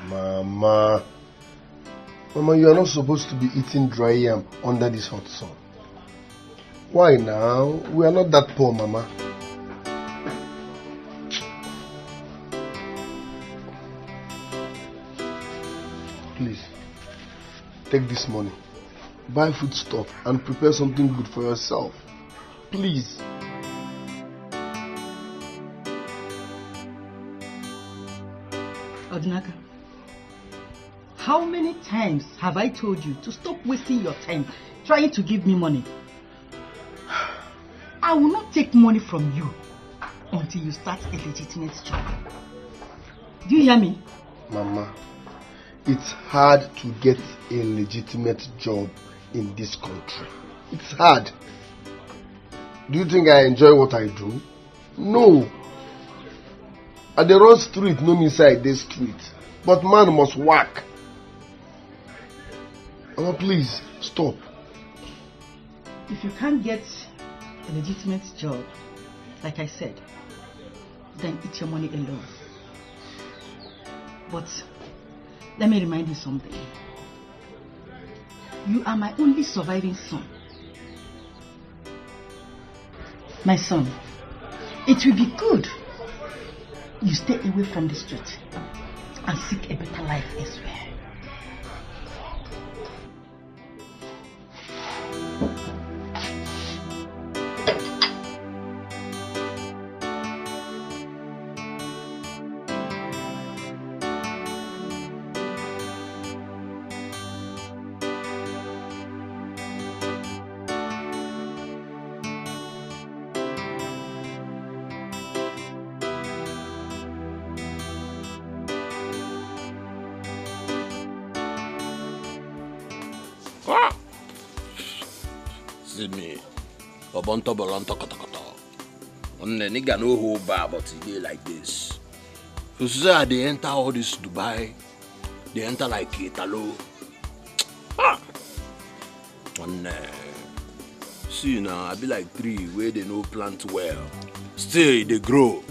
Mama, you are not supposed to be eating dry yam under this hot sun. Why now? We are not that poor, Mama. Please, take this money, buy food stuff, and prepare something good for yourself. Please. Odinaka, how many times have I told you to stop wasting your time trying to give me money? I will not take money from you until you start a legitimate job. Do you hear me? Mama, it's hard to get a legitimate job in this country. It's hard. Do you think I enjoy what I do? No. At the road street, no inside this street. But man must work. Mama, please, stop. If you can't get a legitimate job, like I said, then eat your money alone. But let me remind you something. You are my only surviving son. My son, it will be good you stay away from the street and seek a better life elsewhere. Nigga no hold back, but he dey like this. So say they enter all this Dubai, they enter like Italo. See now, I be like tree where they no plant well. Still they grow.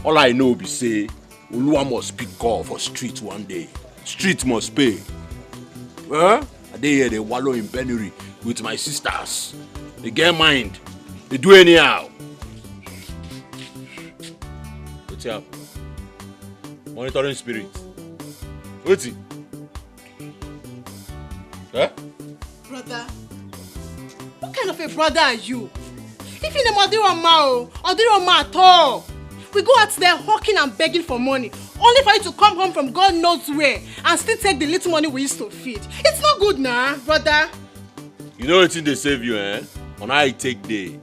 All I know be say, Oluwa must pick call for street one day. Street must pay. I dey here they wallow in penury with my sisters. They get mind. They do anyhow. What's up? Monitoring spirit. What's it? Huh? Brother, what kind of a brother are you? If you're the ma at all. We go out there hawking and begging for money, only for you to come home from God knows where and still take the little money we used to feed. It's not good now, brother. You know what they save you, eh? On how I take day.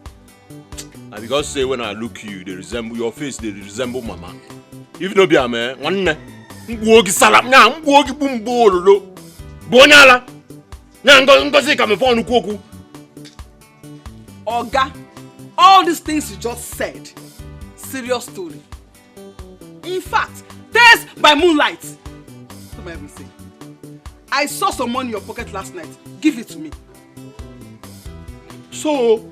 And because say when I look you, they resemble your face, they resemble mama. If no be a man, one mwogi salam na mwogi bumbolo. Bonyala. Ngozi come for nukoku. Oga, all these things you just said, serious story. In fact, days by moonlight. What am I even saying? I saw some money in your pocket last night. Give it to me. So,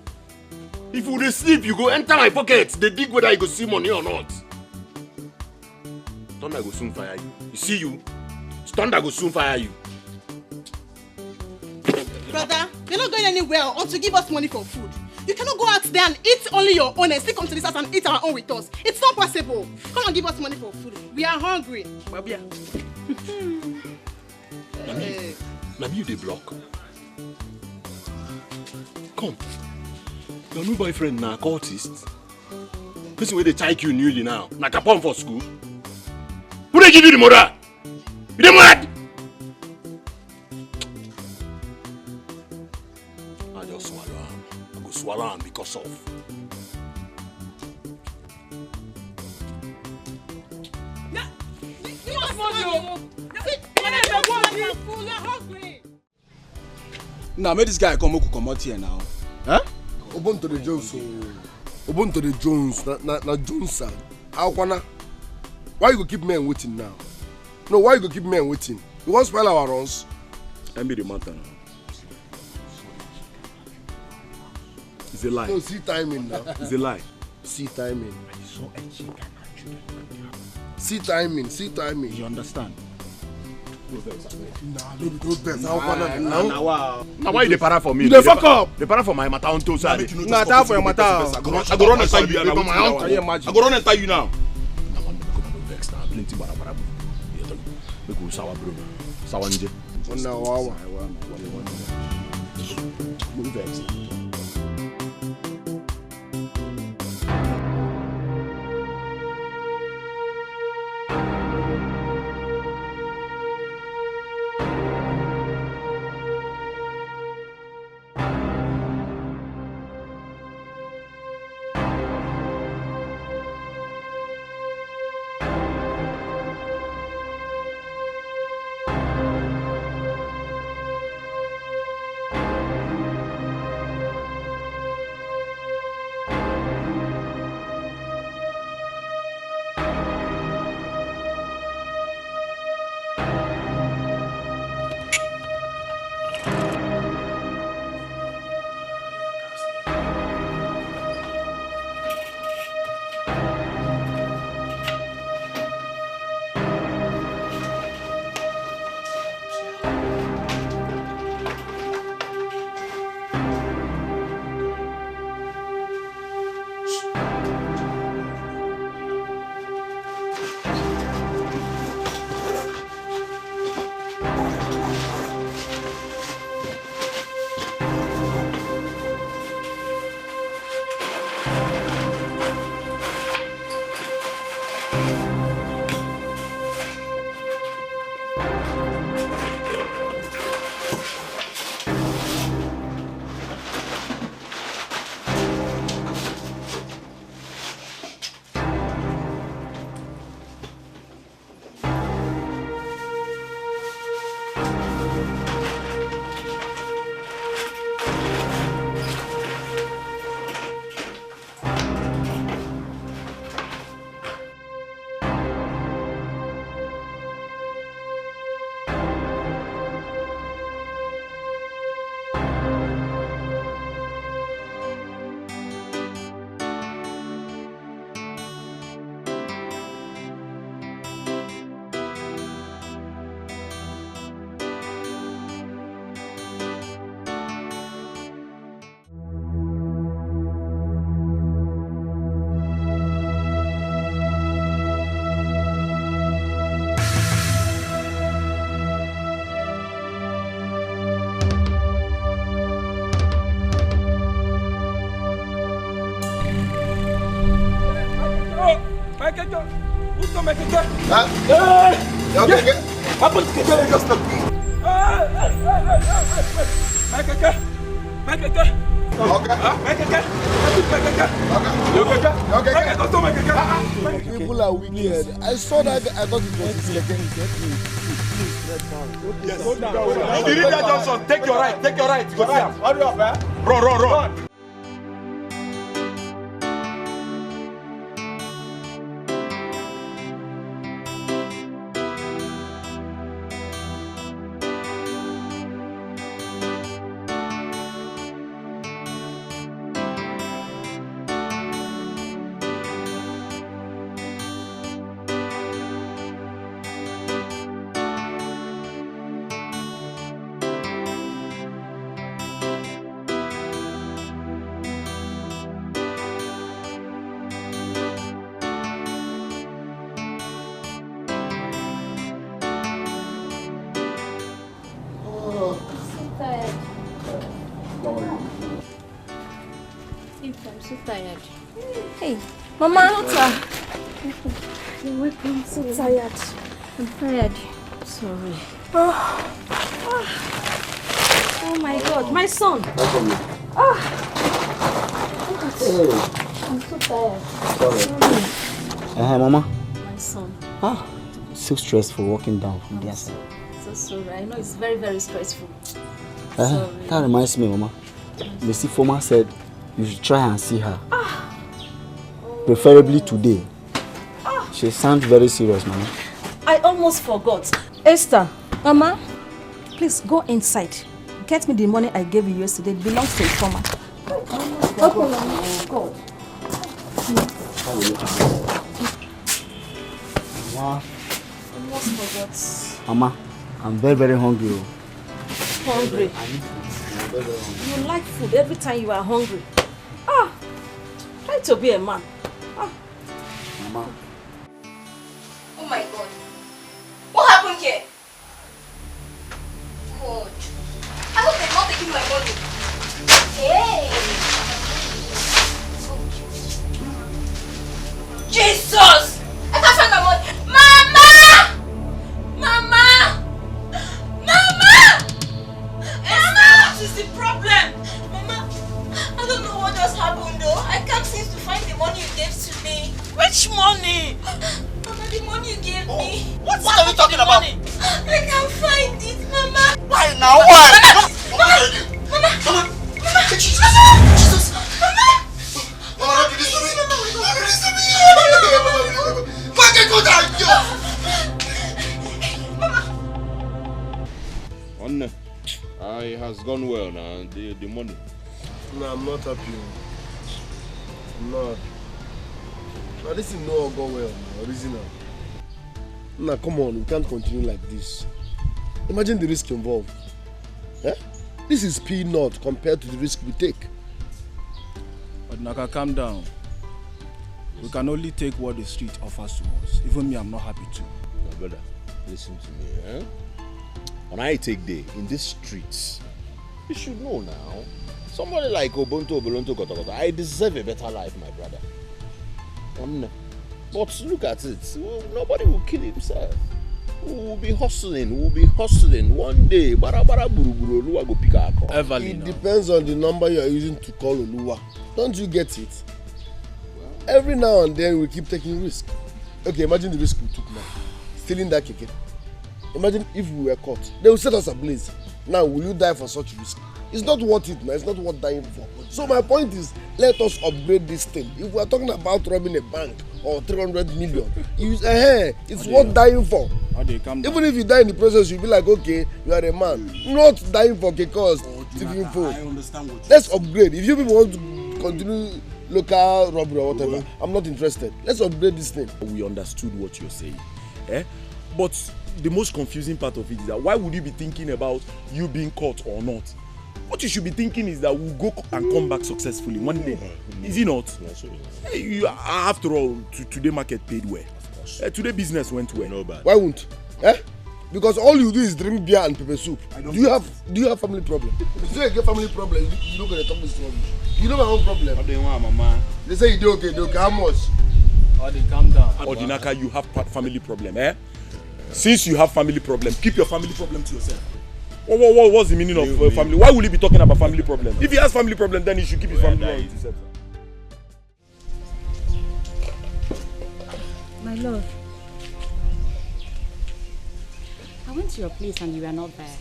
if you sleep, you go enter my pocket. They dig whether I go see money or not. Thunder go soon fire you. You see you? Thunder go soon fire you. Brother, you're not going anywhere until give us money for food. You cannot go out there and eat only your own and still come to this house and eat our own with us. It's not possible. Come and give us money for food. We are hungry. Babia. Now you the block. Come. Your new boyfriend na cultist. Person where they take you newly now. Na capon for school. Who they give you the mother? You dey mad? I just swallow him. I go swallow him because of. Now make this guy come out here now. Huh? Open to the Jones. Open to the Jones. Na Jones. Why you go keep men waiting now? No, why you go keep men waiting? You want to spoil our runs? Let me the matter now. It's a lie. No, see timing now. It's a lie. See timing. See timing. You understand? Nah, no be those best. Now why they para for me? You dey fuck up. They para for my matter on to say. Nah, time for your matter. I go run enter you now. I go run enter you now. Plenty bara. Make we sour bro. Sour nje. Wow. Move vex. People are wicked. I saw that I thought it was his Yes. You need that Johnson. Take your right. Go down. Hurry up, eh? Run. I'm so tired. Hey, Mama. You're welcome. I'm so tired. I'm tired. Sorry. Oh my God, my son. I'm so tired. Sorry. Mama. My son. So stressful walking down from the side. So sorry. I know it's very, very stressful. Sorry. That reminds me, Mama. Missy Foma said you should try and see her. Preferably today. She sounds very serious, Mama. I almost forgot. Esther, Mama, please go inside. Get me the money I gave you yesterday. It belongs to Foma. Okay, Mama. Go. Mama. Almost forgot. Mama, I'm very, very hungry. Hungry? I need food. I'm very, very hungry. You like food every time you are hungry. Try to be a man. Mama. Oh my God. What happened here? God. I hope they're not taking my money. Hey. Jesus! I can't find my money. Mama! Mama! Mama! Mama! What is the problem? Mama, I don't know what just happened though. I can't seem to find the money you gave to me. Which money? Mama, the money you gave me. What are you talking about? I can't find it, Mama. Why now? Why? Mama! Jesus! Jesus! Mama! Mama, don't do this to me! Mama, Don't do this to me! Fucking go down! One, it has gone well now. The money. No, I'm not happy. I'm not. Now, this is no go well. Reason now. Now, come on, we can't continue like this. Imagine the risk involved. Eh? This is peanut compared to the risk we take. But Naka, calm down. We can only take what the street offers to us. Even me, I'm not happy too. My brother, listen to me. Eh? When I take day in these streets, you should know now. Somebody like Obonto, Obolonto, Kotokota, I deserve a better life, my brother. But look at it. Nobody will kill himself. We'll be hustling. One day, barabara buruburu, Oluwa go pick our call. It depends on the number you are using to call Oluwa. Don't you get it? Every now and then we keep taking risk. Okay, imagine the risk we took now. Stealing that keke. Imagine if we were caught. They will set us ablaze. Now, will you die for such risk? It's not worth it now. It's not worth dying for. So my point is, let us upgrade this thing. If we are talking about robbing a bank or 300 million, it's worth dying for. Even if you die in the process, you'll be like, okay, you are a man. Not dying for kekos, taking food. I understand what Let's upgrade. If you people want to continue local robbery or whatever, I'm not interested. Let's upgrade this thing. We understood what you're saying. But the most confusing part of it is that why would you be thinking about you being caught or not? What you should be thinking is that we'll go and come back successfully one day. Is it not? Hey, after all, today market paid well. Today business went well. No bad. Why won't? Because all you do is drink beer and pepper soup. Do you have family problem? If you get family problem, you don't gonna talk this rubbish. You know my own problem. What do you want, Mama? They say you do okay, how much? They calm down. Odinaka, you have family problem, Since you have family problem, keep your family problem to yourself. What's the meaning of family? Why will he be talking about family problem? If he has family problem, then he should keep his family problem to himself. My love, I went to your place and you were not there.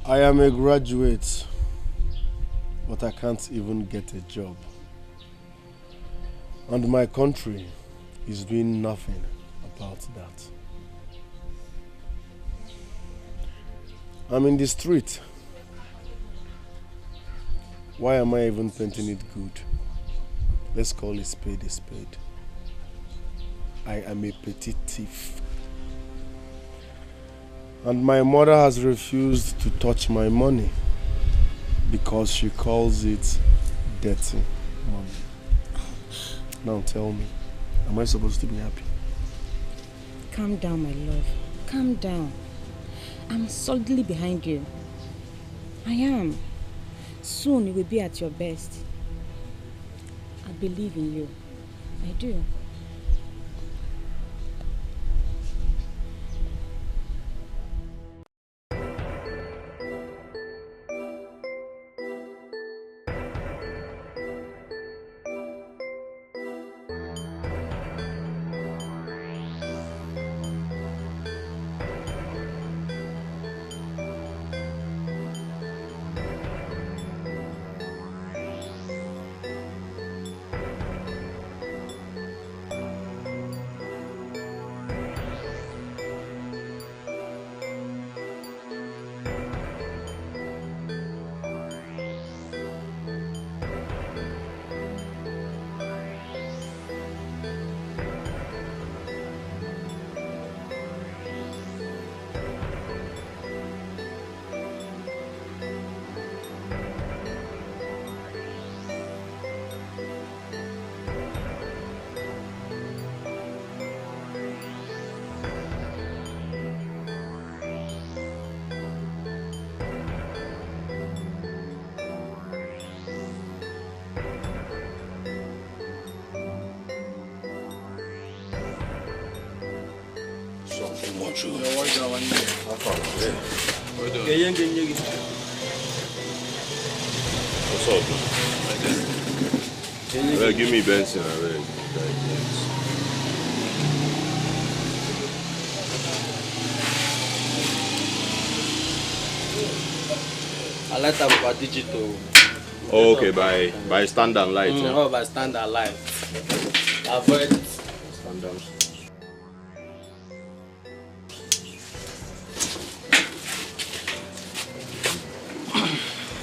I am a graduate, but I can't even get a job. And my country is doing nothing about that. I'm in the street. Why am I even painting it good? Let's call a spade a spade. I am a petty thief. And my mother has refused to touch my money because she calls it dirty money. Now tell me, am I supposed to be happy? Calm down, my love. Calm down. I'm solidly behind you. I am. Soon you will be at your best. I believe in you. I do. much. What's up? Well, give me Benson. I like that about digital. Oh, okay, by standard light. Yeah. Oh, by standard light. Avoid Standards.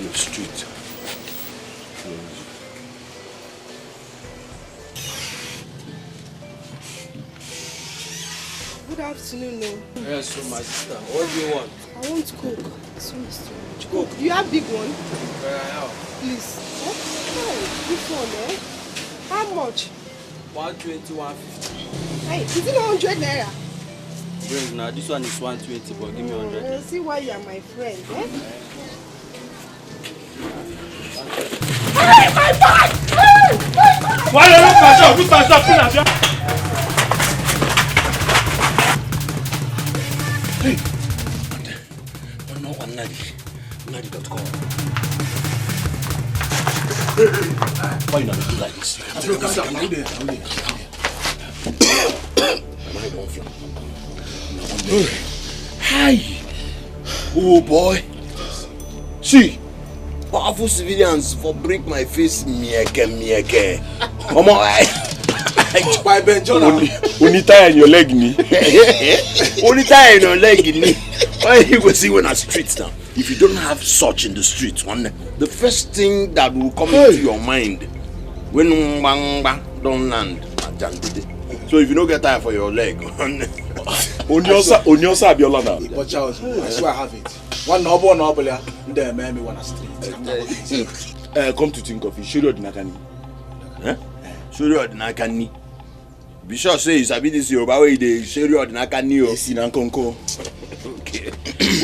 No street. Good afternoon, no. Yes, so my sister. What do you want? I want Coke. This one is too much. Coke. You have big one? Where I have? Please. Hey, this one, eh? How much? 120, 150. Hey, is it 100 naira? Bring now. This one is 120, but give me 100. See why you are my friend, eh? Hey, my bag! Hey, my bag! Why you look myself? Look myself, please. Hey! No, Nadi.com. Why you not do like this? Hi! Oh boy! See! Powerful civilians for break my face mieke. Come on, Why Benjona? Only tie in your leg ni. Only tie in your leg ni. Why you go see when I streets now? If you don't have such in the streets, the first thing that will come into your mind when Mbangba don't land, so if you don't get time for your leg, Onyosa Abiola now. But Charles, I swear I have it. One noble, there made me want to street. Come to think of it, Shuri Odinakani. Shuri Odinakani. Bishop says, I be this Yoruba way, the Shuri Odinakani. Yes, in Ankonko. Okay.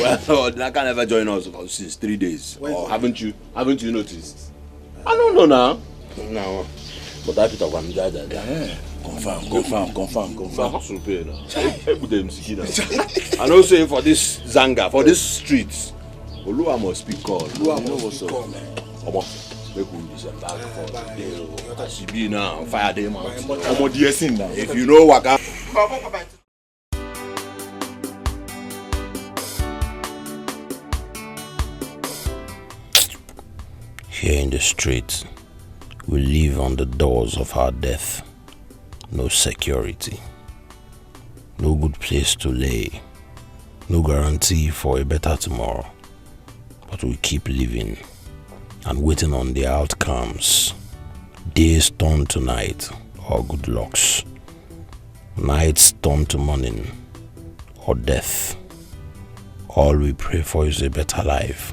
Well, Odinaka never joined us since 3 days. Or haven't you noticed? I don't know now. No. But I put one guy there. Confirm. I know say for this Zanga, for this streets, Olua must speak call. You know what's up? Come on. Make we disembark for today. As you be now, fire them out. If you know what here in the streets, we live on the doors of our death. No security, no good place to lay, no guarantee for a better tomorrow. But we keep living and waiting on the outcomes. Days turn to night, or good lucks. Nights turn to morning, or death. All we pray for is a better life,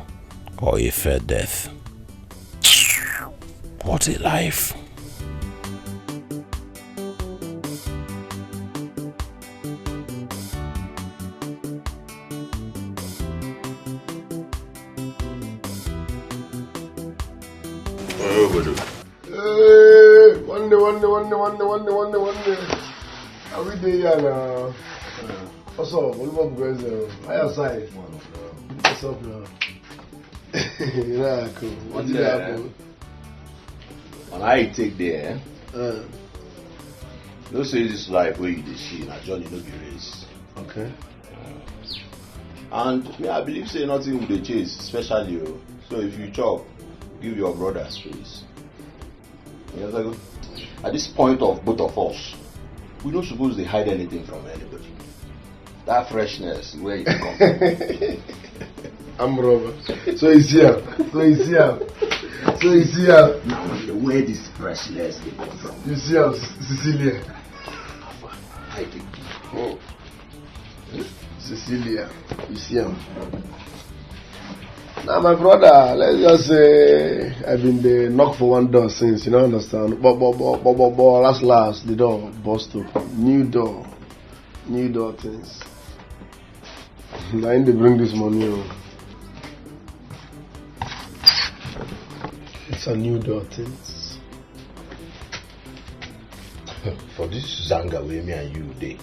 or a fair death. What a life! One day. Are we there now? What's up? What about guys? I outside. What's up now? Yeah, cool. What did happen? When I take there, no say this life where you see na journey no be race. Okay. And me, I believe say nothing with the chase, especially you. So if you chop, give your brother space. Yes, I go. At this point of both of us, we don't suppose they hide anything from anybody. That freshness, where you come from. I'm Robert. So he's here. Now, where this freshness they come from? You see him, Cecilia. I think. Oh. Cecilia. You see him. Now, my brother, let's just say I've been the knock for one door since, you don't understand. But last, the door burst open. New door things. I need to bring this money on. It's a new door things. For this Zanga where me and you day,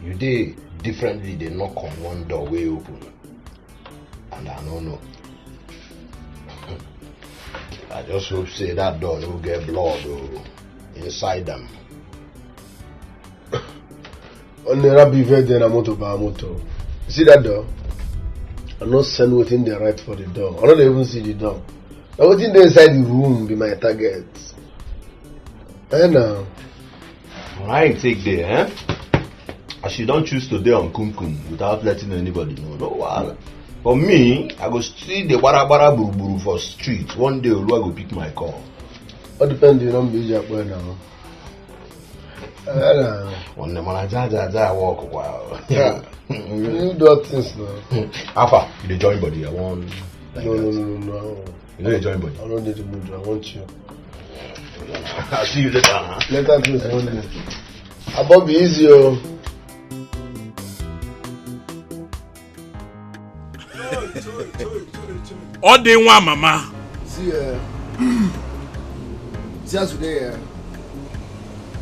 You did differently, they knock on one door way open. And I don't know. I just hope say that door will get blood inside them. Only Rabbi Vede na moto ba moto. You see that door? I'm not send within the right for the door. I don't even see the door. Now within the inside the room be my target. And now. I take there, As you don't choose to day on Kumkum without letting anybody know. No wahala. For me, I go see the barabara buru for street. One day Oluwa go pick my call. What depends on the Japan now? One day I walk a while. Yeah. You do things now. Alpha, you dey join body. I want. No. You know you join body. I don't need to move. I want you. I'll see you later. Huh? Later, please. One day. Above easy, All day one, mama. See, see us today.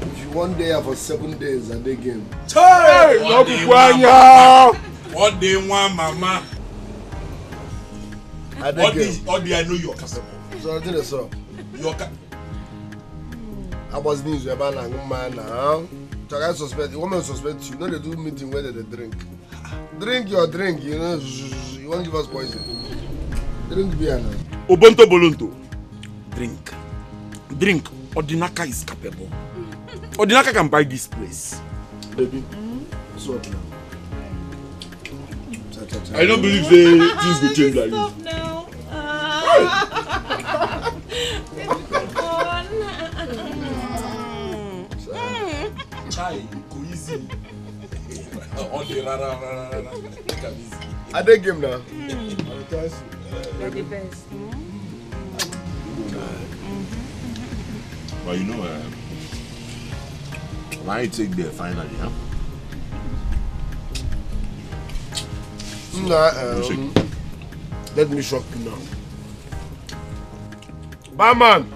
If you one day for 7 days a day game. Hey, no Bukwanya. All day one, mama. All day I know you're capable. So I did it so. I was news about a man now. So I suspect the woman suspect you. Know they do meeting where they drink. Drink your drink, you know. You won't give us poison. Drink beer now. Ubuntu Bolunto. Drink. Odinaka is capable. Odinaka can buy this place. Baby, what's up now? I don't believe things will change like this. Now. Chai, go easy. All the rara. I take him now. You're the best. Well, you know, when I take there finally, huh? Let me shock you now. Barman!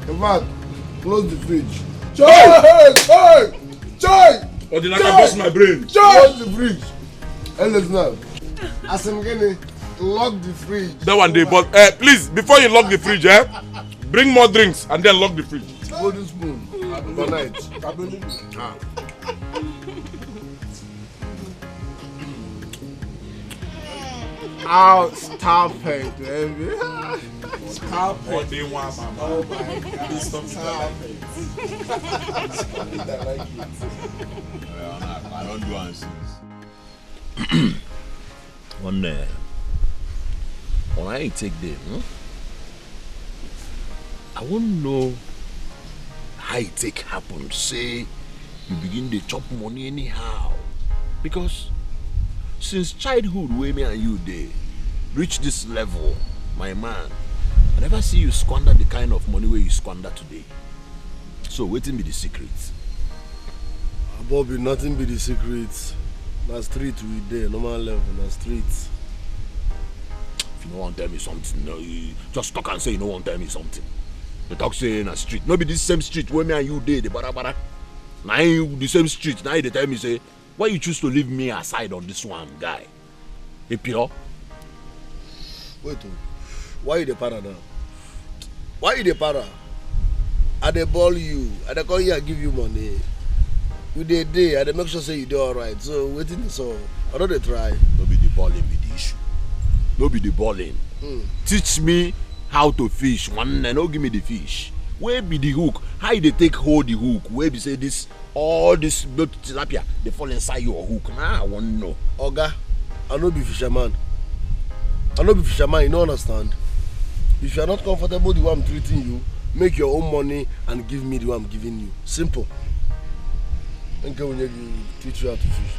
In fact, close the fridge. Chai! Or did I bust my brain? Close the fridge. And let's now. As I'm getting lock the fridge. That one day, but please, before you lock the fridge, bring more drinks and then lock the fridge. Golden spoon. Overnight. Oh, stop it, baby. Stop it. What they want, mama. Oh my God. Stop it. I don't do answers. When I take them, I won't know how it take happen. Say you begin to chop money anyhow. Because since childhood, where me and you they reach this level, my man, I never see you squander the kind of money where you squander today. So waiting be the secret. Bobby, nothing be the secret. Na street we there, normal level, na street. If you don't want to tell me something, no, you just talk and say you don't want to tell me something. You talk say na street. No be this same street where me and you dey, the barabara. Now the same street, now they tell me say, why you choose to leave me aside on this one, guy? Hey, Pio? Wait, why you the para now? Why you the para? I dey ball you, I dey call you and give you money. You dey day, I dey make sure say you do alright. So waiting so I don't dey try. No be the balling be the issue. No be the balling. Teach me how to fish. One and no give me the fish. Where be the hook? How they take hold the hook? Where be say this all this boat tilapia they fall inside your hook? Nah, I want to know. Oga, I no be fisherman. You don't understand. If you are not comfortable with the way I'm treating you, make your own money and give me the way I'm giving you. Simple. Thank you when you teach you how to fish.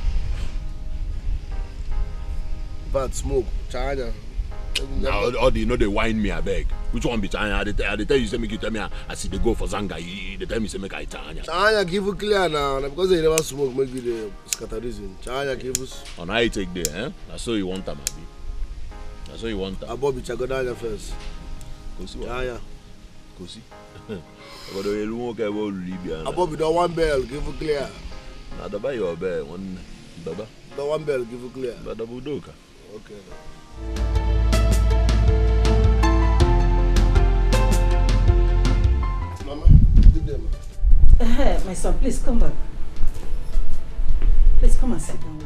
Bad smoke, China. Now, all the, you know they whine me, I beg. Which one be China? They tell you, say, make you tell me, I see they go for Zanga. They tell me, say, make I China. China, give you clear now. Because they never smoke, make you the scatterism. China, give us. On how you take there, That's all you want them, Abi. That's all you want them. Bobby, Chagodanya first. China. Kosi. Bobby, don't want bell, give you clear. Now, the buy your bell, one. Baba. The one bell, give you clear. Baba Budoka. Okay. Mama, good day, ma. My son, please come back. Please come and sit down.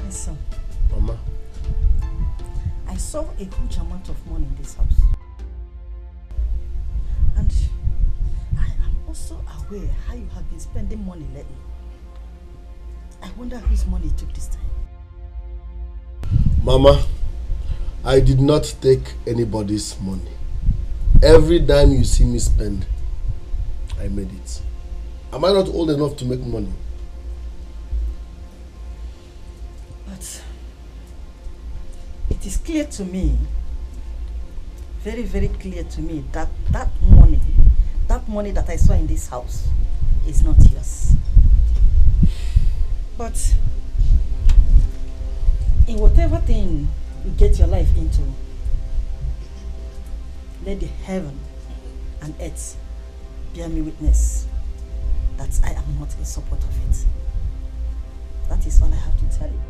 My son. Mama. I saw a huge amount of money in this house. And I am also aware how you have been spending money lately. I wonder whose money you took this time. Mama, I did not take anybody's money. Every dime you see me spend, I made it. Am I not old enough to make money? But it is clear to me, very, very clear to me that that money that I saw in this house is not yours. But in whatever thing you get your life into, let the heaven and earth bear me witness that I am not in support of it. That is all I have to tell you.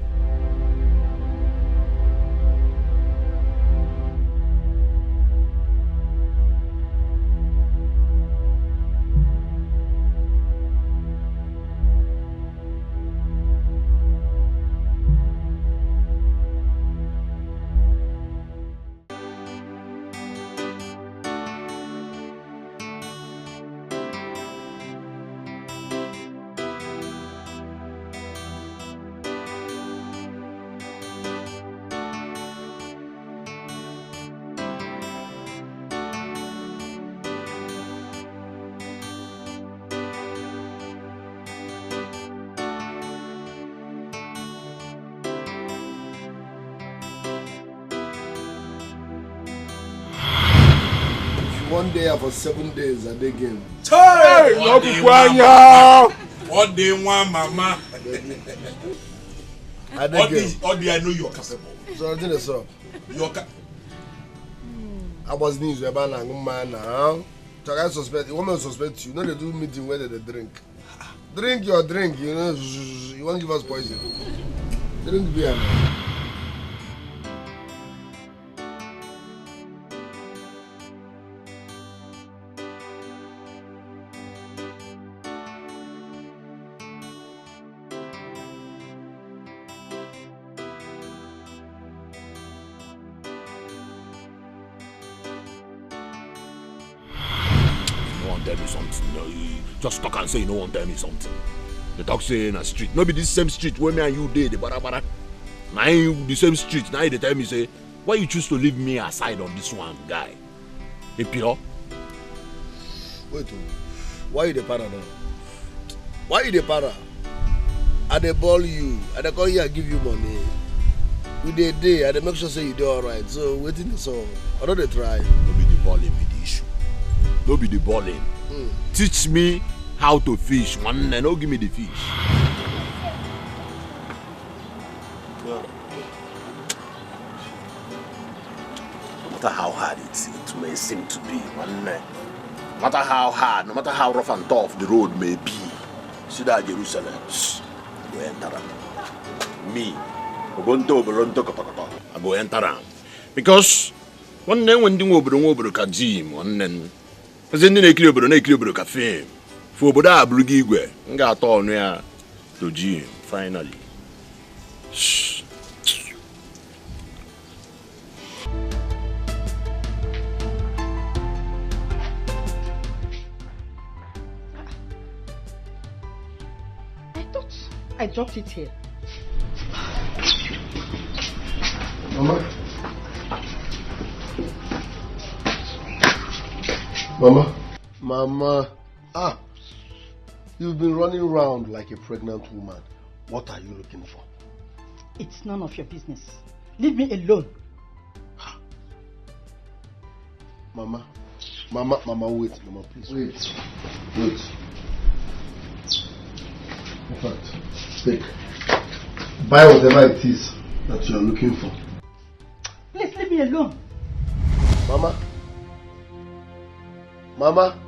One day for 7 days at the game. Hey! What day one, mama? At the game. All day I know you're capable. So I did so. I was news about a man now. So I suspect the woman suspect you. No, they do meeting whether they drink. Drink your drink, you know. You won't give us poison. Drink beer. Tell me something. No, you just talk and say you don't want to tell me something. The talk say in a street. No be this same street where me and you did the bara. Now the same street. Now they tell me say, why you choose to leave me aside on this one guy? Hey Pio. Wait, why you the para now? Why you the para? I dey ball you. I dey call you and give you money. With the day, I dey make sure say you do alright. So waiting the song. I don't try. No be the balling be the issue. No be the balling. Teach me how to fish. One and no give me the fish. Yeah. No matter how hard it may seem to be, no matter how hard, no matter how rough and tough the road may be, see that Jerusalem, go enter me. I go enter because one day when you over Kajim, one then. Kasi hindi na-ekili ka fame. For obodo a abụrụ gị igwe, m ga-atọ ọnụ ya to gym, finally. I thought I dropped it here. Mama. Mama. Mama. Ah. You've been running around like a pregnant woman. What are you looking for? It's none of your business. Leave me alone. Mama. Mama, wait. Mama, please. Wait. In fact, take. Buy whatever it is that you're looking for. Please leave me alone. Mama? Mama?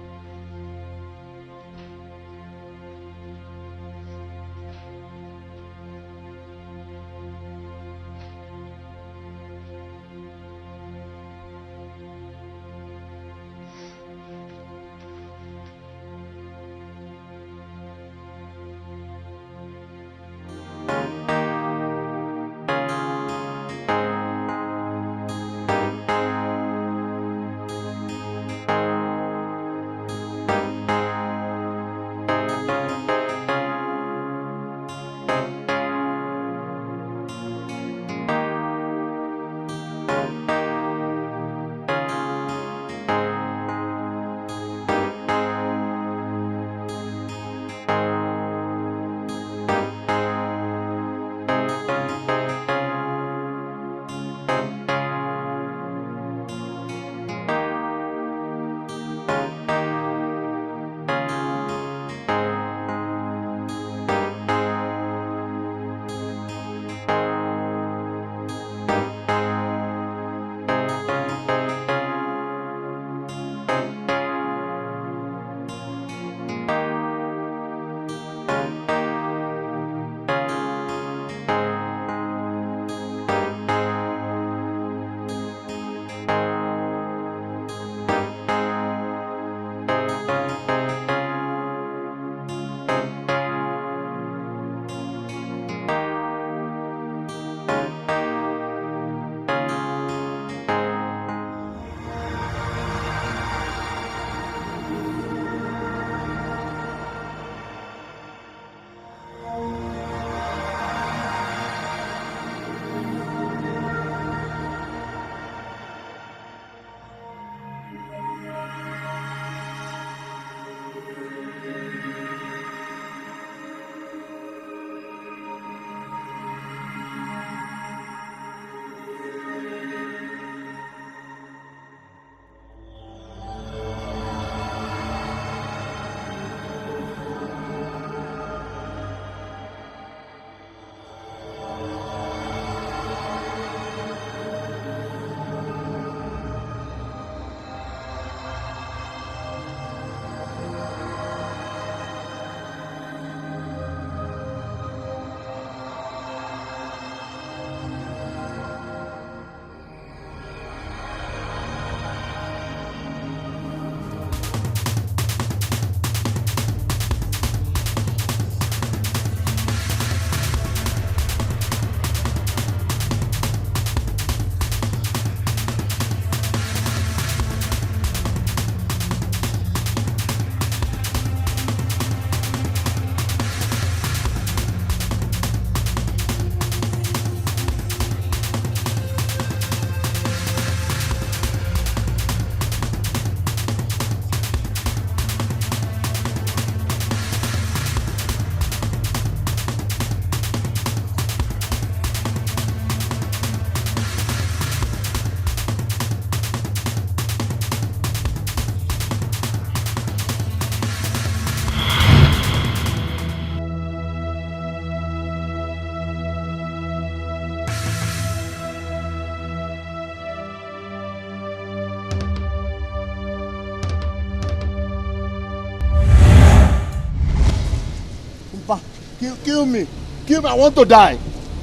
Kill me. Kill me. I want to die.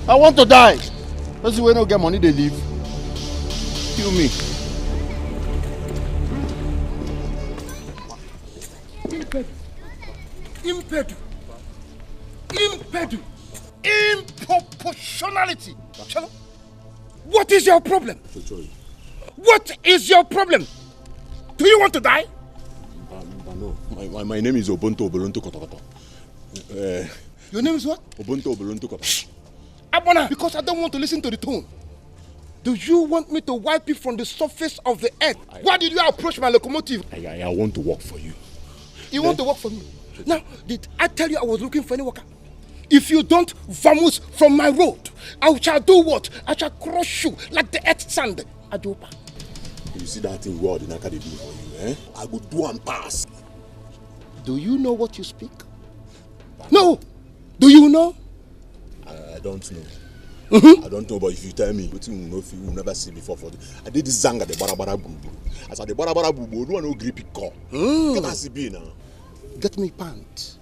I want to die. That's the way no get money they leave. Kill me. Impedu. Improportionality. What is your problem? What is your problem? Do you want to die? No. My name is Obonto Obolonto Kotokoto. Your name is what? Obonto Obolonto Kotokoto. Abona, because I don't want to listen to the tone. Do you want me to wipe you from the surface of the earth? Why did you approach my locomotive? I want to work for you. You want to work for me? Now, did I tell you I was looking for any worker? If you don't vamoose from my road, I shall do what? I shall crush you like the earth sand. Adopa. You see that thing God in Akade do for you, eh? I go do and pass. Do you know what you speak? No! Do you know? I don't know. I don't know, but if you tell me, what you will never see before. I did this zanga the barabara bubu. As I the barabara bubu, no one will grip it call. Get us be now. Get me pant.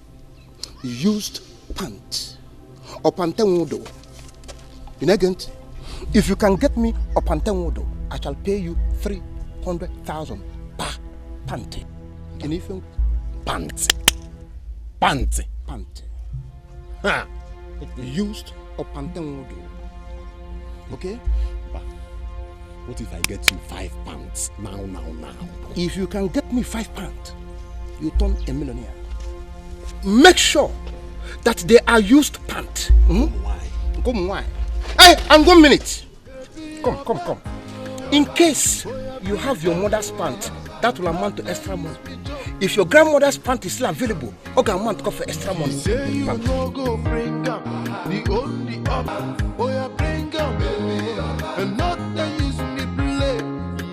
Used pant. Or pantenwodo. In agent, if you can get me a pantenwodo, I shall pay you 300,000 per pant. Can you feel? Pant. Ha! Used or pantenwodo. Okay? But what if I get you 5 pounds now? If you can get me 5 pounds, you turn a millionaire. Make sure that they are used pants. Why? Hey, I'm 1 minute. Come. In case you have your mother's pants, that will amount to extra money. If your grandmother's pants is still available, okay, amount to for extra money. Say you no go bring up the only up, boy I bring up, and not that use me play.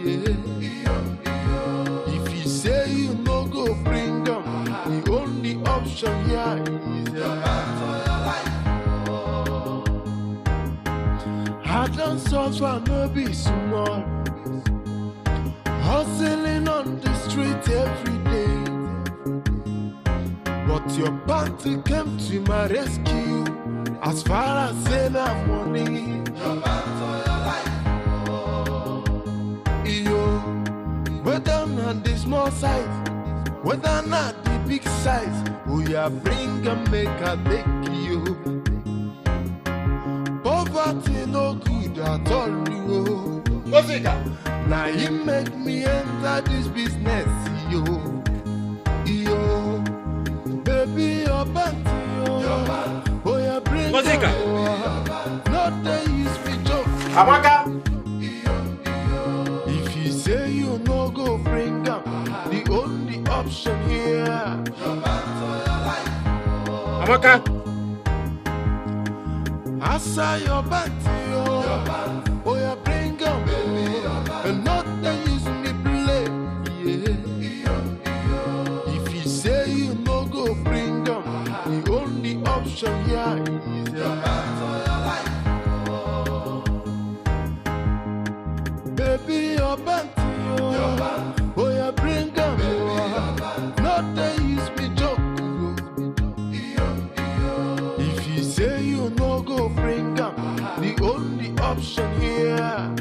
Yeah. If you say you no go bring up the only option here is I don't suffer no be small, hustling on the street every day. But your party came to my rescue. As far as enough money, your life. Yo, whether not the small size, whether not the big size, we are bring and make a big you. Poverty no good at all, you. Now you make me enter this business, yo. Baby, your panty, boy, I bring not that use me joke. Amaka. If you say you no go bring up the only option here. Amaka. I saw your panty, boy, I bring up, and not that use me play. Yeah. If you say you no go bring up the only option here is baby, your panty, boy, I bring up, not that use me joke. If you say you no go bring up the only option here,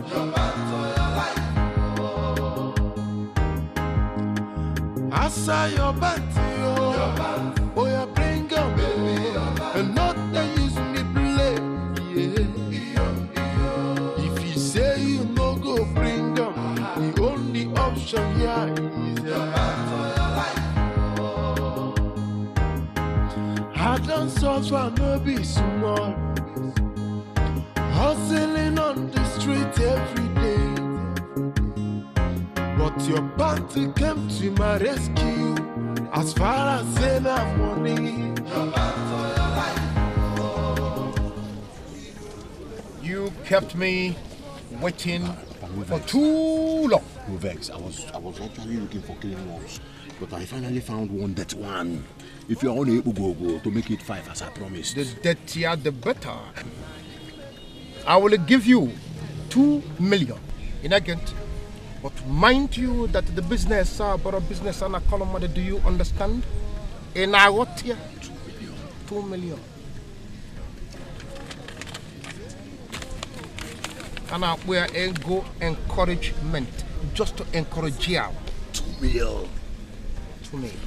I saw your panty, boy, I bring up, and not that use me play. Yeah. If you say you no go bring up the only option here is I don't suffer no be small, hustling on the street every day. But your party came to my rescue. As far as enough money, You kept me waiting for too long. No vex. I was actually looking for clean ones, but I finally found one that one. If you are unable to make it 5 as I promised. The dirtier the better. I will give you 2 million in agent. But mind you that the business but a business and a column, do you understand? In our tier 2 million. And we are a go encouragement just to encourage you. 2 million. 2 million.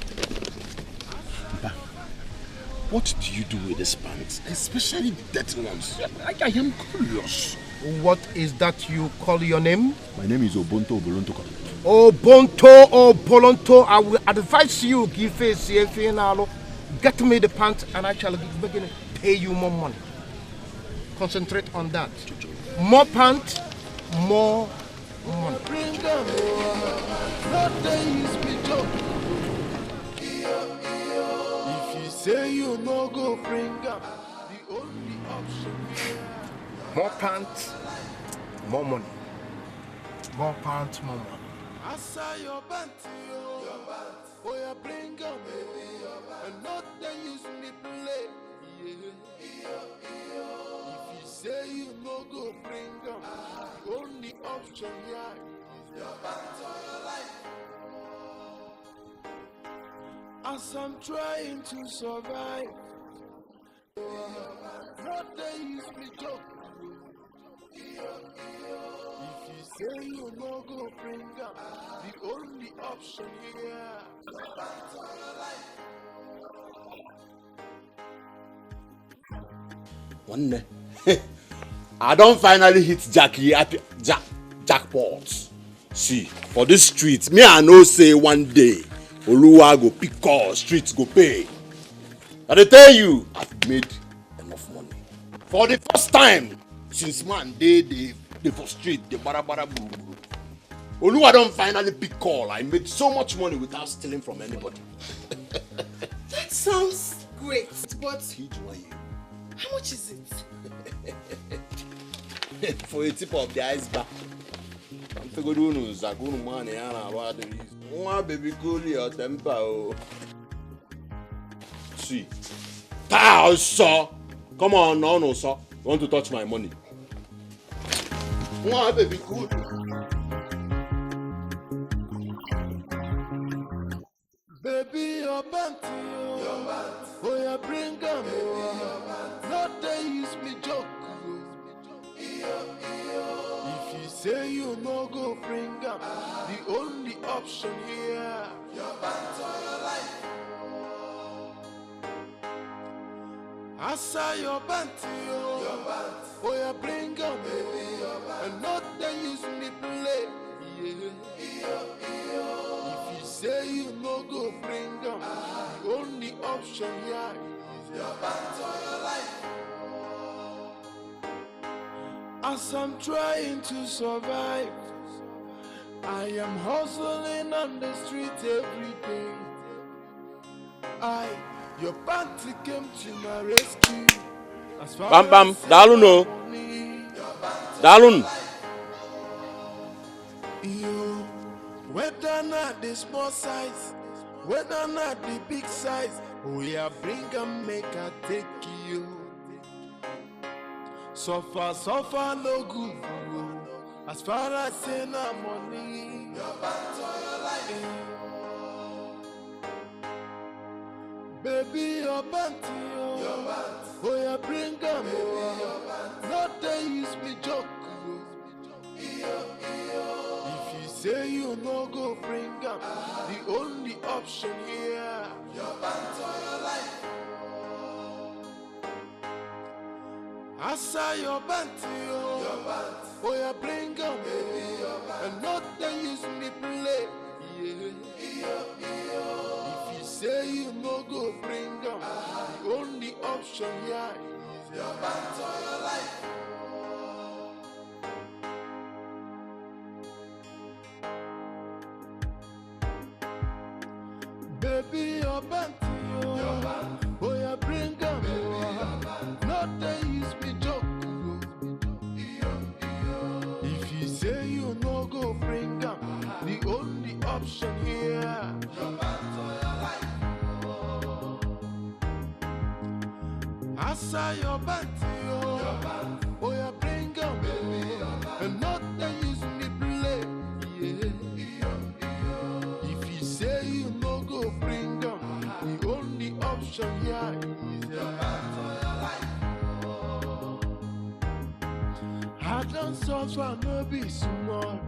What do you do with these pants, especially the dirty ones? I am curious. What is that you call your name? My name is Obonto Obolonto. Obonto Obolonto. I will advise you, get me the pants and I shall begin to pay you more money. Concentrate on that. More pants, more money. bring them not they use me joke. If you say you no go bring up the only option. More pants, more money. More pants, more money. I saw your panty, boy, I bring up, and not they use me play. Yeah. If you say you no go bring them, the only option here is your back to your life. As I'm trying to survive, not they use me joke. If you say you no go bring them, the only option here is your back to your life. One day, I don't finally hit jackpot. See, for this street, me I know say one day, Oluwa go pick call, streets go pay. And I tell you, I've made enough money. For the first time since man, they for street, they bara buru. Oluwa don't finally pick call. I made so much money without stealing from anybody. That sounds great, but how much is it? For a tip of the iceberg. I'm figuring Zagunu money and about the one baby cool your temper. See, sir. Come on, no, sir. You want to touch my money? One baby cool. Baby, your band, oh yeah, bring them. Not they use me joke. If you say you no go bring them, the only option here, your band to your life. I saw your band, oh yeah, bring them, and not they use me play. If you say you no go bring them, the only option here is your back to your life. As I'm trying to survive, I am hustling on the street every day. Your party came to my rescue. Bam bam, Dalun no. Dalun. You, whether not the small size, whether not the big size, we are bring and make a take you. Suffer no good. As far as say no money, your back to your life. Baby, your back to your back. Oh, you bring them. Not they use me joke. If you say you no go bring them, the only option here, your back to your life. I saw your band, oh yeah, bring them, and not they use me play. If you say you no go bring them, the only option here is your band to your life. Baby, your band, oh yeah, bring them, not they use me joke. If you say you no go bring them, the only option here, your back to your life. I saw your band, oh yeah, bring them, and not they use me play. If you say you no go bring them, the only option here is your back to your life. I don't suffer, no be small.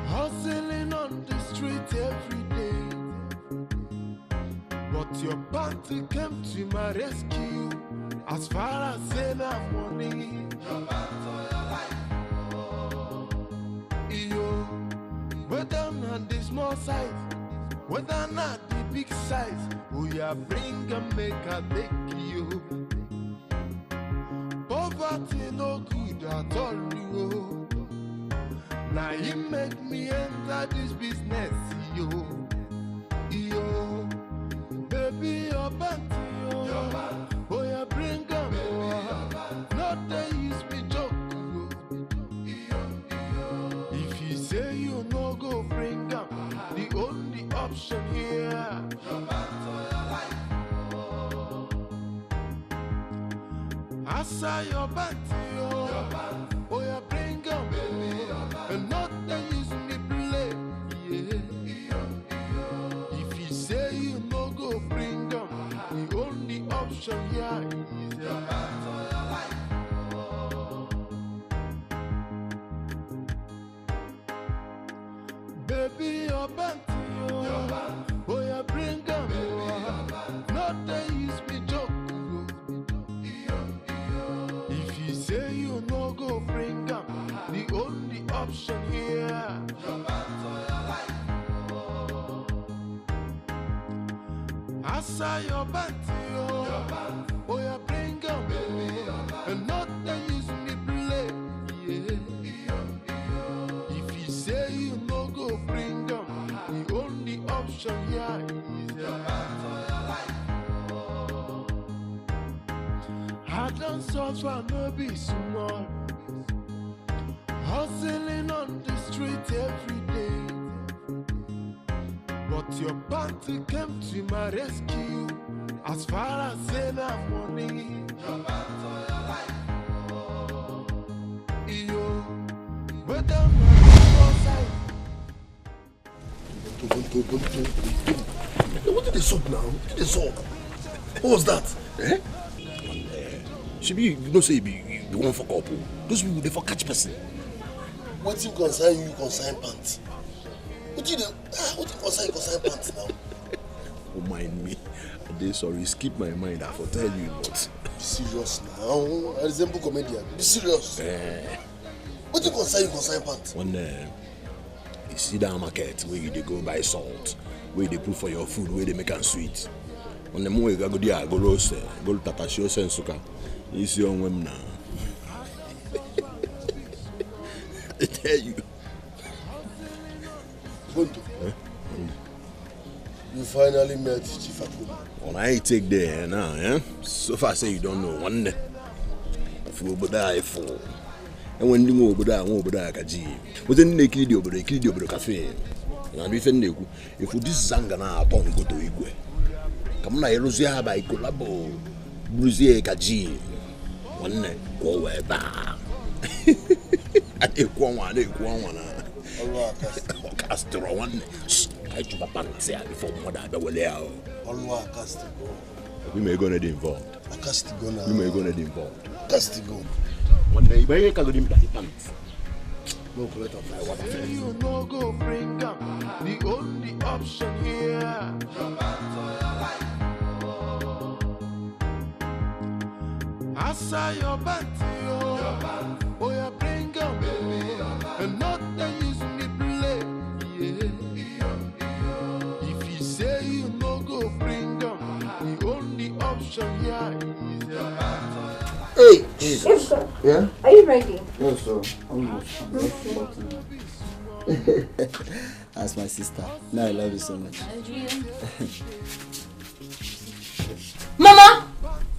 Hustling on the street every day. But your party came to my rescue. As far as enough money, your back to your life. Yo, whether not the small size, whether not the big size, we are bring and make a take you. Poverty no good at all, you. Now you make me enter this business, yo. Baby, your back, oh yeah, bring them, not they use me joke. If you say you no go bring them, the only option here, your back to your life. I Answer your panty, oh yeah, bring 'em, and not they use me play. Yeah. If you say you no go bring 'em, the only option here is your hands on your life. Baby, your panty, oh yeah, bring 'em, not they use me joke. If you say you no go bring 'em, the only option here, your hands on your life. Answer your panty, oh yeah, bring 'em, and not they use me play. Yeah. If you say you no go bring 'em, the only option here is your hands on your life. I don't suffer, no be small. Hustling on the street every day. But your panty came to my rescue. As far as enough money, your hands on your life. Yo, but I'm outside. What did they soap now? What did they soap? What was that? Eh? She be, you know, say be one for couple. Those people, they for catch person. What you concern you concern pants? What you concern pants now? Oh, mind me. I'm sorry, skip my mind. I for tell you what. Be serious now. I resemble comedian. Be serious. What you concern pants? One you see that market where you they go buy salt, where they put for your food, where they make am sweet. On the more you go there, go roast, go tapestry and suka. You see on women now. I tell you. Bunto. You finally met Chief Akuma. When I take there now, so far say you don't know one day. If you die for. And when you go over there, Kaji. But then they kill you over the cafe. And if you this Zangana, don't go to Igwe. Come on, Rosia by Collabo. Bruzier Kaji. One day, go away back. I take one. Castro one. I took a panty before mother. We may go involved. We may go involved. Castigo. One day, you can go in the pants. No collect of my water. You no go bring 'em, the only option here. Your hands on your life. Answer your panty, oh yeah, bring 'em, and not they use me play. Yeah. If you say you no go bring 'em, the only option here is your hands on your life. Hey! Jesus. Yeah? Are you ready? Yes, sir. Almost. That's my sister. No, I love you so much. Mama!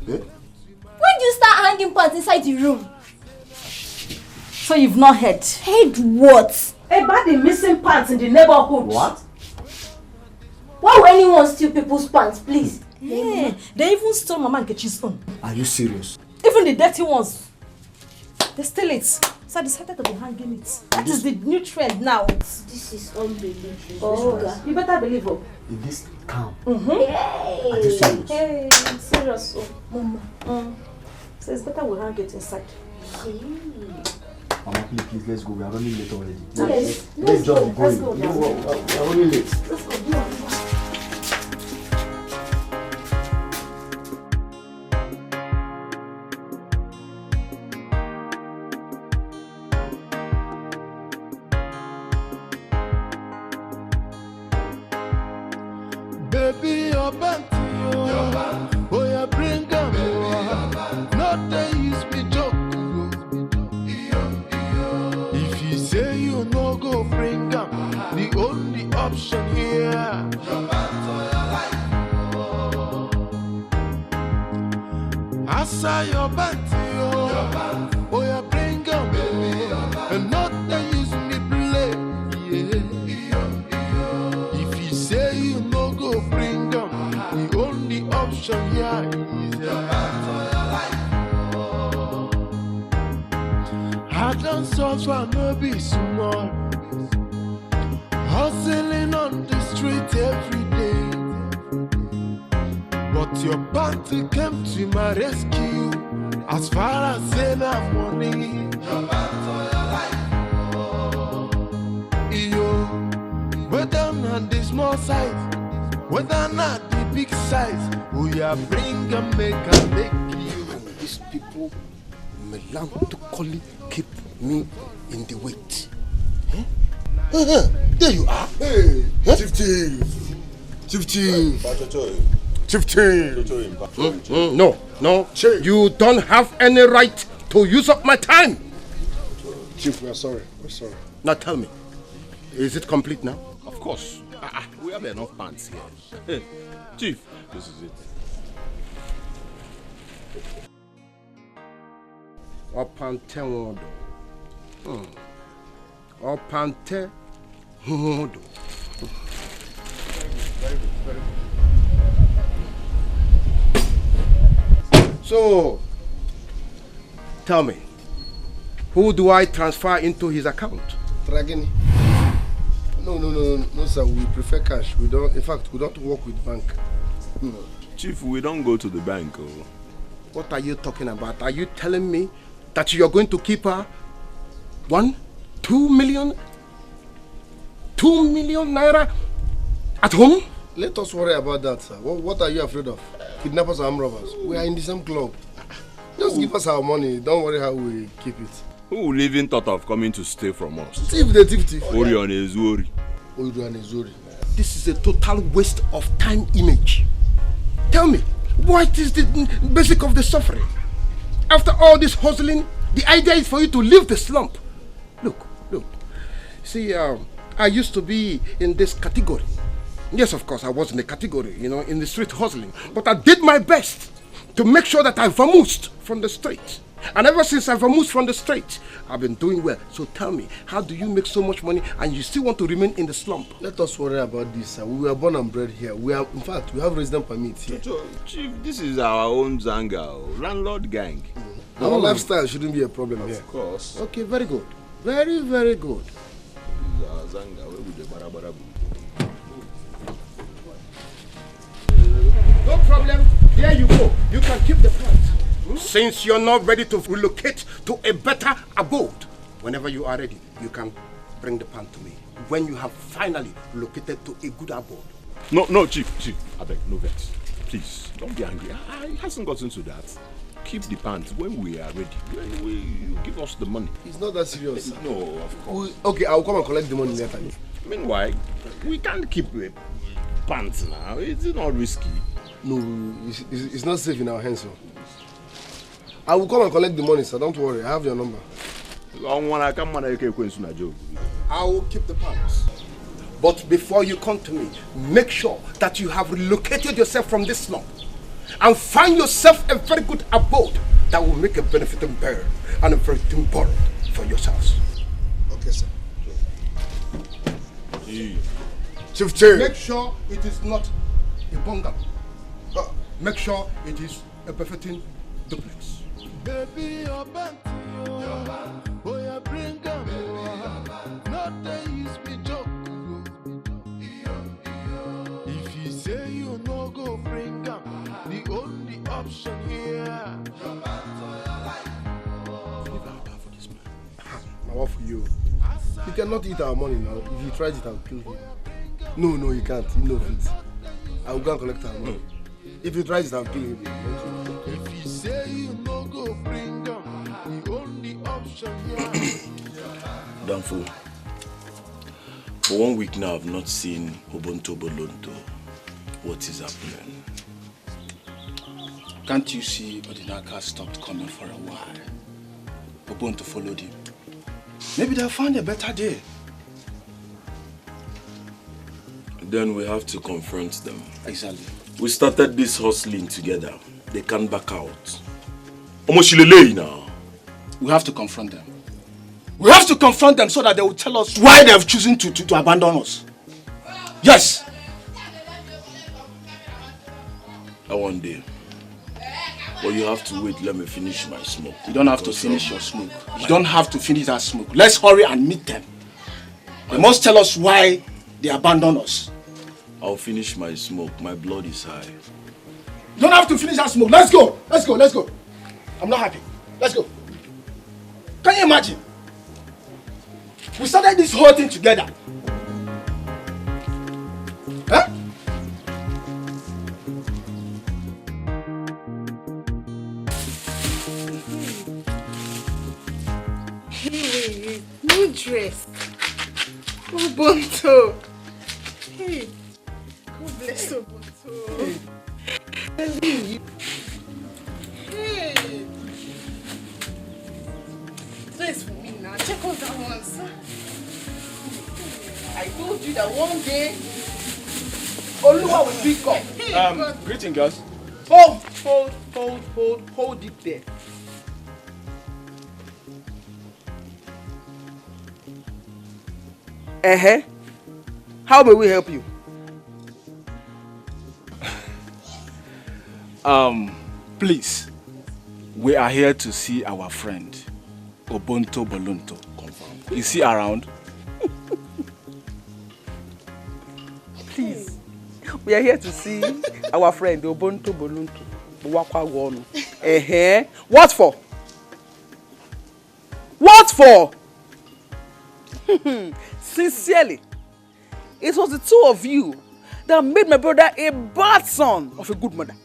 Yeah? When did you start hanging pants inside the room? So you've not heard? Heard what? About the missing pants in the neighborhood. What? Why would anyone steal people's pants, please? Yeah, they even stole Mama Nkechi's own. Are you serious? Even the dirty ones. They steal it. So I decided to be hanging it. That is the new trend now. This is unbelievable. Oh, you better believe it. Is this calm? Hey. Are you serious? Hey, I'm serious. Oh, Mama. So it's better we hang it inside. Mama, please, let's go. We are running late already. Yes. Let's just be Let's going. go. We are running late. Let's go. Baby, your panty, oh yeah, bring 'em, not they use me joke. If you say you no go bring 'em, the only option here, your hands on your life. Answer your panty, oh yeah, bring 'em, and not they use me play. Yeah. If you say you no go bring 'em, the only option here is your hands on your life. hustle no be small. Hustling on the street every day. But your party came to my rescue. As far as enough money. Your back for your life. Yo, whether not the small size, whether not the big size, we are bring and make you. And these people melancholy keep me in the wait. There you are. Hey, huh? Chief Chief. No. You don't have any right to use up my time. Chief, we're sorry. Now tell me, is it complete now? Of course. We have enough pants here. Hey, Chief, this is it. Opante wodo. Opante wodo. Very good. So, tell me, who do I transfer into his account? Dragini. No, sir. We prefer cash. We don't. In fact, we don't work with bank. Chief, we don't go to the bank. Oh. What are you talking about? Are you telling me that you're going to keep her 2 million naira at home? Let us worry about that, sir. What are you afraid of? Kidnappers or armed robbers? We are in the same club. Just give us our money. Don't worry how we keep it. Who will even thought of coming to steal from us? Thief. Orion Ezuri. This is a total waste of time image. Tell me, what is the basic of the suffering? After all this hustling, the idea is for you to leave the slump. Look. See, I used to be in this category. Yes, of course, I was in the category, in the street hustling. But I did my best to make sure that I vamoosed from the street. And ever since I vamoosed from the street, I've been doing well. So tell me, how do you make so much money and you still want to remain in the slump? Let us worry about this, sir. We were born and bred here. In fact, we have resident permits here. Chief, this is our own Zanga, landlord gang. Our lifestyle shouldn't be a problem here. Of course. Okay, very good. Very, very good. This is our Zanga, where with the barabarabu. No problem. There you go. You can keep the plant. Since you're not ready to relocate to a better abode, whenever you are ready, you can bring the plant to me. When you have finally relocated to a good abode. No, Chief. I beg, no vex. Please, don't be angry. It hasn't gotten to that. Keep the pants when we are ready. When you give us the money. It's not that serious, sir. No, of course. Okay, I'll come and collect the money later. Meanwhile, we can't keep pants now. It's not risky. No, it's not safe in our hands, sir. I will come and collect the money, sir. Don't worry. I have your number. I will keep the pants. But before you come to me, make sure that you have relocated yourself from this slump and find yourself a very good abode that will make a benefiting bird and a benefiting bird for yourselves. Okay, sir. Chief Chair. Make sure it is not a bungalow. Make sure it is a befitting duplex. Baby, your back, oh, you bring them, not they use me joke. If you say you no go bring them, the only option here. Now for you. He cannot eat our money now. If he tries it, I'll kill him. No, he can't. He knows it. I will go and collect our money. If he tries it, I'll kill him. If you say you no go bring them, the only option here. Damn fool. For 1 week now, I've not seen Ubuntu Bolonto. What is happening? Can't you see Odinaka stopped coming for a while? Ubuntu followed him. Maybe they'll find a better day. Then we have to confront them. Exactly. We started this hustling together. They can't back out. Omoshilele now. We have to confront them. We have to confront them so that they will tell us why they have chosen to abandon us. Yes. One day, But you have to wait, let me finish my smoke. You don't have to finish your smoke. You don't have to finish that smoke. Let's hurry and meet them. They must tell us why they abandoned us. I'll finish my smoke. My blood is high. You don't have to finish that smoke. Let's go. Let's go. Let's go. I'm not happy. Let's go. Can you imagine? We started this whole thing together. Huh? Hey, new dress. Ubuntu. Hey, God bless Ubuntu. Hey. Dress for me now. Check out that one, sir. I told you that one day, Oluwa will pick up. Hey, Greeting, girls. Hold it there. How may we help you? Please, we are here to see our friend, Obonto Bolunto. Is he around? Please, we are here to see our friend Obonto Bolunto. What for? What for? Sincerely, it was the two of you that made my brother a bad son of a good mother.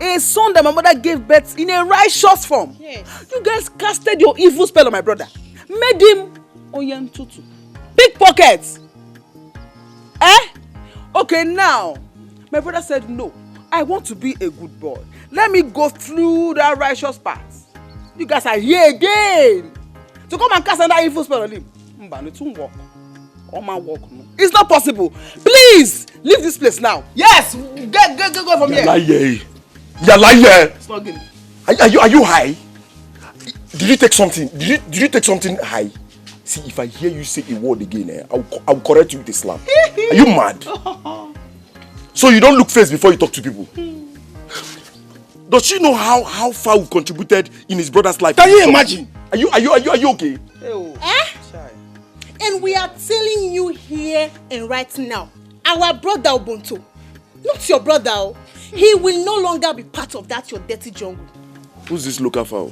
A son that my mother gave birth in a righteous form. Yes. You guys casted your evil spell on my brother. Made him Oyentutu. Pickpockets. Okay, now, my brother said, no, I want to be a good boy. Let me go through that righteous path. You guys are here again to come and cast another evil spell on him. It won't work. It's not possible. Please, leave this place now. Yes, go from here. You're lying. It's not good. Are you high? Did you take something? Did you take something high? See, if I hear you say a word again, I'll correct you with a slap. Are you mad? So you don't look face before you talk to people. Does she know how far we contributed in his brother's life? Can you imagine? Are you okay? And we are telling you here and right now, our brother Ubuntu, not your brother, he will no longer be part of that your dirty jungle. Who's this local fowl?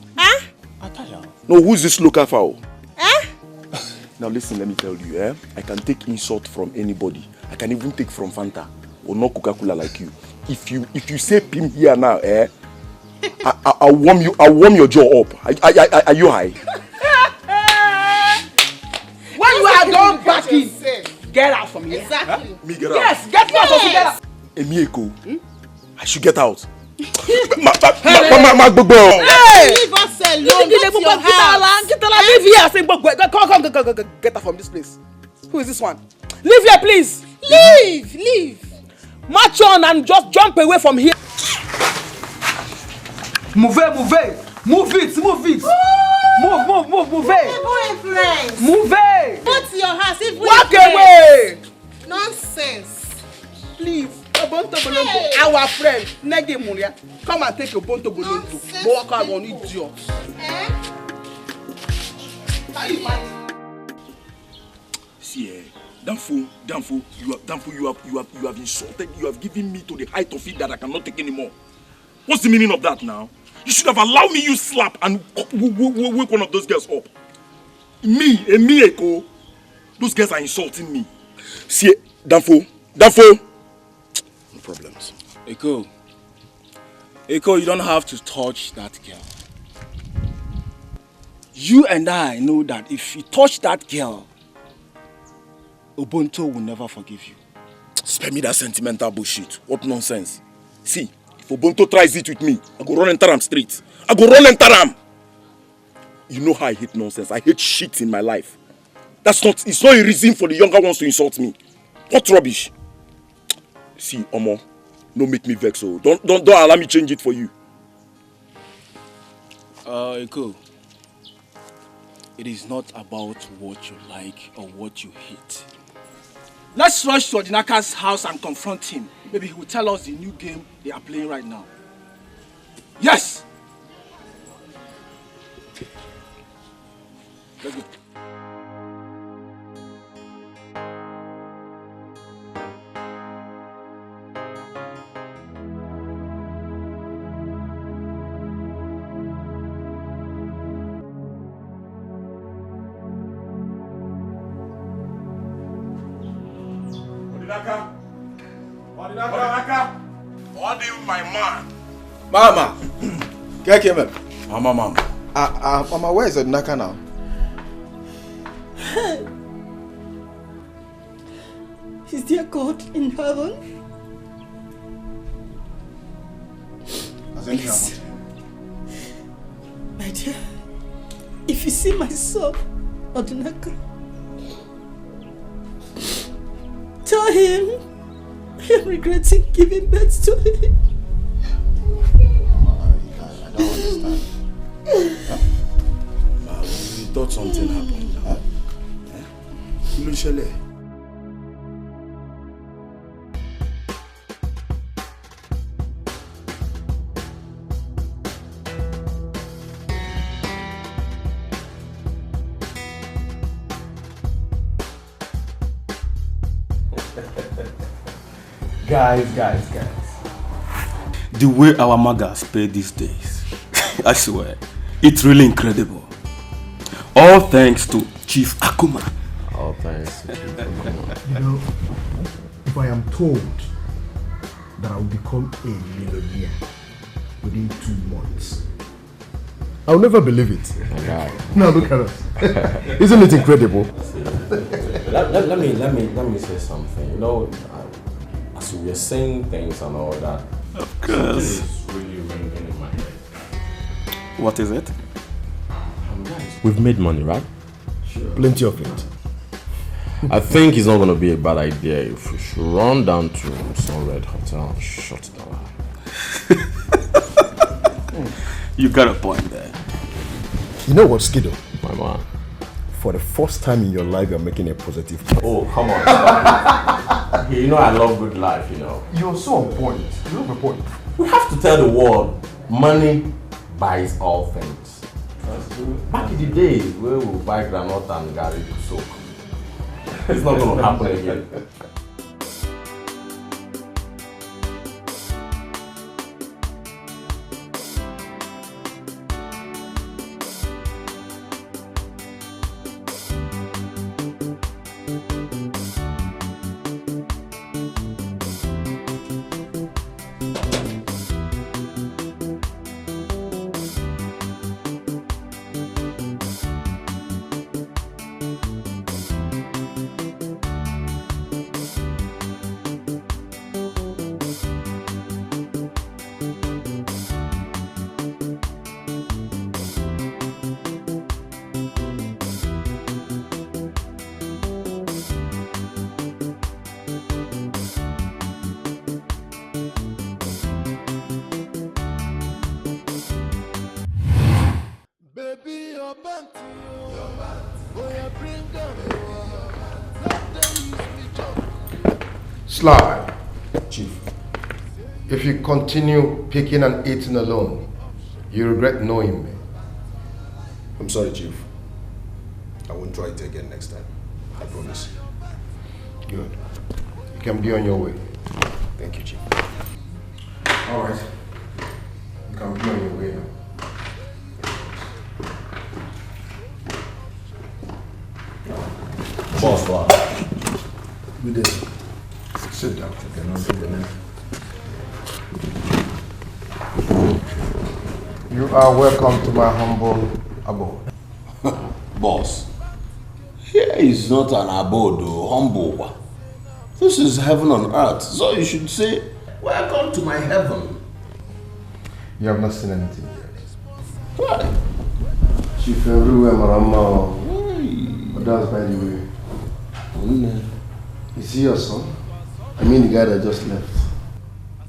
No, who's this local fowl? Now listen, let me tell you, I can take insult from anybody. I can even take from Fanta or no Coca-Cola like you. If you say pim here now, I'll warm your jaw up. Are you high? When you are done backing, get out from here. Exactly. Me get out? Yes, get out. Get out. Emieko, I should get out. Hey, leave us alone. Leave here. Come, get out from this place. Who is this one? Leave here, please. Leave. March on and just jump away from here. Move it. Move it. Move it. Move it. Go to your house. Walk away. Nonsense. Please. Obonto Bolonto, our friend, Nege Muria, come and take Obonto Bolonto. Walk out on idiot. See, Danfo, you have insulted, you have given me to the height of it that I cannot take anymore. What's the meaning of that now? You should have allowed me use slap and wake one of those girls up. Me, Eko, those girls are insulting me. See, Danfo. No problems. Eko, you don't have to touch that girl. You and I know that if you touch that girl, Ubuntu will never forgive you. Spare me that sentimental bullshit. What nonsense. See, if Ubuntu tries it with me, I go run and enter him straight. You know how I hate nonsense. I hate shit in my life. It's not a reason for the younger ones to insult me. What rubbish. See, Omo, don't make me vex. So don't allow me change it for you. Eko, it is not about what you like or what you hate. Let's rush to Odinaka's house and confront him. Maybe he will tell us the new game they are playing right now. Yes! Let's go. What do you, my man? Mama! Get him. Mama. Mama, where is Odinaka now? Is there God in heaven? Has anything happened to him? My dear, if you see my son, Odinaka, tell him I am regretting giving birth to him. I don't understand. We thought something happened. Guys. The way our magas pay these days, I swear, it's really incredible. All thanks to Chief Akuma. All thanks to Chief Akuma. You know, if I am told that I will become a millionaire within 2 months, I'll never believe it. Okay. Now look at us. Isn't it incredible? Let me say something. You know, as we were saying things and all that, of course, is really ringing in my head. What is it? We've made money, right? Sure. Plenty of it. I think it's not going to be a bad idea if we should run down to some red hotel and shut it down. You got a point there. You know what, Skido? My man. For the first time in your life, you're making a positive point. Oh, come on. You know I love good life, you know. You're so on point. You have a point. We have to tell the world, money buys all things. Back in the days where we buy granite and garlic to soak. It's not going to happen again. Sly, Chief, if you continue picking and eating alone, you regret knowing me. I'm sorry, Chief. I won't try it again next time. I promise. Good. You can be on your way. Thank you, Chief. All right. You can be on your way now. Bonsoir. Good day. Sit down. You are welcome to my humble abode. Boss, here is not an abode, humble. This is heaven on earth, so you should say, welcome to my heaven. You have not seen anything yet. Why? Chief everywhere, Marama. But that's by the way. Is he your son? I mean the guy that just left.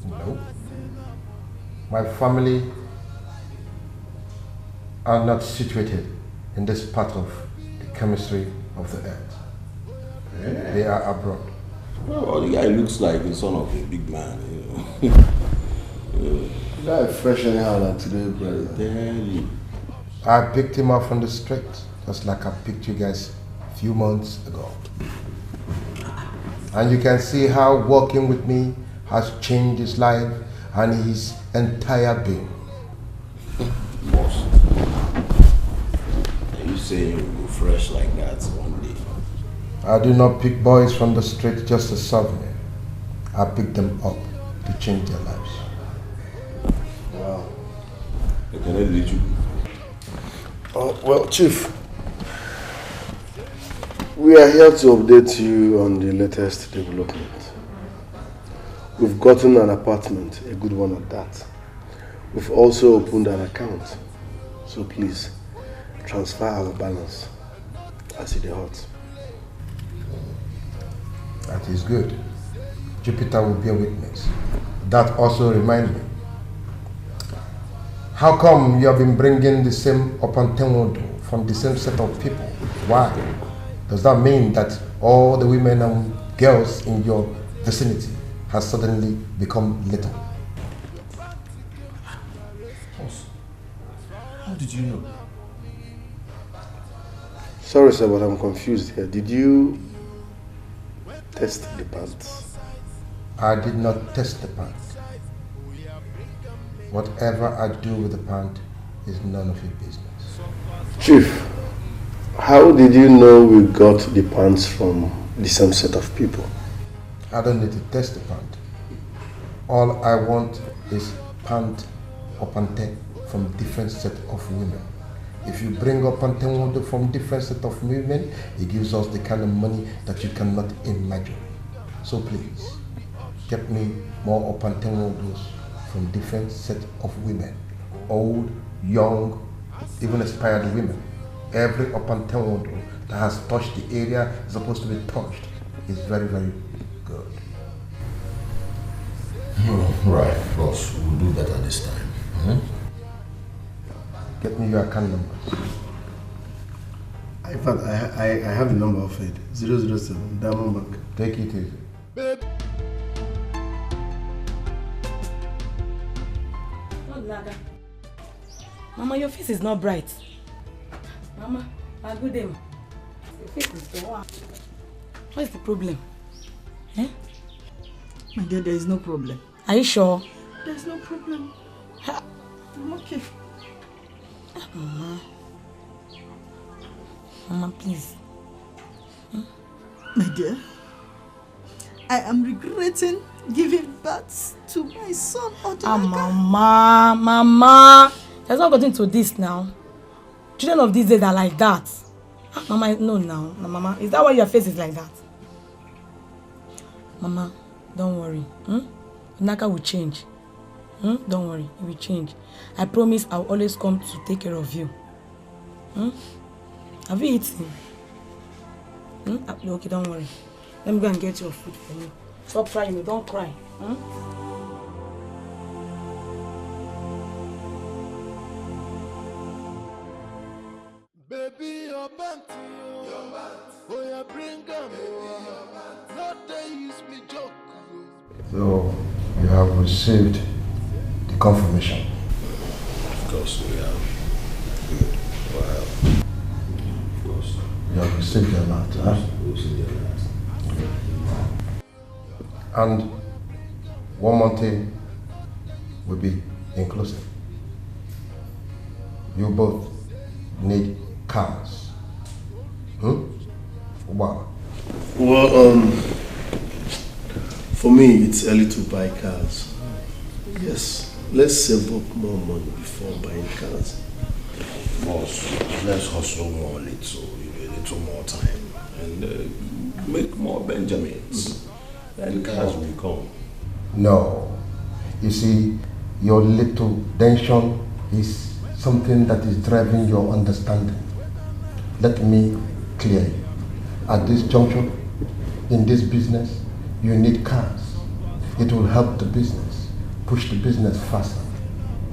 No. My family are not situated in this part of the chemistry of the earth. Yeah. They are abroad. Well, the guy looks like the son of a big man, you know. Guy fresh anyhow like today, brother. Daily. I picked him up from the street, just like I picked you guys a few months ago. And you can see how working with me has changed his life and his entire being. Boss, are you saying you will go fresh like that one day? I do not pick boys from the street just to serve me. I pick them up to change their lives. Wow. Can I lead you? Oh, well, Chief, we are here to update you on the latest development. We've gotten an apartment, a good one at that. We've also opened an account. So please, transfer our balance as it is hot. That is good. Jupiter will be a witness. That also reminds me. How come you have been bringing the same opantenwodo from the same set of people? Why? Does that mean that all the women and girls in your vicinity has suddenly become little? How did you know? Sorry, sir, but I'm confused here. Did you test the pants? I did not test the pant. Whatever I do with the pant is none of your business. Chief, how did you know we got the pants from the same set of people? I don't need to test the pant. All I want is pant or pante from different set of women. If you bring up pante from different set of women, it gives us the kind of money that you cannot imagine. So please, get me more opantenwodos from different set of women. Old, young, even expired women. Every opantenwodo that has touched the area is supposed to be touched. Is very, very good. Right, boss. We'll do better this time. Get me your account numbers. In fact, I have the number of it. 007, Diamond Bank. Take it easy. Mama, your face is not bright. Mama, my good day. Your face is gone. What is the problem? Eh? My dear, there is no problem. Are you sure? There's no problem. I'm okay. Mama. Mama, please. My dear, I am regretting giving birth to my son Odinaka. Mama. There's not gotten to this now. Children of these days are like that. Mama, no now. No, Mama, is that why your face is like that? Mama, don't worry. Odinaka will change. Don't worry, it will change. I promise I'll always come to take care of you. Have you eaten? Okay, don't worry. Let me go and get your food for you. Stop crying, don't cry. Baby, your panty, oh yeah, bring them, not they use me joke. So, you have received the confirmation. Of course we have. Good. Wow. Of course. You have received the alert, huh? We received the alert. And one more thing will be inclusive. You both need cars. Wow. Well, for me, it's early to buy cars. Yes, let's save up more money before buying cars. Boss, let's hustle more a little more time, and make more Benjamins. And cars will come. No. You see, your little tension is something that is driving your understanding. Let me clear you. At this juncture, in this business, you need cars. It will help the business, push the business faster.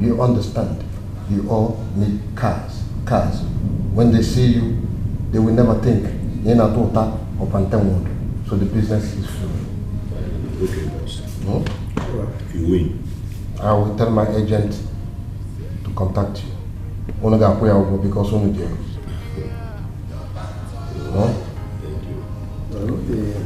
You understand? You all need cars. Cars. When they see you, they will never think, Yena Tota or Pantemondo. So the business is flowing. Okay, boss. No? If you win, I will tell my agent to contact you. Because only there. No? Okay.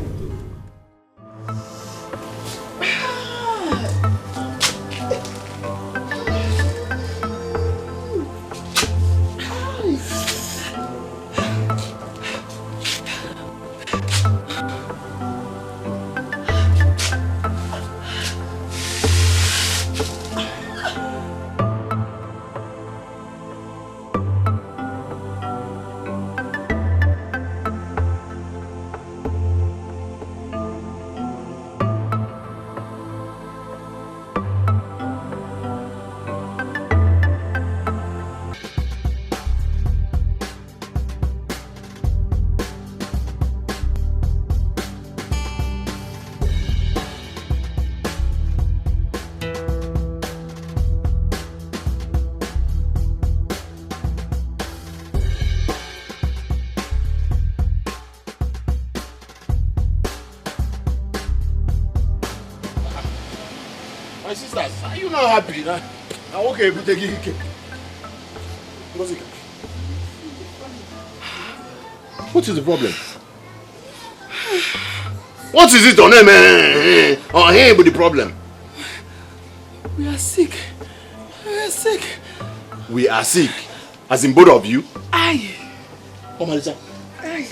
My sisters, are you not happy? I'm okay, but take it. What is the problem? What is it on him? On him with the problem? We are sick. We are sick. We are sick? As in both of you? Aye. Oh, Marisa. Aye.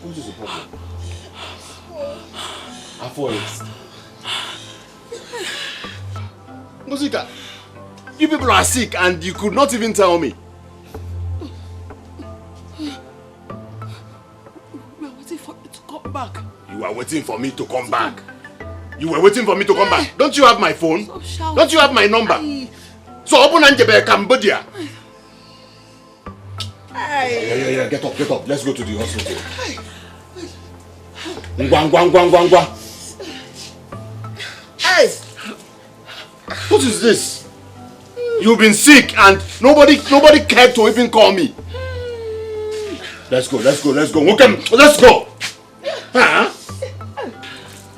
What is the problem? I thought it. Musika, you people are sick and you could not even tell me. We are waiting for you to come back. You are waiting for me to come back. You were waiting for me to come back. Don't you have my phone? Don't you have my number? So open and Cambodia. Yeah. Get up. Let's go to the hospital. Ngwa. Hey! What is this? You've been sick and nobody cared to even call me. Let's go. Okay, let's go. Huh?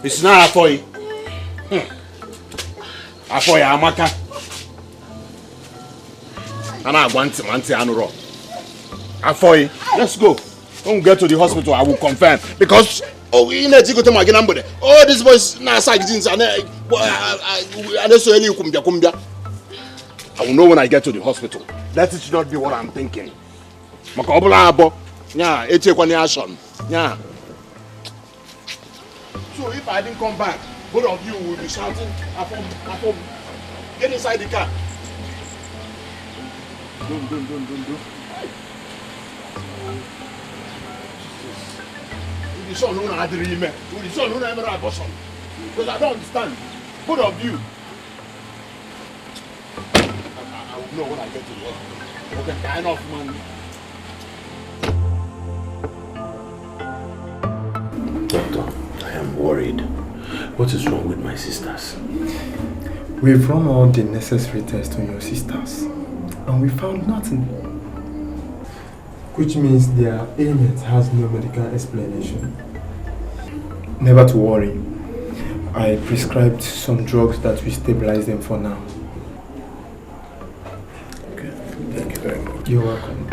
It's not Afoy. Afoy Amaka. And I want Anuro. Afoy, let's go. When we get to the hospital, I will confirm. Because you need to go to my number. Oh, this boy's not sagging. I will know when I get to the hospital. Let it not be what I'm thinking. Yeah. So if I didn't come back, both of you will be shouting, Afom. Get inside the car. Don't. Because I don't understand. Both of you. I will know when I get to the hospital. Okay, kind of man. Doctor, I am worried. What is wrong with my sisters? We've run all the necessary tests on your sisters and we found nothing. Which means their ailment has no medical explanation. Never to worry. I prescribed some drugs that will stabilize them for now. Okay, thank you very much. You're welcome.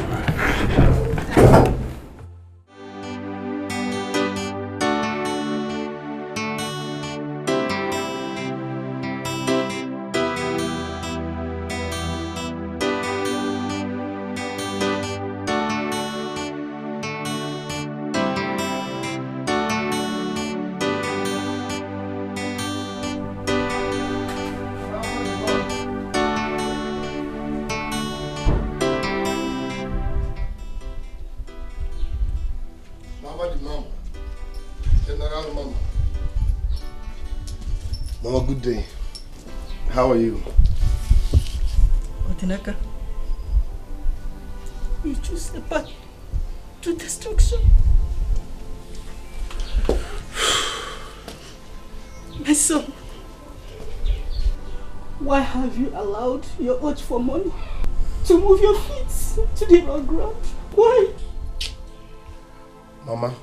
Mama, good day. How are you? Otinaka, you choose a path to destruction. My son, why have you allowed your urge for money to move your feet to the ground? Why? Mama,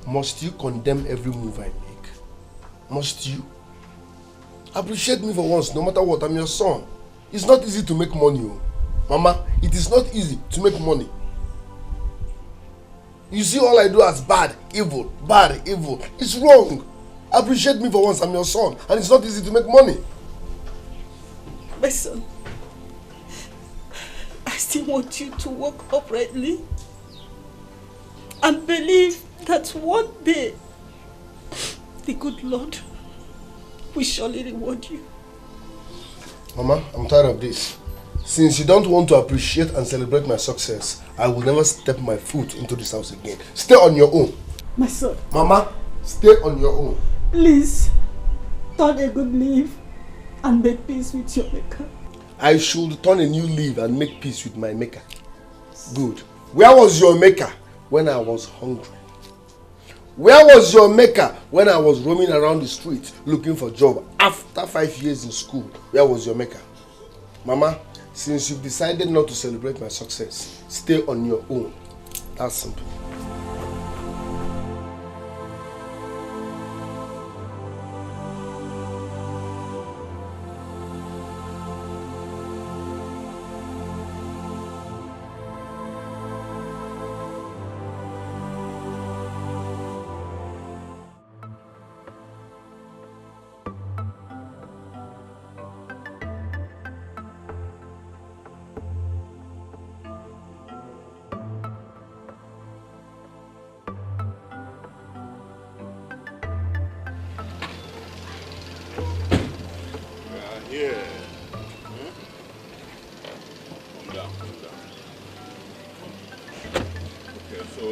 must you condemn every move I make? Must you? Appreciate me for once, no matter what. I'm your son. It's not easy to make money. Oh. Mama, it is not easy to make money. You see all I do as bad, evil. It's wrong. Appreciate me for once. I'm your son. And it's not easy to make money. My son, I still want you to walk uprightly and believe that one day the good Lord will surely reward you. Mama, I'm tired of this. Since you don't want to appreciate and celebrate my success, I will never step my foot into this house again. Stay on your own. My son. Mama, stay on your own. Please, turn a good leaf and make peace with your maker. I should turn a new leaf and make peace with my maker. Good. Where was your maker when I was hungry? Where was your maker when I was roaming around the street looking for a job after 5 years in school? Where was your maker? Mama, since you've decided not to celebrate my success, stay on your own. That's simple. Yeah. Calm down. Okay, so,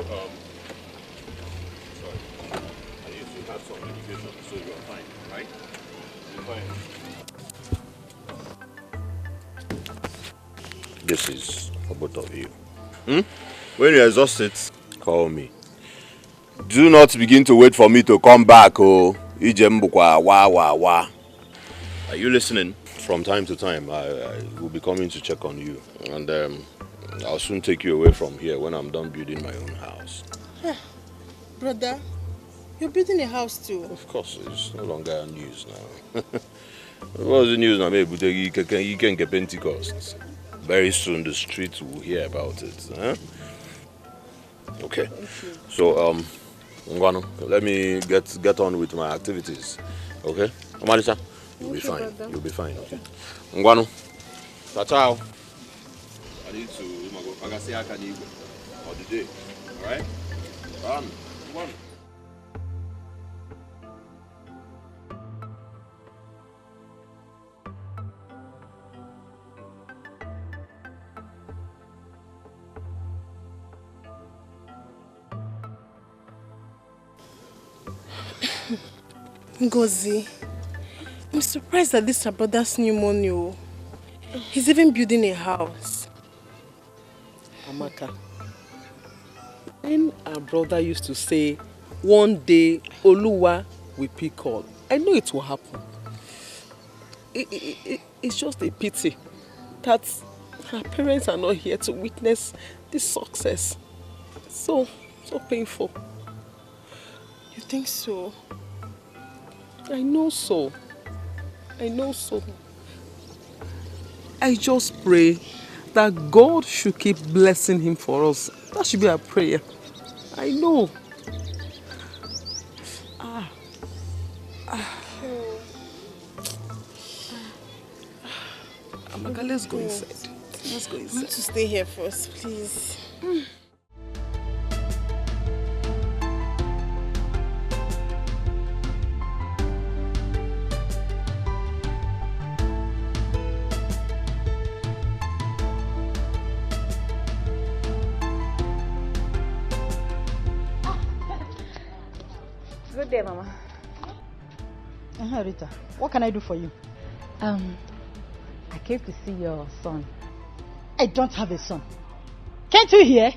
sorry. I used to have some medication, so you're fine, right? You're fine. This is for both of you. When you're exhausted, call me. Do not begin to wait for me to come back, oh. Are you listening? From time to time, I will be coming to check on you. And I'll soon take you away from here when I'm done building my own house. Brother, you're building a house too? Of course, it's no longer news now. What's the news now? Maybe you can get Pentecost. Very soon the streets will hear about it. Huh? Okay. So, Ngwano, let me get on with my activities. Okay? Amalisa? You'll be fine. Brother. You'll be fine, okay? Ngwano. Ciao. I need to go to the day. Alright? Run. Ngozi, I'm surprised that this is our brother's new money. He's even building a house. Amaka, when our brother used to say, one day Oluwa will pick all, I know it will happen. It's just a pity that our parents are not here to witness this success. So painful. You think so? I know so. I just pray that God should keep blessing him for us. That should be our prayer. I know. Amaka, let's go inside. I want to stay here first, please. Good day, Mama. Rita, what can I do for you? I came to see your son. I don't have a son. Can't you hear?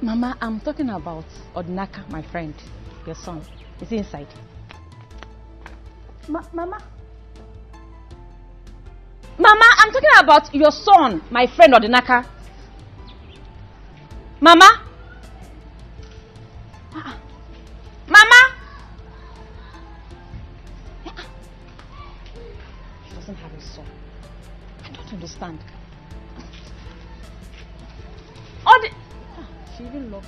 Mama, I'm talking about Odinaka, my friend, your son. Is he inside? Mama? Mama, I'm talking about your son, my friend Odinaka. Mama? Mama? doesn't have a soul. I don't understand. She even locked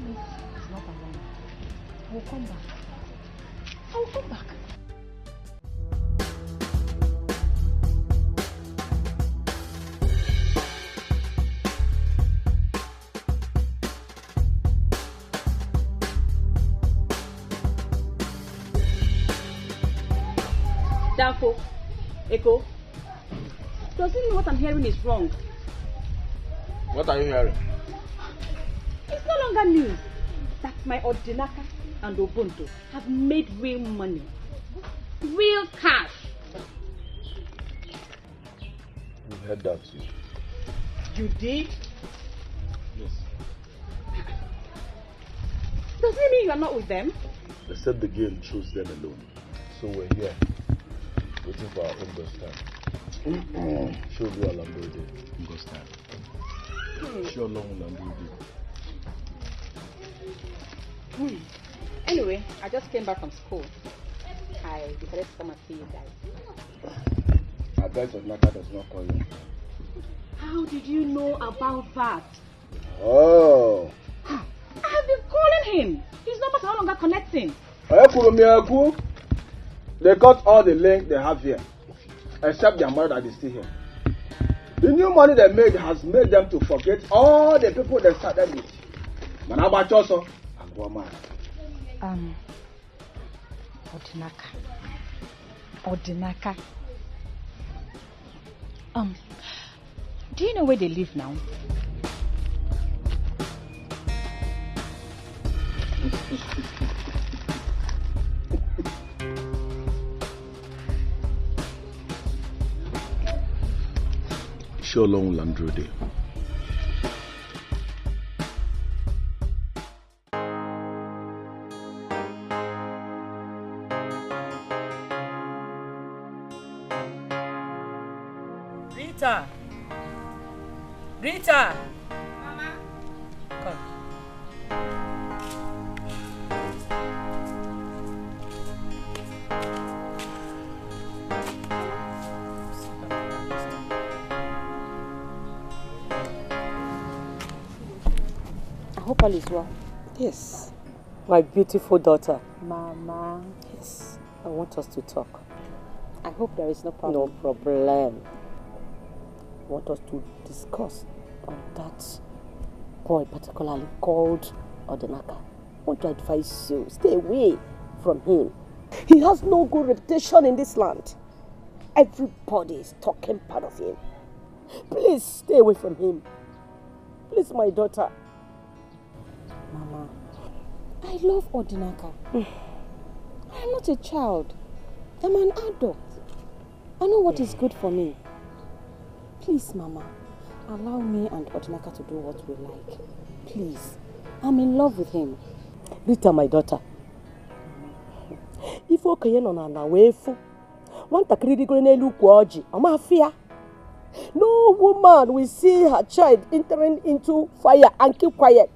me. It's not around. I will come back. I will come back. Danfo, Echo, does he know what I'm hearing is wrong? What are you hearing? It's no longer news that my Odinaka and Ubuntu have made real money. Real cash. You heard that too. You did? Yes. Does it mean you are not with them? They said the game chose them alone. So we're here, waiting for our own time. Show you a Lamborghini. Time. Show long Lamborghini. Anyway, I just came back from school. I decided to come and see you guys. I bet Odinaka does not call you. How did you know about that? Oh. I have been calling him. His numbers are no longer connecting. They got all the link they have here, except their mother that is still here. The new money they made has made them to forget all the people they started with. Manabachoso and Guama. Odinaka. Do you know where they live now? Show long Landrode. Rita! Mama? Come. I hope all is well. Yes. My beautiful daughter. Mama. Yes. I want us to talk. I hope there is no problem. No problem. I want us to discuss on that boy particularly called Odinaka. I want to advise you, stay away from him. He has no good reputation in this land. Everybody is talking part of him. Please stay away from him. Please, my daughter. Mama, I love Odinaka. I am not a child. I'm an adult. I know what is good for me. Please, Mama, allow me and Odinaka to do what we like. Please. I'm in love with him. Rita, my daughter. If okay no na wefu. Want takiri go n'elu kwa oji. Ama fear. No woman will see her child entering into fire and keep quiet.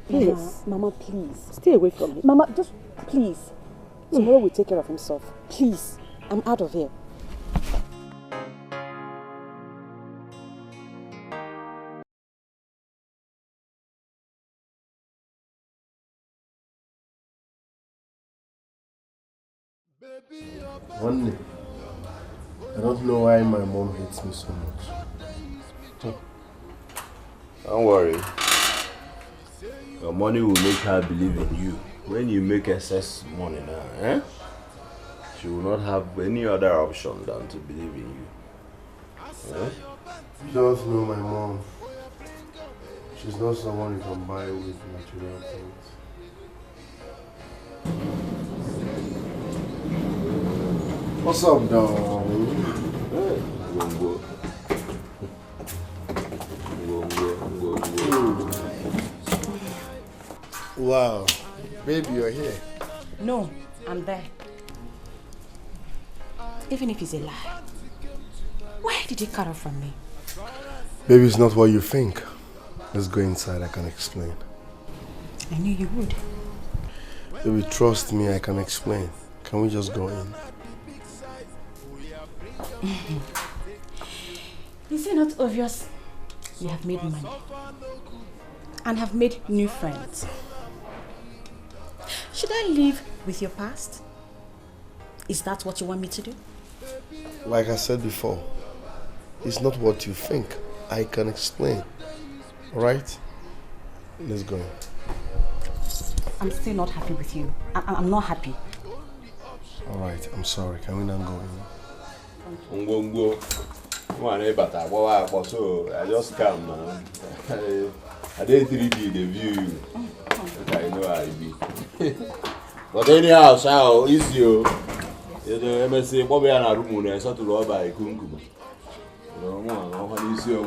Please. Mama, please. Stay away from him. Mama, just please. Tomorrow will take care of himself. Please. I'm out of here. One day, I don't know why my mom hates me so much. Don't worry. Your money will make her believe in you. When you make excess money now, she will not have any other option than to believe in you. You don't know my mom. She's not someone you can buy with material things. What's up, darling? Wow, baby, you're here. No, I'm there. Even if it's a lie, why did he cut off from me? Baby, it's not what you think. Let's go inside, I can explain. I knew you would. Baby, trust me, I can explain. Can we just go in? Is it not obvious you have made money and have made new friends? Should I live with your past? Is that what you want me to do? Like I said before, it's not what you think. I can explain. Alright? Let's go. I'm still not happy with you. I'm not happy. Alright, I'm sorry. Can we now go in? So I just come now. I didn't 3D the view. I know how it be. But anyhow, so is you. The MSC Bobby and a room and so to rob by Kunkuma. No, no, is your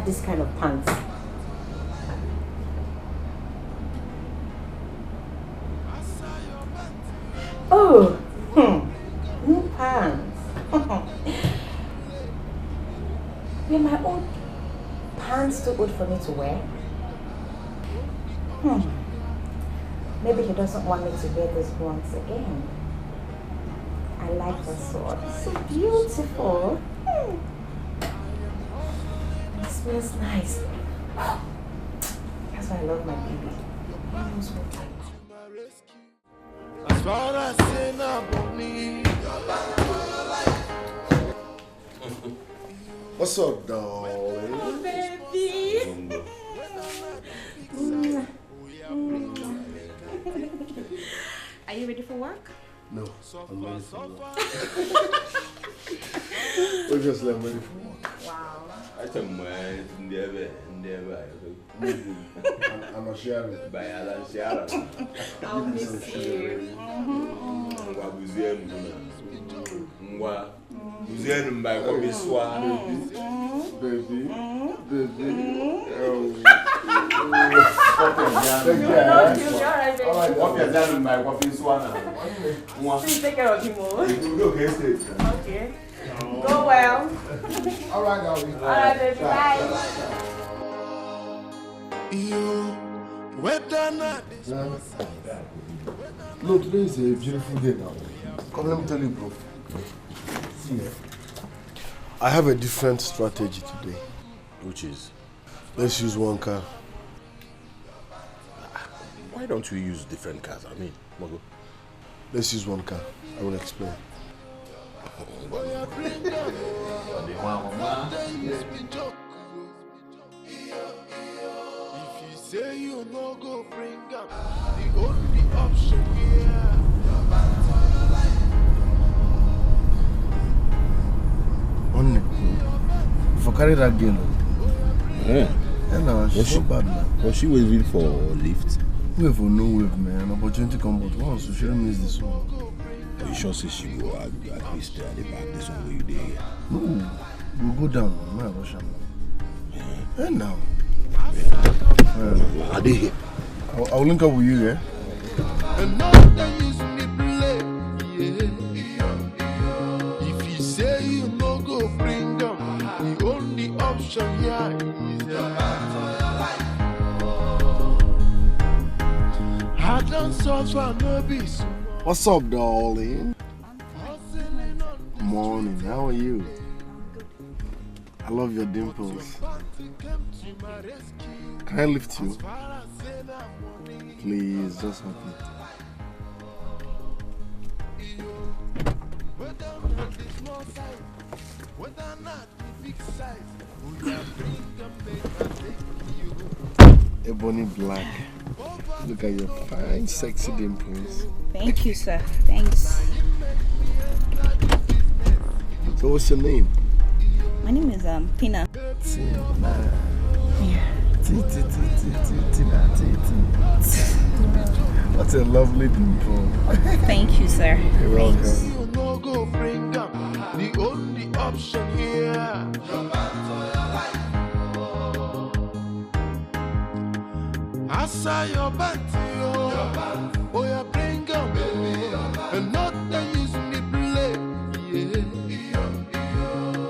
this kind of pants. Oh, new pants. Were my old pants too old for me to wear? Maybe he doesn't want me to wear this once again. I like the sword. It's so beautiful. It smells nice. That's why I love my baby. As far as saying about me. What's up, darling? Oh, baby. Are you ready for work? No, I'm ready for work. Obviously, I'm ready for work. Wow. I tell my endeavor. I'm a sharer. By Alan Sharon. I'll miss you. Museum by Comiswa. Baby. Please take care of him all. Okay. Go well. All right, darling. All right, baby. Bye. No, today is a beautiful day now. Come, let me tell you, bro. See, I have a different strategy today. Which is? Let's use one car. Why don't we use different cars? I mean, Mogo. Let's use one car. I will explain. If you say you no go bring up the only option here. If I carry that girl, yeah. No, she's so bad, man. Was she waving for lift? Wave or no wave, man. Opportunity come but once, so she don't miss this one. Are you sure say she go at least at the back this one where you there? No, we'll go down, man. I'm rush man. Yeah. And now. Are they here? I'll link up with you, yeah? And now they use me play, yeah. If you say you no go bring them, the only option here is I don't suffer no be so. What's up, darling? Morning, how are you? I love your dimples. Can I lift you? Please, just help me. Ebony black. Look at your fine, sexy dimples. Thank you, sir. Thanks. So what's your name? My name is Tina. Tina. Yeah. Tina. What a lovely dimple. Thank you, sir. You're welcome. The only option here. I saw your body, oh, you bring up, and not the use me play. Yeah.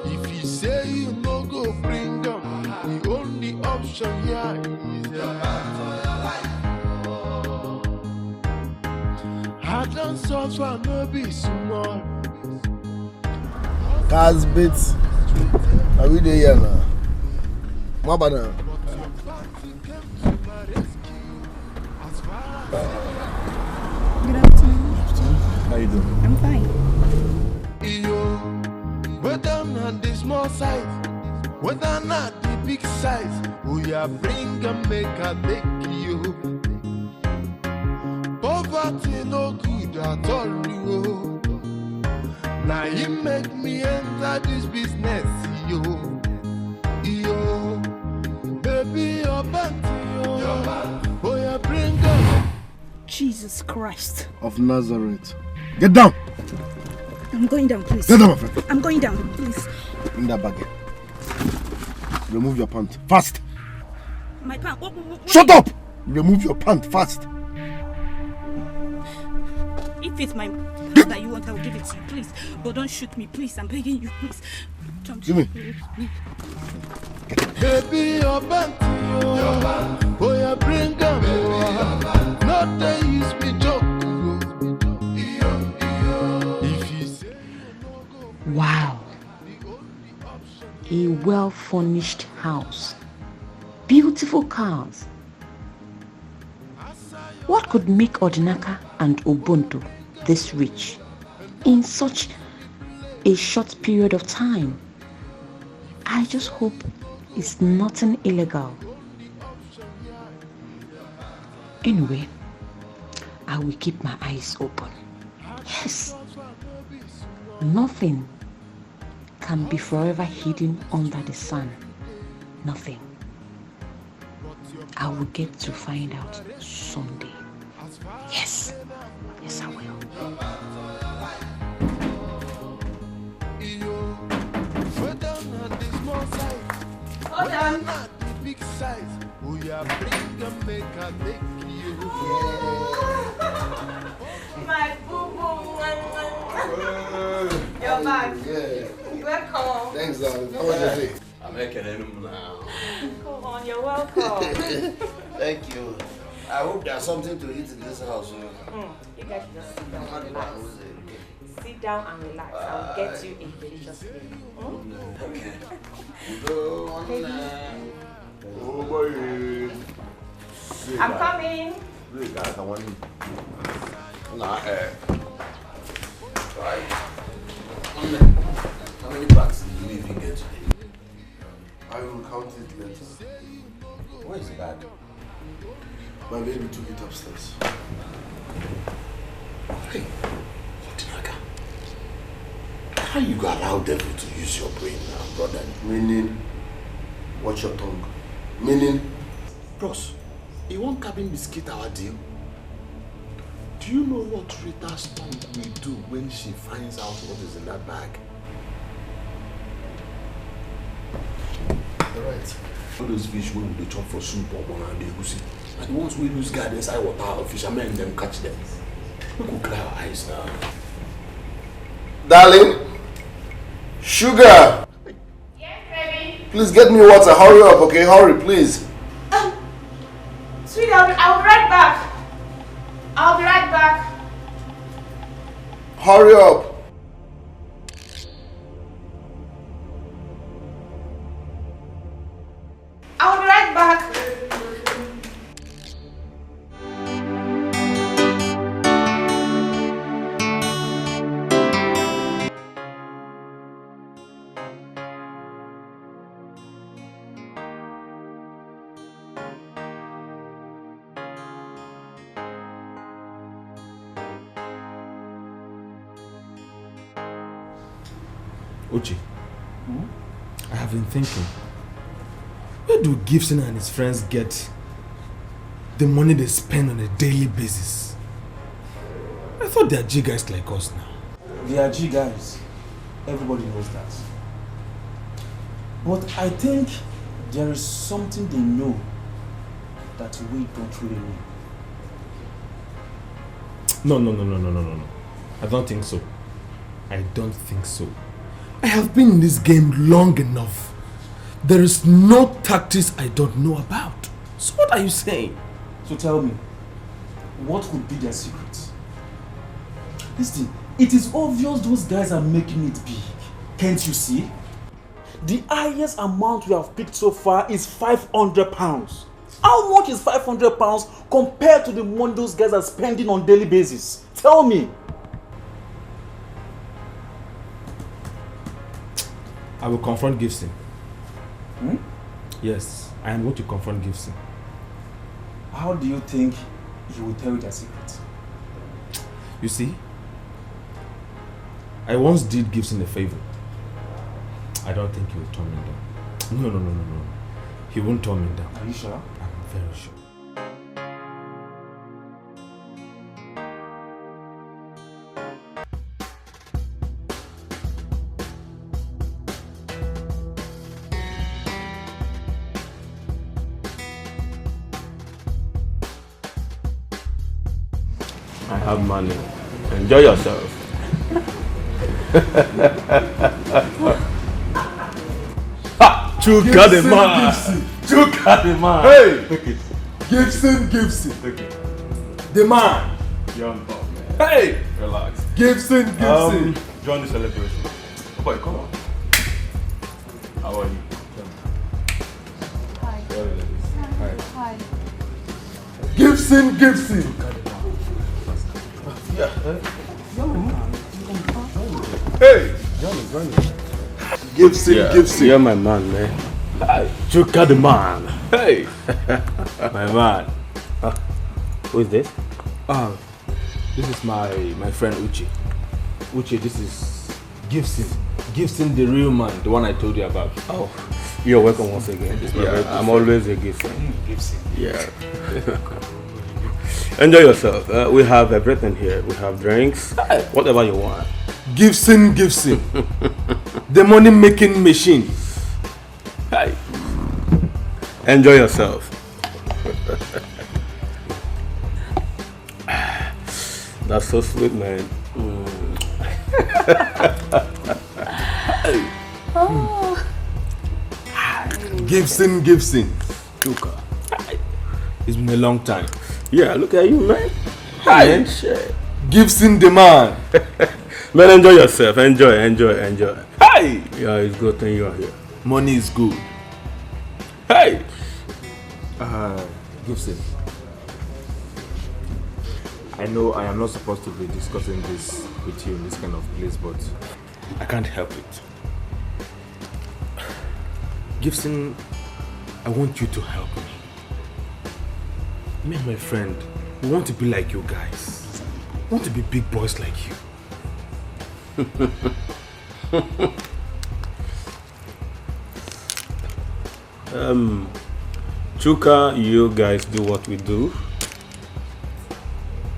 If you say you no go bring up, the only option here is I don't suffer, no be small. Cars bits. Are we there here now? What about now? Good afternoon. How you doing? I'm fine. Whether not the small size, whether not the big size, we are bring and make a take you. Poverty no good at all, you. Now you make me enter this business, yo. Baby, your body, oh, you bring up. Jesus Christ. Of Nazareth. Get down! I'm going down, please. Get down, my friend. I'm going down, please. Bring that bag here. Remove your pant. Fast! My pant. Shut up! Remove your pant fast. If it's my pant that you want, I will give it to you, please. But don't shoot me, please. I'm begging you, please. Don't Give me. Baby, your body, oh, you bring up. Not they use me joke. Wow. A well-furnished house. Beautiful cars. What could make Odinaka and Ubuntu this rich in such a short period of time? I just hope it's nothing illegal. Anyway, I will keep my eyes open. Yes. Nothing can be forever hidden under the sun. Nothing. I will get to find out someday. Yes. Yes, I will. Hold on. Big size. We are bring and make a take you. My boo-boo. You're back. Yeah. Welcome. Thanks, darling. How was your day? I'm making him now. Come on, you're welcome. Thank you. I hope there's something to eat in this house. You guys should just sit down and relax. Sit down and relax. I'll get you a delicious meal. Okay. Oh boy. I'm coming. Look, guys, I want you. Right. How many bags did you even get today? I will count it later. Where is the bag? My baby took it upstairs. Hey, Odinaka. How you go allow devil to use your brain now, brother? Meaning, watch your tongue. Meaning, Bros, you want cabin biscuit our deal? Do you know what Rita's tongue will do when she finds out what is in that bag? You're right. All those fish when they chop for soup or one and they go see. And the ones we lose guard inside water, fishermen them catch them. We could clear our eyes now. Darling, sugar. Yes, baby. Please get me water. Hurry up, okay? Hurry, please. Sweetie, I'll be right back. I'll be right back. Hurry up. back. Uchi, I have been thinking, where do Gibson and his friends get the money they spend on a daily basis? I thought they are G guys like us now. They are G guys. Everybody knows that. But I think there is something they know that we don't really know. No. I don't think so. I don't think so. I have been in this game long enough. There is no tactics I don't know about. So what are you saying? So tell me, what could be their secret? Listen, it is obvious those guys are making it big. Can't you see? The highest amount we have picked so far is £500. How much is £500 compared to the money those guys are spending on a daily basis? Tell me. I will confront Gibson. Hmm? Yes, I am going to confront Gibson. How do you think he will tell you their secret? You see, I once did Gibson a favor. I don't think he will turn me down. No. He won't turn me down. Are you sure? I'm very sure. I have money. Enjoy yourself. Chuka the man. Chuka the man. Hey! Okay. Gibson. Okay. The man. Young Bob, man. Hey! Relax. Gibson. Join the celebration. Oh boy, come on. How are you? Hi. Hi. Hi. Gibson. Yeah. Hey! Join me. Gibson. You're my man, man. Chuka the man. Hey! My man. Who is this? This is my friend Uchi. Uchi, this is Gibson. Gibson, the real man, the one I told you about. Oh, you're welcome once again. Yeah, I'm always a Gibson. Gibson. Yeah. Enjoy yourself. We have everything here. We have drinks, whatever you want. Gibson. The money making machine. Hey. Enjoy yourself. That's so sweet, man. Oh. Gibson. Chuka. It's been a long time. Yeah, look at you, man. Hi. Man, shit. Gibson the man. Man, enjoy yourself. Enjoy. Hey! Yeah, it's good thing you are here. Money is good. Hey! Gibson. I know I am not supposed to be discussing this with you in this kind of place, but I can't help it. Gibson, I want you to help me. Me and my friend, we want to be like you guys. We want to be big boys like you. Chuka, you guys do what we do.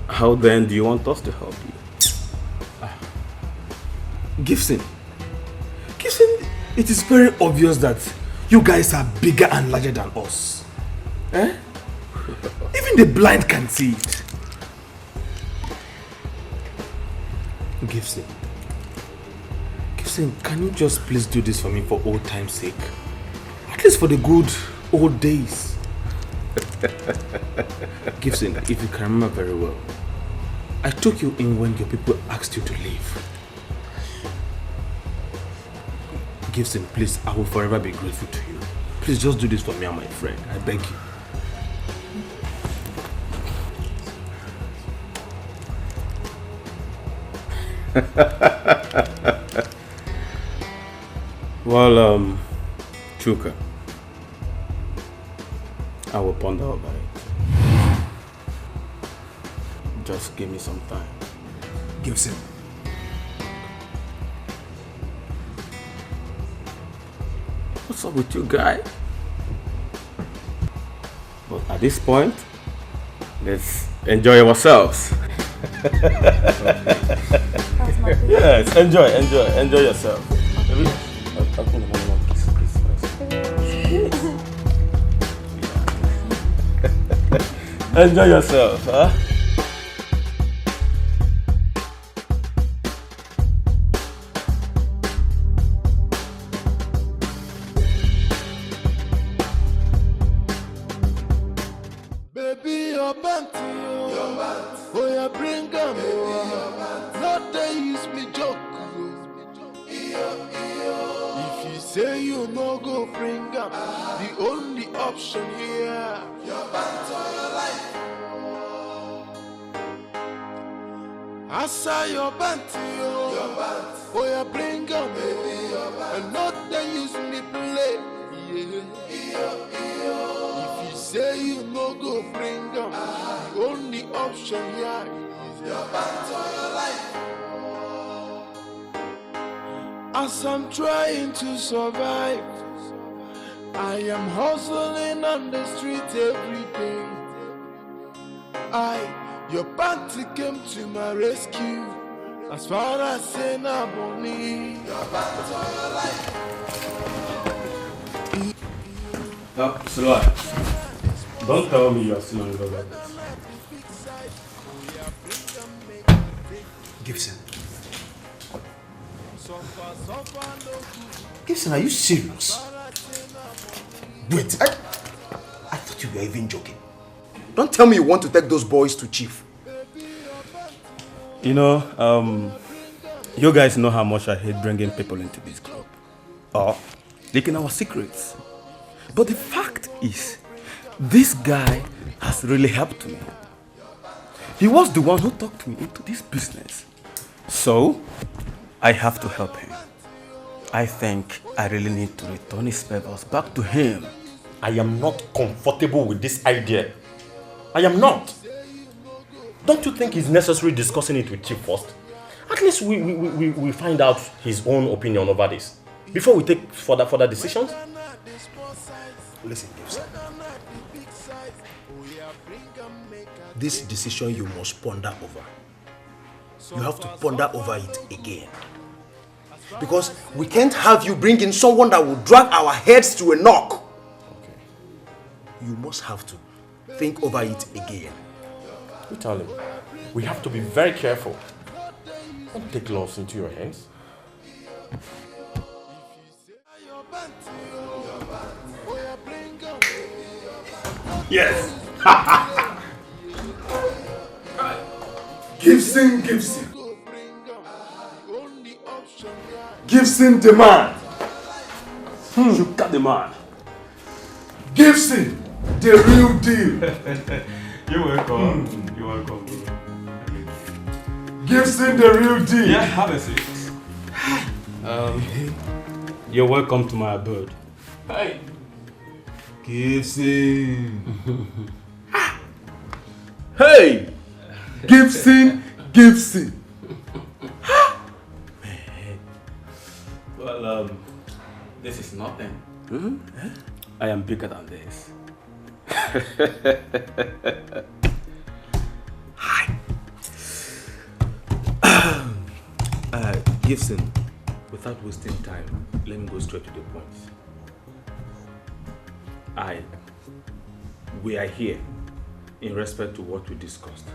How then do you want us to help you? Gibson, it is very obvious that you guys are bigger and larger than us. Eh? Even the blind can see it. Gibson, can you just please do this for me for old time's sake? At least for the good old days. Gibson, if you can remember very well, I took you in when your people asked you to leave. Gibson, please, I will forever be grateful to you. Please just do this for me and my friend. I beg you. Well, Chuka, I will ponder over it. Just give me some time. Gibson. What's up with you, guy? But at this point, let's enjoy ourselves. Yes, enjoy yourself. Enjoy yourself, huh? Baby, your panty, oh yeah, bring 'em over. Not they use me joke. If you say you no go bring 'em, the only option here. Your panty or your life. I saw your panty, oh yeah, bring 'em, baby, and not they use me play. If you say you no go bring 'em, the only option here is your panty or your life. As I'm trying to survive, I am hustling on the street every day. Your panty came to my rescue. As far as saying I'm only your panty or your life. Slow. Don't tell me you're still on the like this. Gibson. Gibson, are you serious? Wait, I thought you were even joking. Don't tell me you want to take those boys to Chief. You know, you guys know how much I hate bringing people into this club. Or leaking our secrets. But the fact is, this guy has really helped me. He was the one who talked me into this business. So, I have to help him. I think I really need to return his favors back to him. I am not comfortable with this idea. I am not. Don't you think it's necessary discussing it with Chief first? At least we find out his own opinion over this before we take further decisions. Listen, Gibson. This decision you must ponder over. You have to ponder over it again. Because we can't have you bring in someone that will drag our heads to a knock. Okay. You must have to think over it again. You tell him. We have to be very careful. Don't take laws into your hands. Yes. Gibson. Gibson demand. You got the man. Gibson, the real deal. You're welcome. You're welcome, bro. Gibson, the real deal. Yeah, have a seat. You're welcome to my abode. Hey. Gibson. Hey! Gibson. Well, this is nothing. I am bigger than this. Gibson, without wasting time, let me go straight to the point. We are here in respect to what we discussed.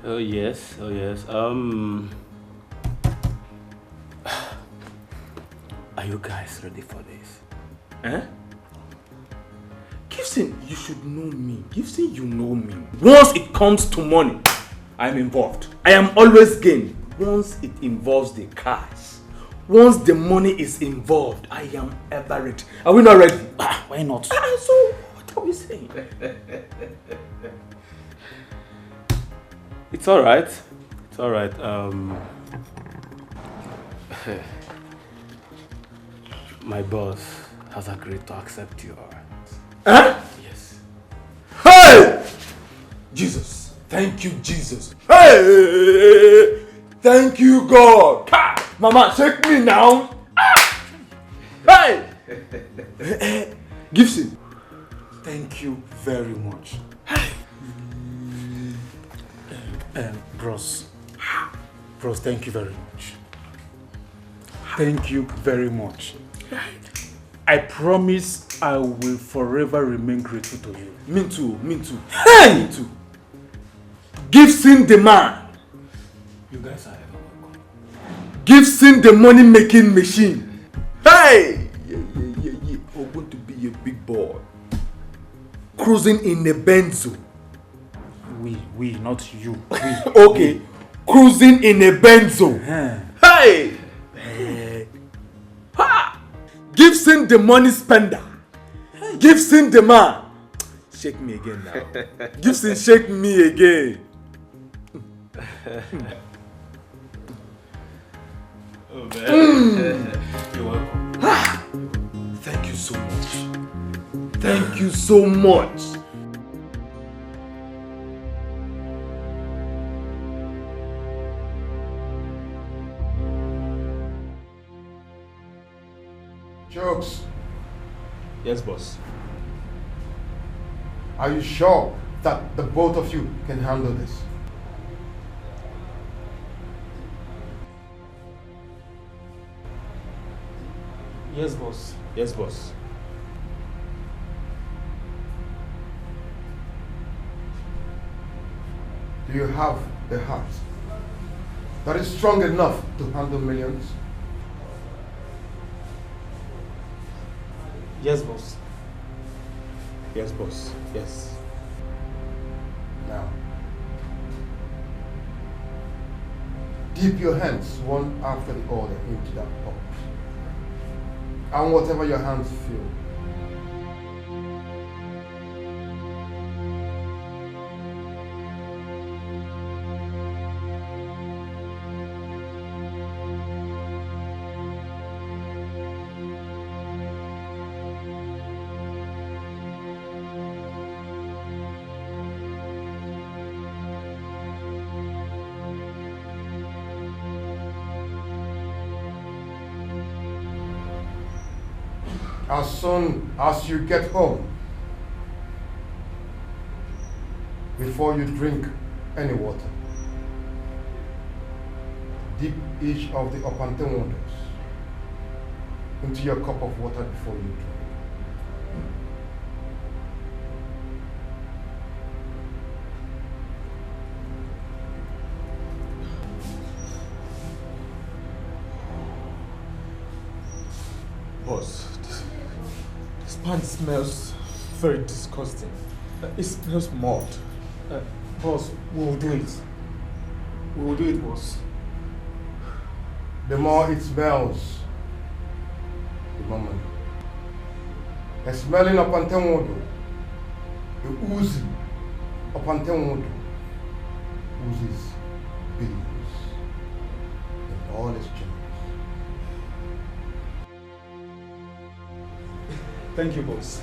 Oh yes. Are you guys ready for this? Gibson, you should know me. Gibson, you know me. Once it comes to money, I'm involved. I am always game. Once it involves the cash, once the money is involved, I am ever ready. Are we not ready? Why not? So, what are we saying? It's alright. It's alright. My boss has agreed to accept your... Huh? Yes. Hey! Jesus. Thank you, Jesus. Hey! Thank you, God. Mama, shake me now. Hey! Gibson, thank you very much. Bros, thank you very much. Thank you very much. I promise I will forever remain grateful to you. Me too, me too. Hey! Me too. Gibson the man. You guys are ever welcome. Gibson the money making machine. Hey! Yeah. We're going to be a big boy. Cruising in a Benzo. We, not you. We. Okay. Cruising in a Benzo. Hey! Ha! Gibson the money spender. Gibson the man. Shake me again now. Gibson, shake me again. Oh man. You're welcome. Thank you so much. Thank you so much. Jokes. Yes, boss. Are you sure that the both of you can handle this? Yes, boss. Yes, boss. Do you have the heart that is strong enough to handle millions? Yes, boss. Yes, boss. Yes. Now, dip your hands one after the other into that pot. And whatever your hands feel, as soon as you get home, before you drink any water, dip each of the Opante wonders into your cup of water before you drink. Boss, this pan smells very disgusting. It smells mud. Boss, we will do it. We will do it, boss. The more it smells, the more money. The smelling of Pantemodo, the oozing of Pantemodo oozes billions in all its channels. Thank you, boss.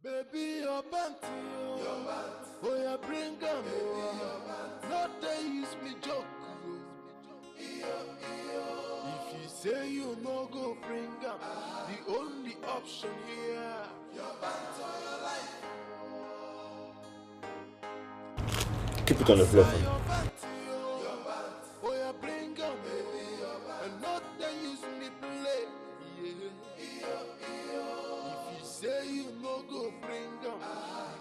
Baby, your banty, oh yeah, bring them, not they use me joke. If you say you no go bring them, the only option here, your banty or your life. Keep it on the floor for me. Oh yeah, bring them, and not they use me play. If you say you no go bring them,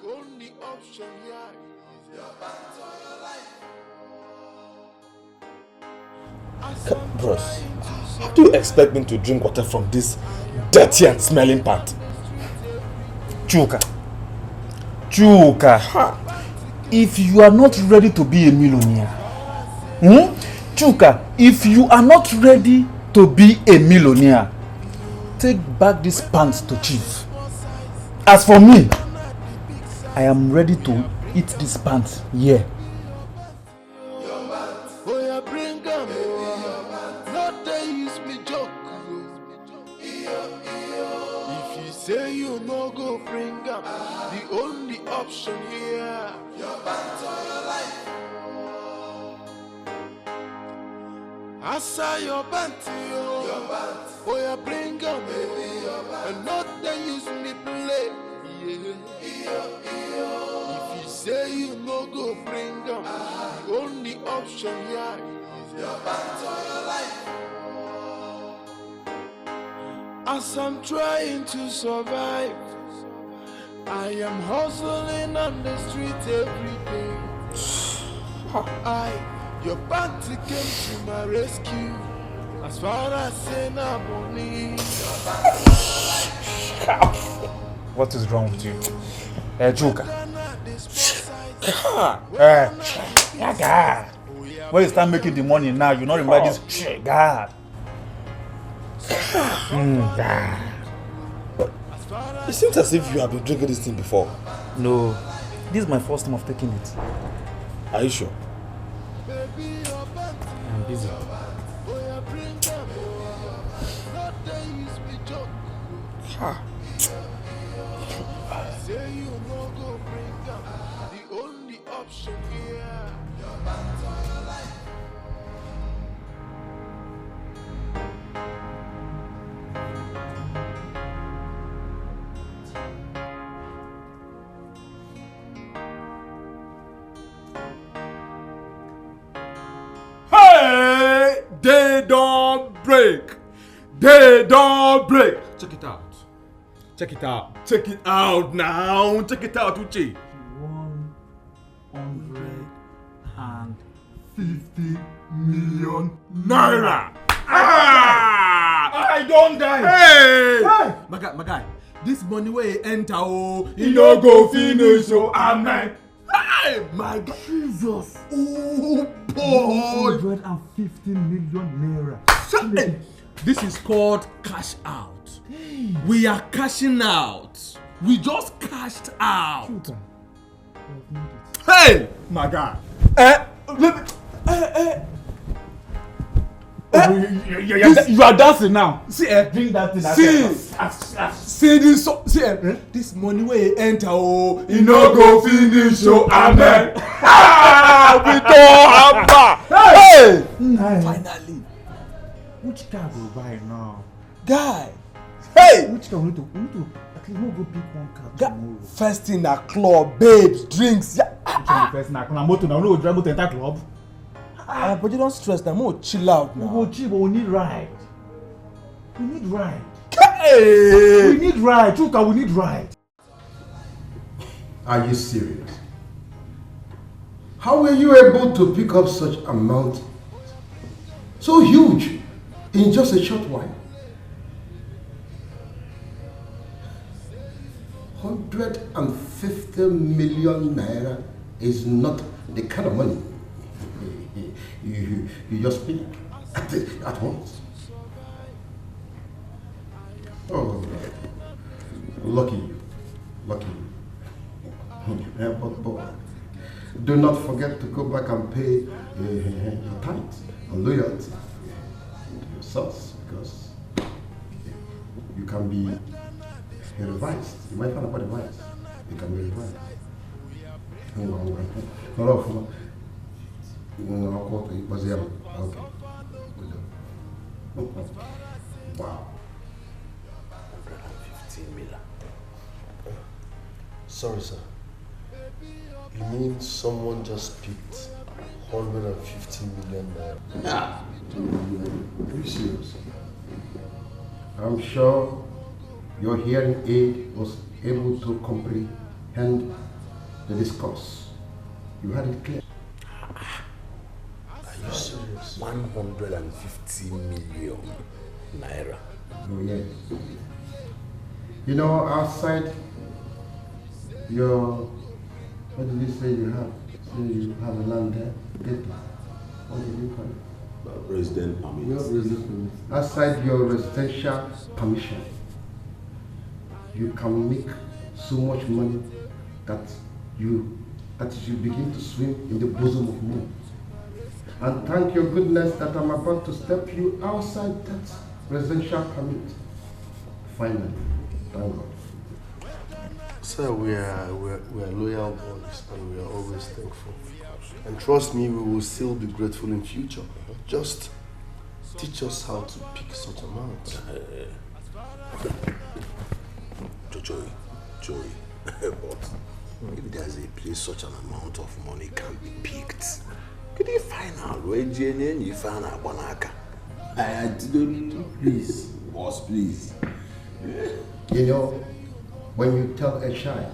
the only option here is your bank or your life. Bros, How do you expect me to drink water from this dirty and smelling pot? Chuka, if you are not ready to be a millionaire, Chuka, if you are not ready to be a millionaire, take back these pants to Chief. As for me, I am ready to eat these pants here. Say you no go bring up the only option here. Your back to your life. I saw your band to you. Your band. Oh, you bring up, baby. Your band. And not then use me play. Yeah. If you say you no go bring up the only option here is your back to your life. As I'm trying to survive, I am hustling on the street every day. Your party came to my rescue. As far as saying money. What is wrong with you? Chuka. When you start making the money now, you not remember this shit, God. It seems as if you have been drinking this thing before. No, this is my first time of taking it. Are you sure? I'm busy. They don't break. They don't break. Check it out. Check it out. Check it out now. Check it out, Uche. 150 million naira. I don't die. Hey! My guy. This money where he enter, he no go finish, amen. Hey, my God. Jesus. Oh, boy. 150 million naira. This is called cash out. Hey. We are cashing out. We just cashed out. Hey, my God. You are dancing now. See, bring that thing. See this. This money where he enter, he no go finish, amen. We don't hammer. Hey! Finally. Which car will buy now? Guy. Hey! Which car we need to at least not go pick one car tomorrow. First in a club, babes, drinks. Yeah. First in a club. Motor now. No drive motor enter club. But you don't stress them. More chill out now. We go chill, but we need ride. We need ride. Hey! We need ride. Chuka, we need ride. Are you serious? How were you able to pick up such amount, so huge, in just a short while? 150 million naira is not the kind of money you just pick at once. Oh, lucky you. But do not forget to go back and pay your tithes and loyalty to yourselves, because you can be revised. You might find out revised. You can be revised. Okay. Wow. 115 million. Sorry, sir. You mean someone just picked 150 million naira? Yeah. Are you serious? I'm sure your hearing aid was able to comprehend the discourse. You had it clear. Are you serious? 1 150 million naira. Oh, yes. You know, outside your, what did you say you have? So you have a land there? What did you call it? Resident permit. Your resident permit. Outside your residential permission, you can make so much money that you begin to swim in the bosom of moon. And thank your goodness that I'm about to step you outside that residential permit. Finally, thank God. Sir, we are loyal boys and we are always thankful. And trust me, we will still be grateful in future. Just teach us how to pick such amounts. Joey, but if there's a place such an amount of money can be picked, could you find out where JNN you found out Banaka? I don't, please. Boss, please. You know, when you tell a child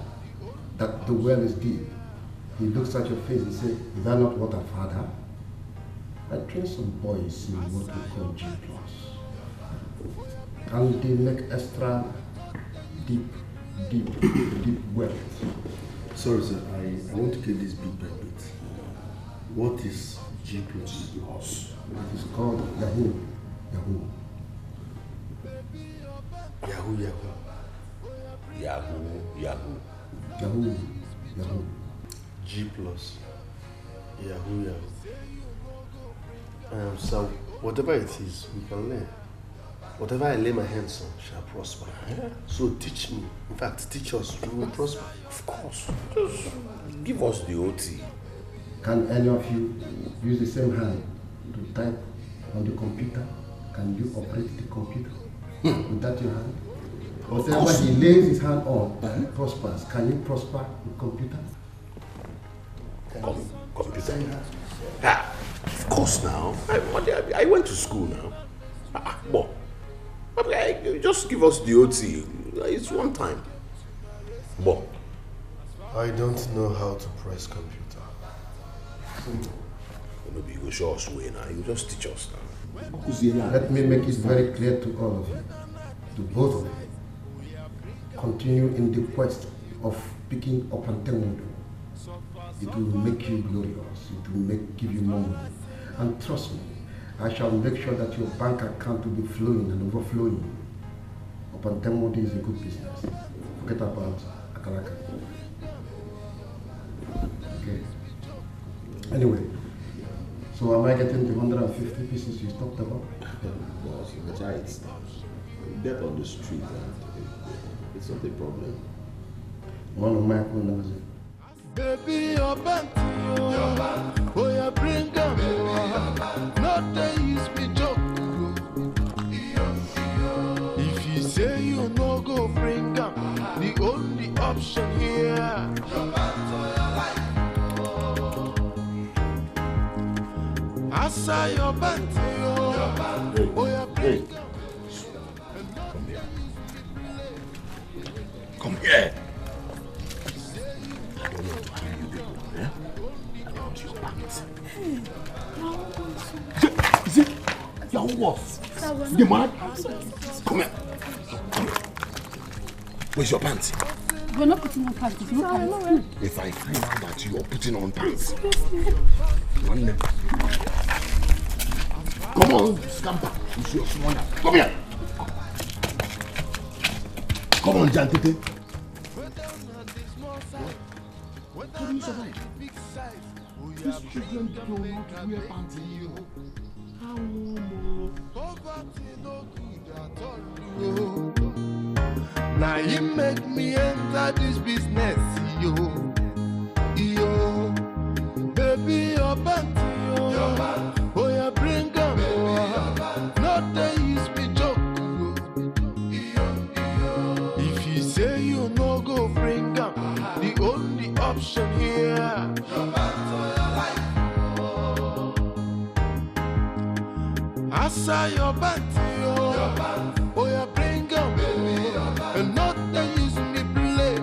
that the well is deep, he looks at your face and says, is that not what I've had? I train some boys in what we call G+. And they make extra deep wealth. Sorry, sir, I want to get this bit by bit. What is G+? It is called Yahoo. G+. Yahoo. So whatever it is, we can learn. Whatever I lay my hands on shall prosper. So teach me. In fact, teach us. We will prosper. Of course. Just give us the OT. Can any of you use the same hand to type on the computer? Can you operate the computer? With that your hand? Whatever he lays his hand on prospers. Can you prosper with computer? Computer? Of course now. I went to school now. But just give us the OT. It's one time. But I don't know how to press computer. Maybe you go show us way now. You just teach us now. Let me make it very clear to all of you, to both of you. Continue in the quest of picking up and telling. It will make you glorious. It will give you more money. And trust me, I shall make sure that your bank account will be flowing and overflowing. Opantemodi is a good business. Forget about Akalaka. Okay. Anyway, so am I getting the 150 pieces you talked about? Boss, it's death on the street. It's not a problem. One of my own knows it. Baby, your band, oh yeah, bring them. Not they use me joke. If you say you no go bring them, the only option here. I saw your band, oh yeah, bring them. Come here. Your what? The man? Come here. Where's your pants? We're not putting on pants. It's not pants. If I find out that you are putting on pants, one day. Come on, scamper. It's your small. Come here. Come on, Jantete. How do you survive? These children do not wear pants anymore. Now you make me enter this business, yo. Baby, your band, oh yeah, bring them. Not they use me joke, If you say you no go bring them, the only option here. I saw your band, oh yeah, bring them, and not they use me play,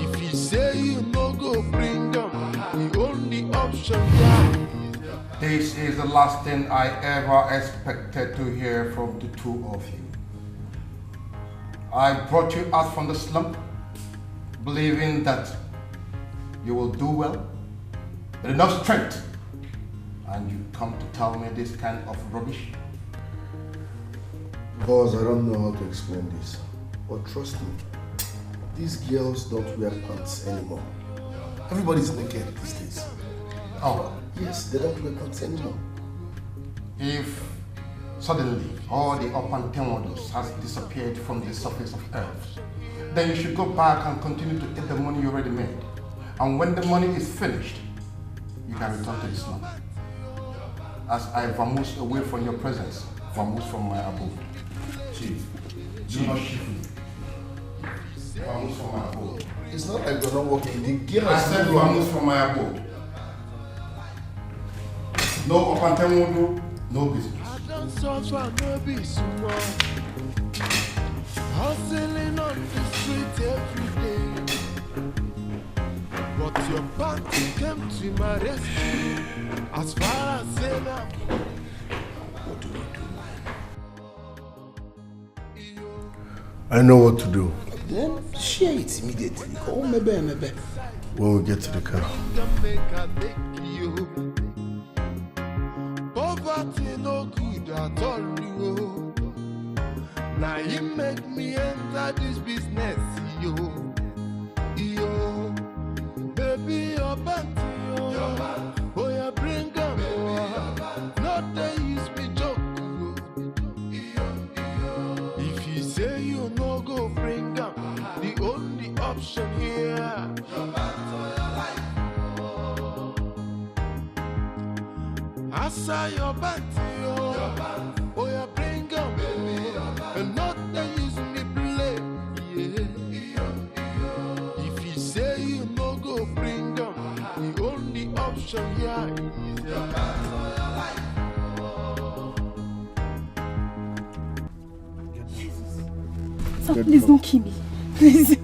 If you say you no go bring them, the only option, is the last thing I ever expected to hear from the two of you. I brought you out from the slump, believing that you will do well, with enough strength, and you come to tell me this kind of rubbish? Boss, I don't know how to explain this, but trust me, these girls don't wear pants anymore. Everybody's naked these days. Oh. Yes, they don't wear pants anymore. If suddenly all the up and downwards has disappeared from the surface of earth, then you should go back and continue to eat the money you already made. And when the money is finished, you can return to the slum. As I vamoose away from your presence, vamoose from my abode. Chief, do not shift me. Vamoose from my abode. It's not like we're not working. The girls. I said vamoose from my abode. No up and down, no business. Hustling on the street every day, but your party came to my rescue. As far as now, what do we do? I know what to do. Then share it immediately. Oh, maybe. When we get to the car. Poverty no good at all. Now you make me enter this business, yo. Baby, your band, oh, you bring them, not they use me joke. If you say you no go bring them, the only option here. I saw your band, oh, you bring them, and not they use me play. If you say you no go bring them, the only option here is your band. Sir, please don't kill me. Please.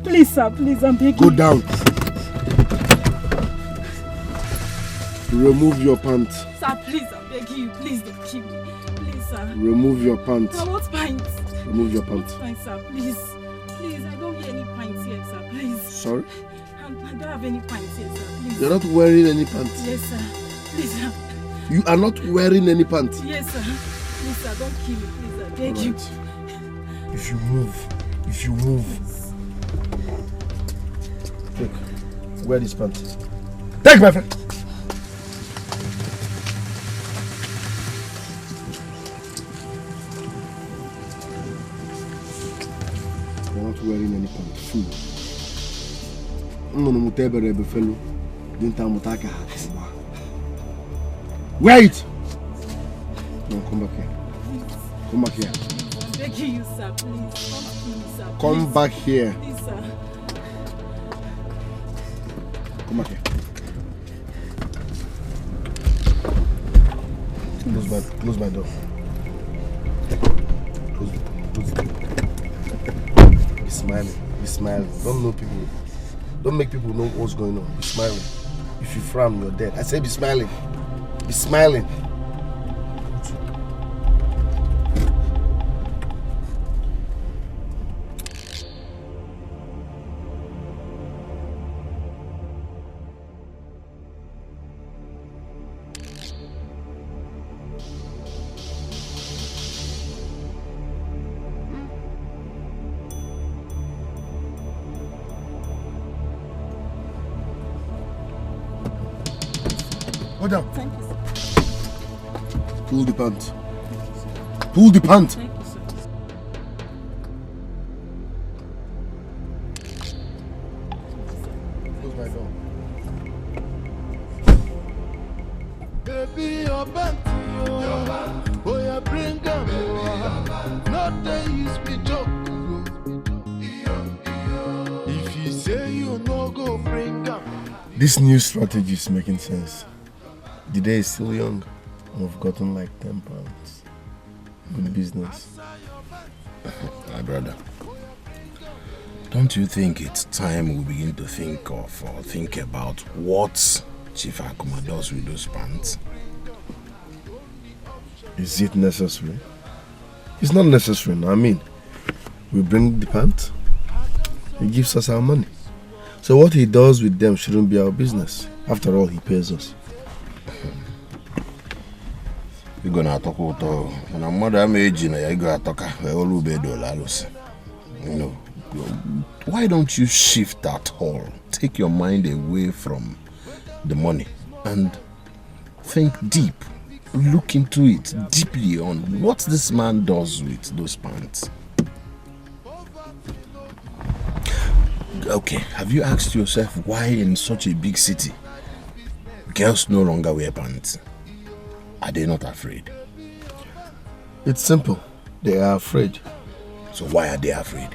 Please, sir, please, I'm begging. Go down. Remove your pants. Sir, please, I'm begging you. Please don't kill me. Please, sir. Remove your pants. I want pints. Remove your pants. Pints, sir, please. Please, I don't wear any pints here, sir, please. Sorry? I don't have any pints here, sir, please. You're not wearing any pants? Yes, sir. Please, sir. You are not wearing any pants? Yes, sir. Please, sir, don't kill me, please, I beg you. If you move. Look, wear these pants. Take my friend. You're not wearing any pants. Fool. Wear it! No, come back here. Come back here. I'm begging you, sir, please. Don't kill me, sir. Come please. back here. Please, sir. Come back here. Close my door. Close it. Be smiling. Don't make people know what's going on. Be smiling. If you frown, you're dead. I say be smiling. Be smiling. Go down. Thank you, sir. Pull the pant. Pull the pant. Thank you, sir. Close my door. Baby, your band, oh, you bring them, not they use me joke. If you say you no go bring them. This new strategy is making sense. The day is still young. We've gotten like 10 pounds. Good business. My brother, don't you think it's time we begin to think about what Chief Akuma does with those pants? Is it necessary? It's not necessary. I mean, we bring the pants, he gives us our money. So what he does with them shouldn't be our business. After all, he pays us. You're gonna talk about and I'm mother age in a go talk all you know. Why don't you shift that all? Take your mind away from the money and think deep. Look into it deeply on what this man does with those pants. Okay, have you asked yourself why in such a big city girls no longer wear pants? Are they not afraid? It's simple. They are afraid. So why are they afraid?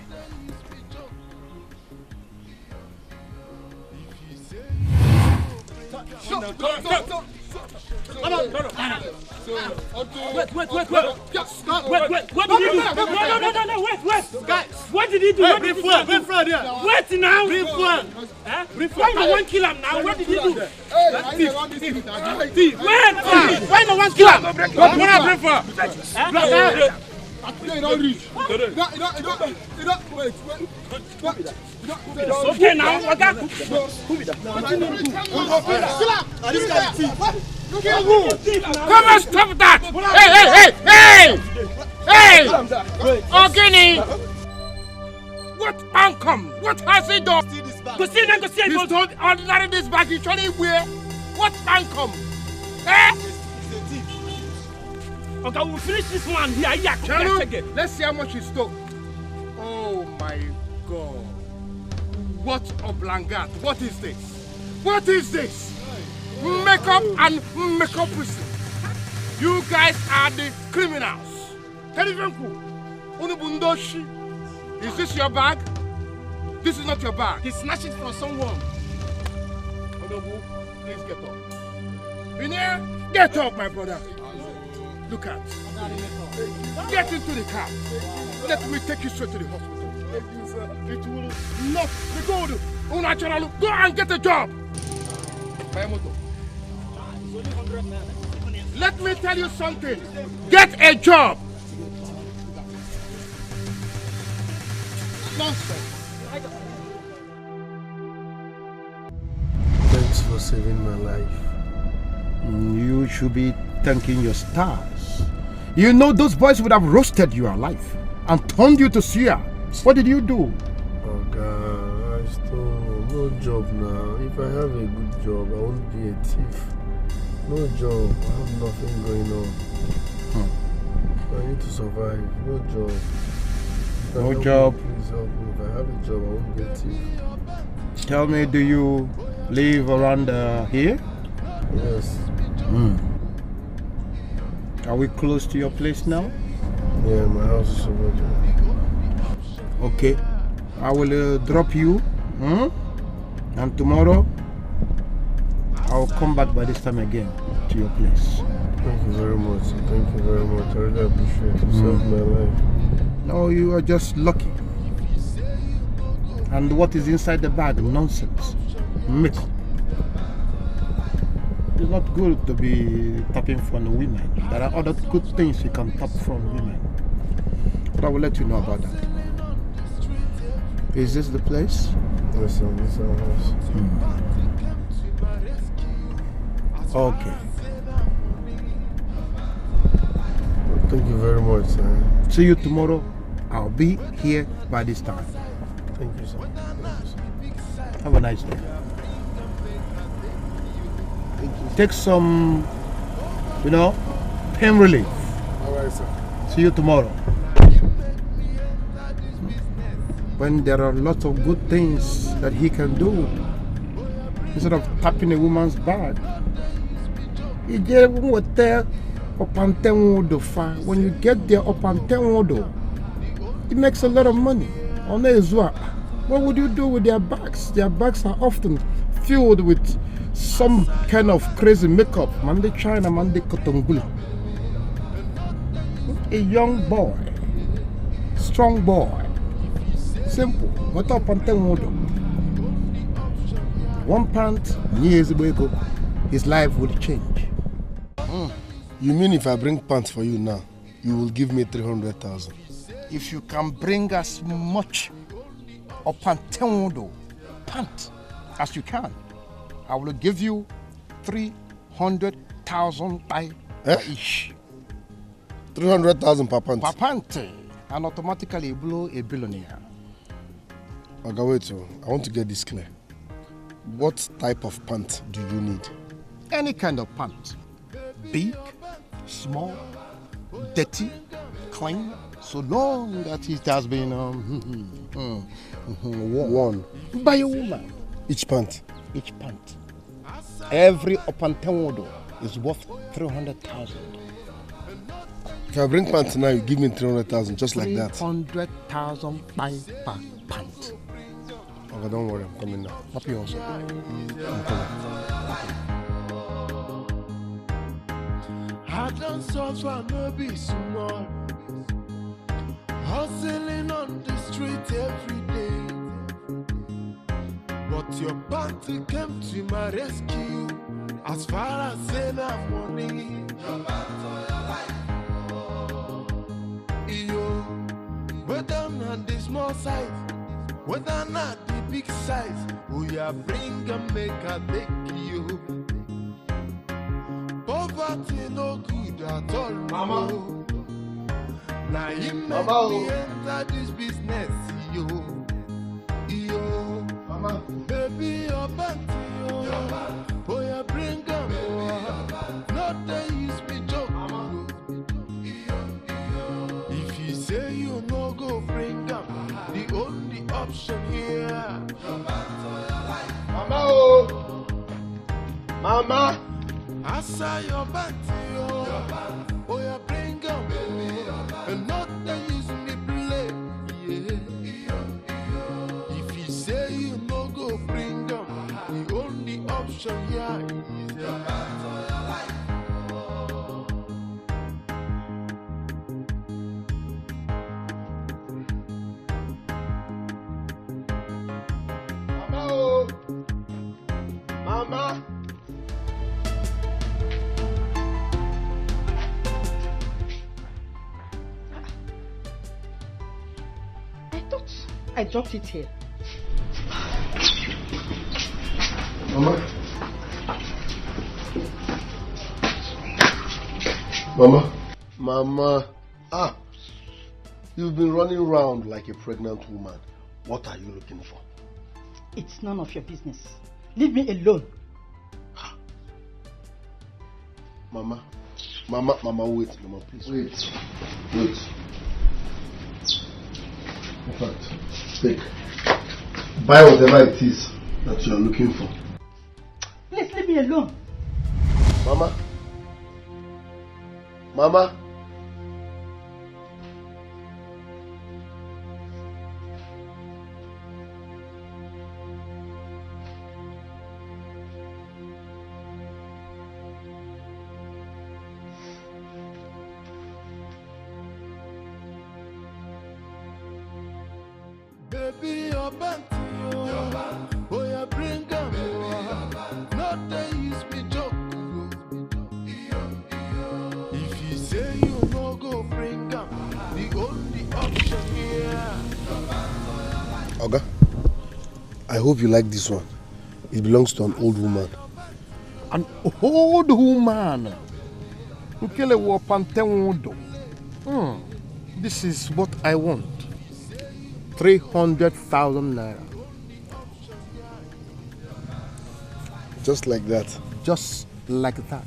Wait. What did he do? No, wait. Guys, what did he do? Bring friend here. Wait now. Bring friend. Why no one kill him now? What did he do? Thief. Wait. Why no one kill him? Bring friend. You don't reach. Okay now, what got? Come and stop that! Hey! Ogini! What come? What has he done? Go see. He's told ordinary this bag usually wear. What come? Okay, we'll finish this one here. Let's see how much he stole. Oh my God. What a blanket. What is this? Makeup and makeup prison. You guys are the criminals. Is this your bag? This is not your bag. He snatched it from someone. Please get up. Vinia, get up, my brother. Look at. Get into the car. Let me take you straight to the hospital. Thank you, sir. It will not be good. Unnatural. Go and get a job. Let me tell you something. Get a job. Nonsense. Thanks for saving my life. You should be thanking your stars. You know those boys would have roasted you alive and turned you to suya. What did you do? Oh God, I stole. No job now. If I have a good job, I won't be a thief. No job. I have nothing going on. I need to survive. No job. No job. Please help me. If I have a job, I won't be a thief. Tell me, do you live around here? Yes. Are we close to your place now? Yeah, my house is over there. Okay. I will drop you. And tomorrow, I'll come back by this time again to your place. Thank you very much. Thank you very much. I really appreciate it. You saved my life. No, you are just lucky. And what is inside the bag? Nonsense. Makeup. It's not good to be tapping from the women. There are other good things you can tap from women. But I will let you know about that. Is this the place? Yes, sir. This is our house. Okay. Well, thank you very much, sir. See you tomorrow. I'll be here by this time. Thank you, sir. Have a nice day. Take some, pain relief. All right, sir. See you tomorrow. When there are lots of good things that he can do, instead of tapping a woman's bag, when you get there up and it makes a lot of money. What would you do with their bags? Their bags are often filled with some kind of crazy makeup. Mande China, mande Kotongula. A young boy, strong boy, simple. What up and one pant, years ago, his life would change. You mean if I bring pants for you now, you will give me 300,000? If you can bring as much of pant as you can, I will give you 300,000 by each. 300,000 per pant? Per pant, and automatically blow a billionaire. Okay, wait, I want to get this clear. What type of pant do you need? Any kind of pant. Big, small, dirty, clean, so long that it has been worn by a woman. Each pant? Each pant. Every opantewodo is worth 300,000. If I bring pants now, you give me 300,000, just like that. 300,000 per pant. Okay, don't worry, I'm coming now. Happy also. I'm coming. I don't suffer, no be small. Hustling on the street every day. But your party came to my rescue. As far as saying that money. Yo, whether not the small size, whether not the big size, we are bring and make a take you. Poverty no good at all. Mama. Now you make me enter this business, yo. Mama. Baby, your panty, yo. Oh, you bring them, not they use me joke. If you say you no go bring them, the only option here. Mama, oh. Mama. I saw your panty, yo. Oh, you bring them, and not they use me play. Yeah. If you say you no go bring them, the only option here is your Mama, oh. Mama. I dropped it here. Mama? Mama? Mama? Ah! You've been running around like a pregnant woman. What are you looking for? It's none of your business. Leave me alone. Mama? Mama, wait. Mama, please. Wait. In fact, take. Buy whatever it is that you are looking for. Please leave me alone. Mama? Mama? Baby, your panty, oh, you bring them, not they use me joke. If you say you no go bring them, the only option here. Oga, I hope you like this one. It belongs to an old woman. An old woman? This is what I want. 300,000 naira. Just like that. Just like that.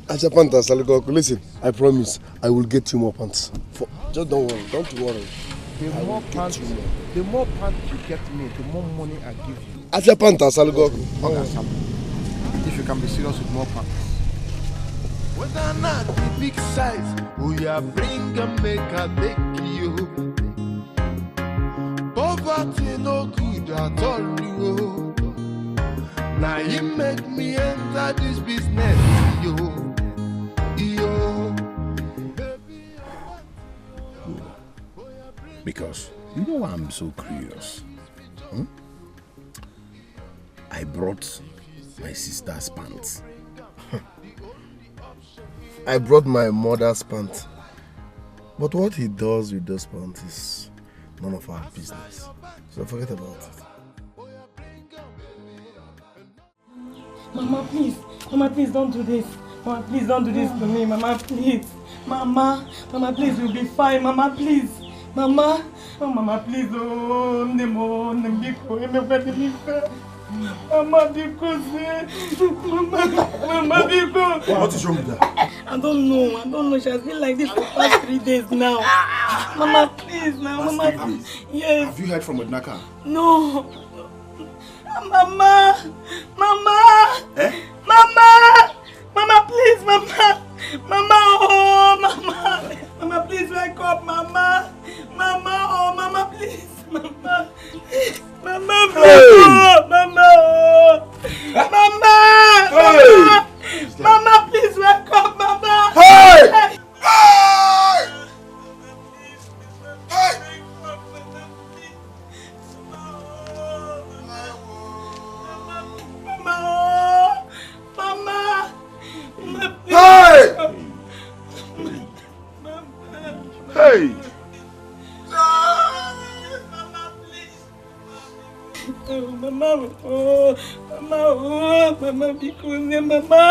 Acha pants, listen, I promise I will get you more pants. Just don't worry. The more pants you get me, the more money I give you. Acha pants, If you can be serious with more pants. Whether not the big size, we are bring and make a take you. Poverty no good at all, yo. Now you make me enter this business, yo. Because you know why I'm so curious? I brought my sister's pants. I brought my mother's pants. But what he does with those pants is none of our business. So forget about it. Mama, please. Mama, please don't do this. Mama, please don't do this to me. Mama, please. Mama, please, we'll be fine. Mama, please. Mama, oh, Mama, please. Oh, Nemo, Nembiko, Emebadimifa. Mama, because Mama, because. What is wrong with that? I don't know. She has been like this for the past 3 days now. Mama, please, now. Mama, please. Yes. Have you heard from Odnaka? No. Mama! Eh? Mama, please, Mama! Oh, Mama, please wake up, Mama! Oh, Mama, please, Mama! Mama, please! Mama, please wake up, Mama! Hey! Hey! Mama, because Mama.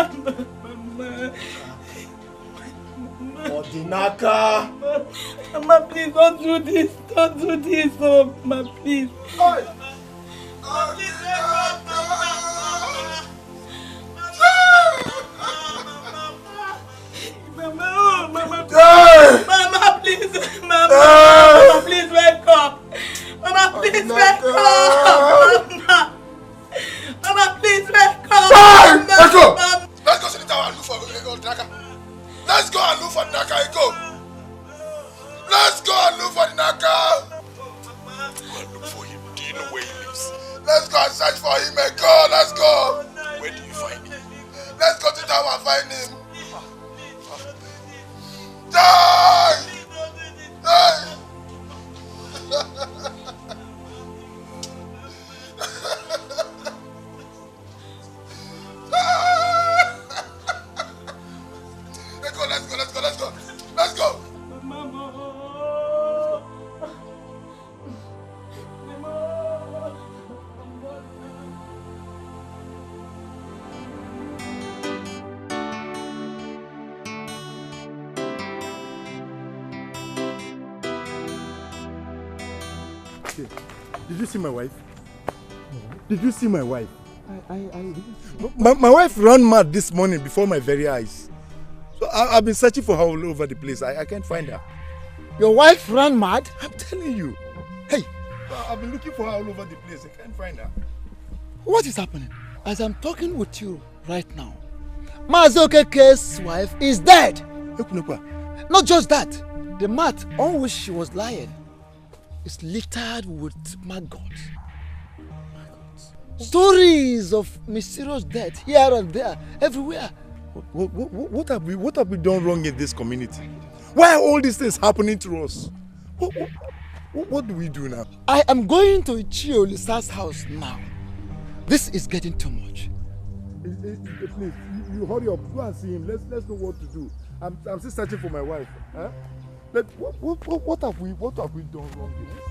Odinaka! Mama, please don't do this. Oh, Mama, please. Mama, please. Mama, please wake up. Mama, please wake up. Mama, please wake up. Let's go! Let's go to the tower and look for Odinaka. Let's go and look for Odinaka. Go! Let's go and look for Odinaka. Go and look for him. Do you know where he lives? Let's go and search for him. Go, let's go. Where do you find him? Let's go to the tower and find him. Die! Die! Let's go. Did you see my wife? Did you see my wife? My wife ran mad this morning before my very eyes. So I've been searching for her all over the place. I can't find her. Your wife ran mad? I'm telling you. Hey, I've been looking for her all over the place. I can't find her. What is happening? As I'm talking with you right now, Mazokeke's wife is dead. Not just that, the mat on which she was lying is littered with maggots. Stories of mysterious death here and there, everywhere. What have we done wrong in this community? Why are all these things happening to us? What do we do now? I am going to Chiolisa's house now. This is getting too much. Please, you hurry up. Go and see him. Let's know what to do. I'm still searching for my wife. Huh? What have we done wrong in this?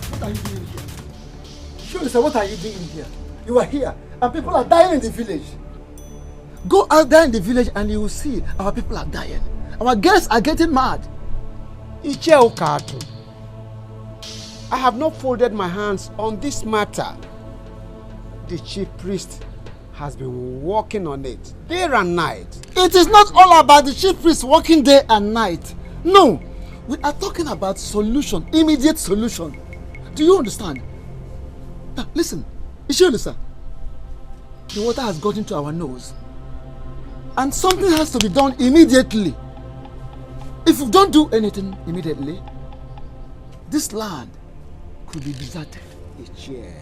What are you doing here? Sure, what are you doing here? You are here and people are dying in the village. Go out there in the village and you will see our people are dying. Our guests are getting mad. Iche Okatu, I have not folded my hands on this matter. The chief priest has been working on it day and night. It is not all about the chief priest working day and night. No, we are talking about solution, immediate solution. Do you understand? Now, listen, Ishiolisa, the water has got into our nose. And something has to be done immediately. If we don't do anything immediately, this land could be deserted. Ichie,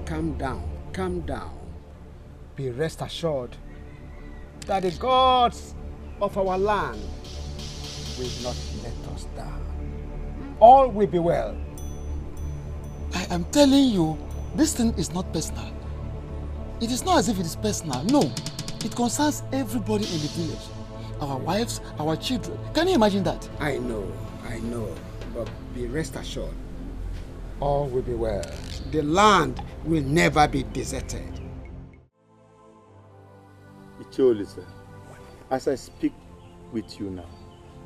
calm down, calm down. be rest assured that the gods of our land will not let us down. All will be well. I am telling you, this thing is not personal. It is not as if it is personal. No, it concerns everybody in the village. Our wives, our children. Can you imagine that? I know. But be rest assured, all will be well. The land will never be deserted. Ichiolisa, as I speak with you now,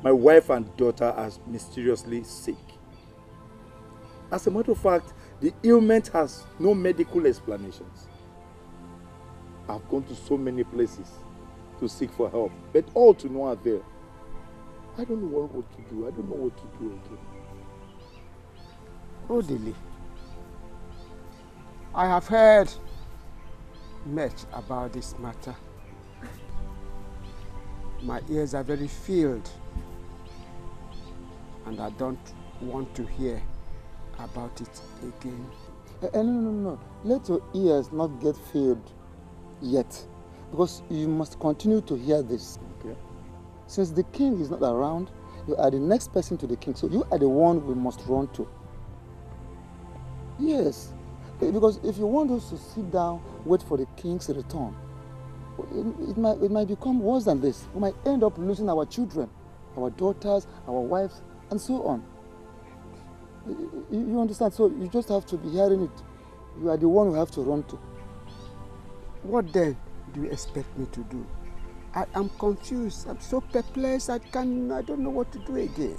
my wife and daughter are mysteriously sick. As a matter of fact, the ailment has no medical explanations. I've gone to so many places to seek for help, but all to no avail. I don't know what to do. I don't know what to do again. Odili, I have heard much about this matter. My ears are very filled, and I don't want to hear about it again. No. Let your ears not get filled yet, because you must continue to hear this. Okay. Since the king is not around, you are the next person to the king, so you are the one we must run to. Yes, because if you want us to sit down, wait for the king's return, it might become worse than this. We might end up losing our children, our daughters, our wives, and so on. You understand? So you just have to be hearing it. You are the one we have to run to. What then do you expect me to do? I am confused. I'm so perplexed. I don't know what to do again.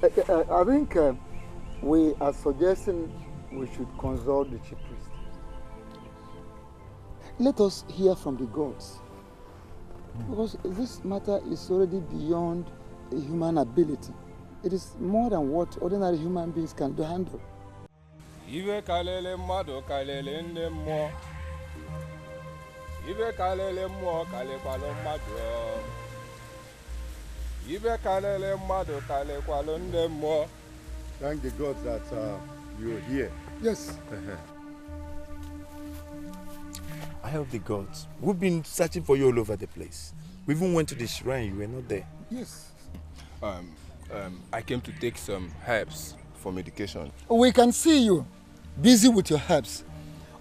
I think we are suggesting we should consult the chief priest. Let us hear from the gods. Because this matter is already beyond human ability. It is more than what ordinary human beings can handle. Ibe kalele mado kalele nde mo. Ibe kalele mo kale kwalo mado. Ibe kalele mado kale kwalo nde mo. Thank the gods that you're here. Yes. I help the gods. We've been searching for you all over the place. We even went to the shrine. You were not there. Yes. I came to take some herbs for medication. We can see you busy with your herbs.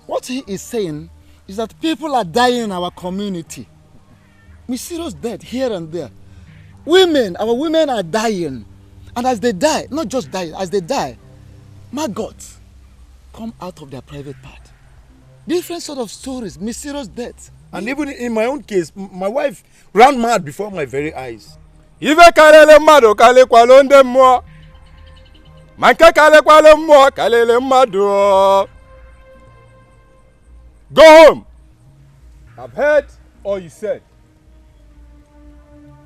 What he is saying is that people are dying in our community. Mysterious death here and there. Our women are dying. And as they die, not just dying, as they die, maggots come out of their private part. Different sort of stories, mysterious deaths. And even in my own case, my wife ran mad before my very eyes. Ibe kalele mado kale kwalo nde mo. Manke kale kwalo mo kalele mado. Go home. I've heard all you said.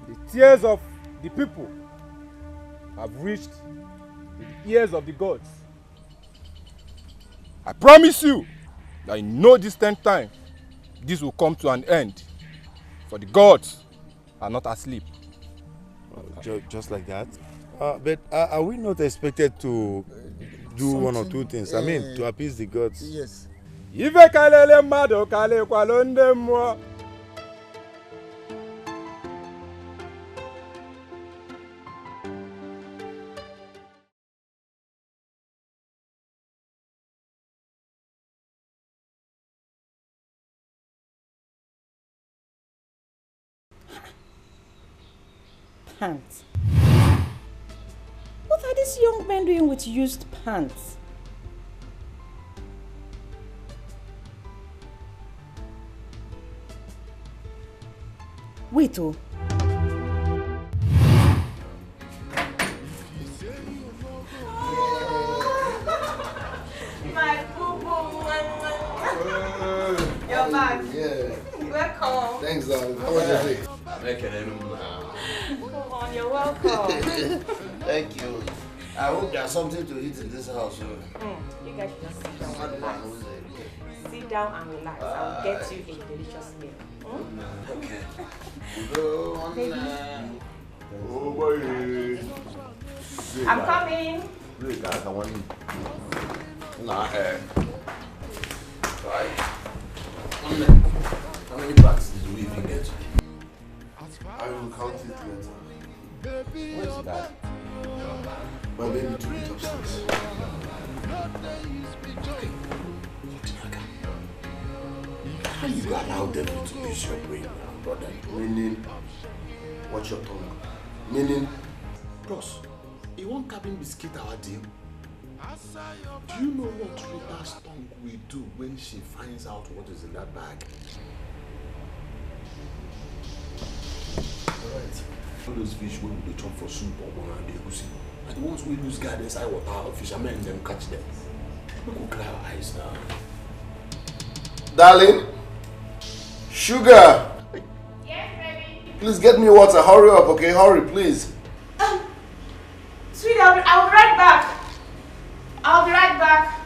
The tears of the people have reached the ears of the gods. I promise you that in no distant time, this will come to an end. For the gods are not asleep. Just like that? But are we not expected to do one or two things? I mean, to appease the gods. Yes. Ive kalele mado kale kwalo nde mo. Pants. What are these young men doing with used pants? Wait, oh. My boo-boo. You're back. Yeah. Welcome. Thanks, darling. How was your day? Come on, you're welcome. Thank you. I hope there's something to eat in this house. You guys should just sit down and relax. Sit down and relax. I'll get you a delicious meal. Okay. Oh boy. I'm coming. Nah, Alright. How many bags did we even get? I will count it later. Where's that? My baby took it upstairs. How you allow them to use your brain, brother? Meaning, watch your tongue. Meaning, Bros, you want cabin biscuit our deal? Do you know what Rita's tongue will do when she finds out what is in that bag? Alright. All those fish when they chop for soup or one and they goosey. And the ones we lose guard inside water, fishermen them catch them. We could cry our eyes now. darling, sugar. Yes, baby. Please get me water. Hurry up, okay? Hurry, please. Sweetie, I'll be right back. I'll be right back.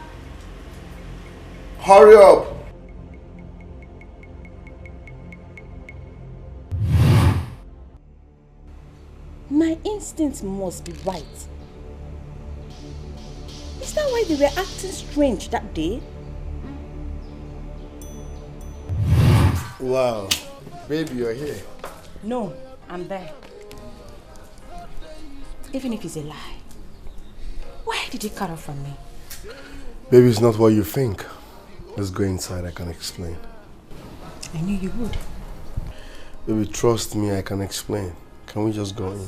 Hurry up. My instincts must be right. Is that why they were acting strange that day? Wow. Baby, you're here. No, I'm there. Even if it's a lie. Why did he cut off from me? Baby, it's not what you think. Let's go inside, I can explain. I knew you would. Baby, trust me, I can explain. Can we just go in?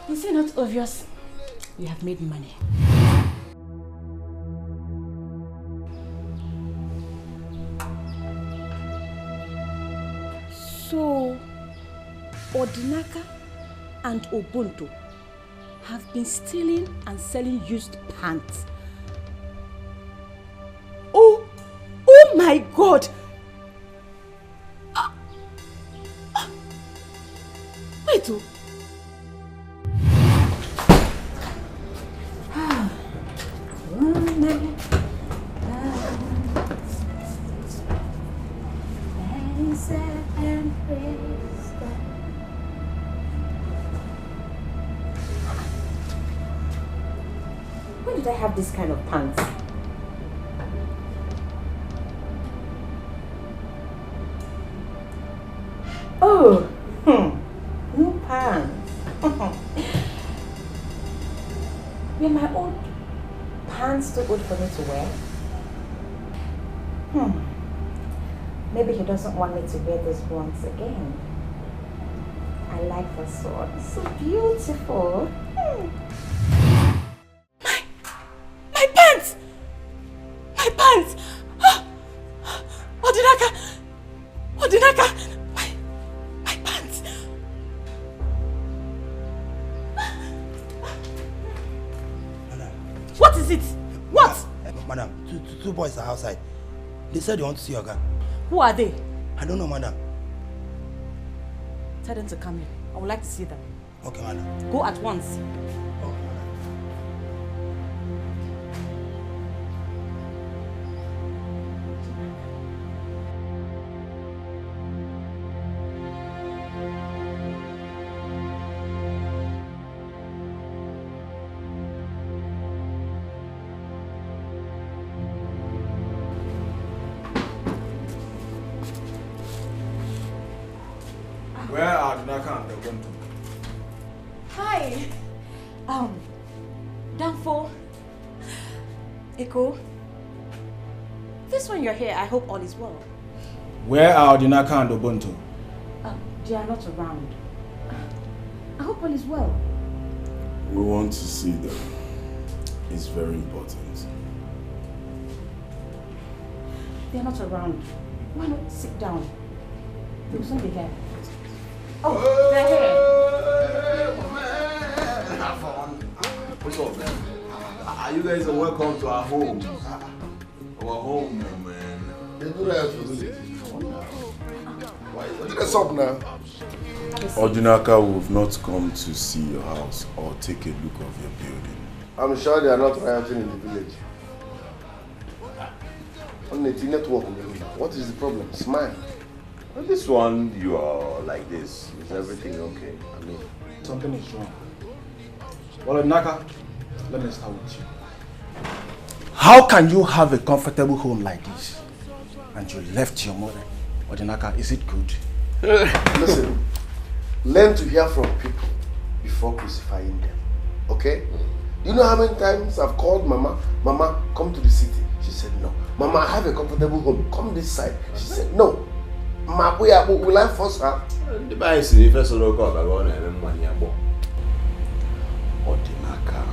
Is it not obvious? You have made money. So, Odinaka and Ubuntu have been stealing and selling used pants. Oh my God! Wait, when did I have this kind of pants? Oh, new pants. Were my old pants too good for me to wear? Maybe he doesn't want me to wear this once again. I like this one. It's so beautiful. My pants! My pants! Odinaka! Odinaka! My pants! What is it? What? Madam, two boys are outside. They said they want to see your guy. Who are they? I don't know, madam. Tell them to come in. I would like to see them. Okay, madam. Go at once. Where are Dunaka and Ubuntu? Hi. Danfo. Echo. This one you're here, I hope all is well. Where are Dunaka and Ubuntu? They are not around. I hope all is well. We want to see them. It's very important. They are not around. Why not sit down? They will soon be here. Oh, they're here. What's up, man? Are you guys welcome to our home? Our home, man. They do that What's up now? Odinaka will not come to see your house or take a look of your building. I'm sure they are not rioting in the village. On the network, what is the problem? Smile. Well, this one, you are like this. Is everything okay? I mean, Something is wrong. Well, Odinaka, let me start with you. How can you have a comfortable home like this and you left your mother? Odinaka, is it good? Listen, learn to hear from people before crucifying them. Okay? Do you know how many times I've called Mama? Mama, come to the city. She said no. Mama, I have a comfortable home. Come this side. She said no. Mama, will I force her? The guy is the first of all, I'm going to money. Odinaka,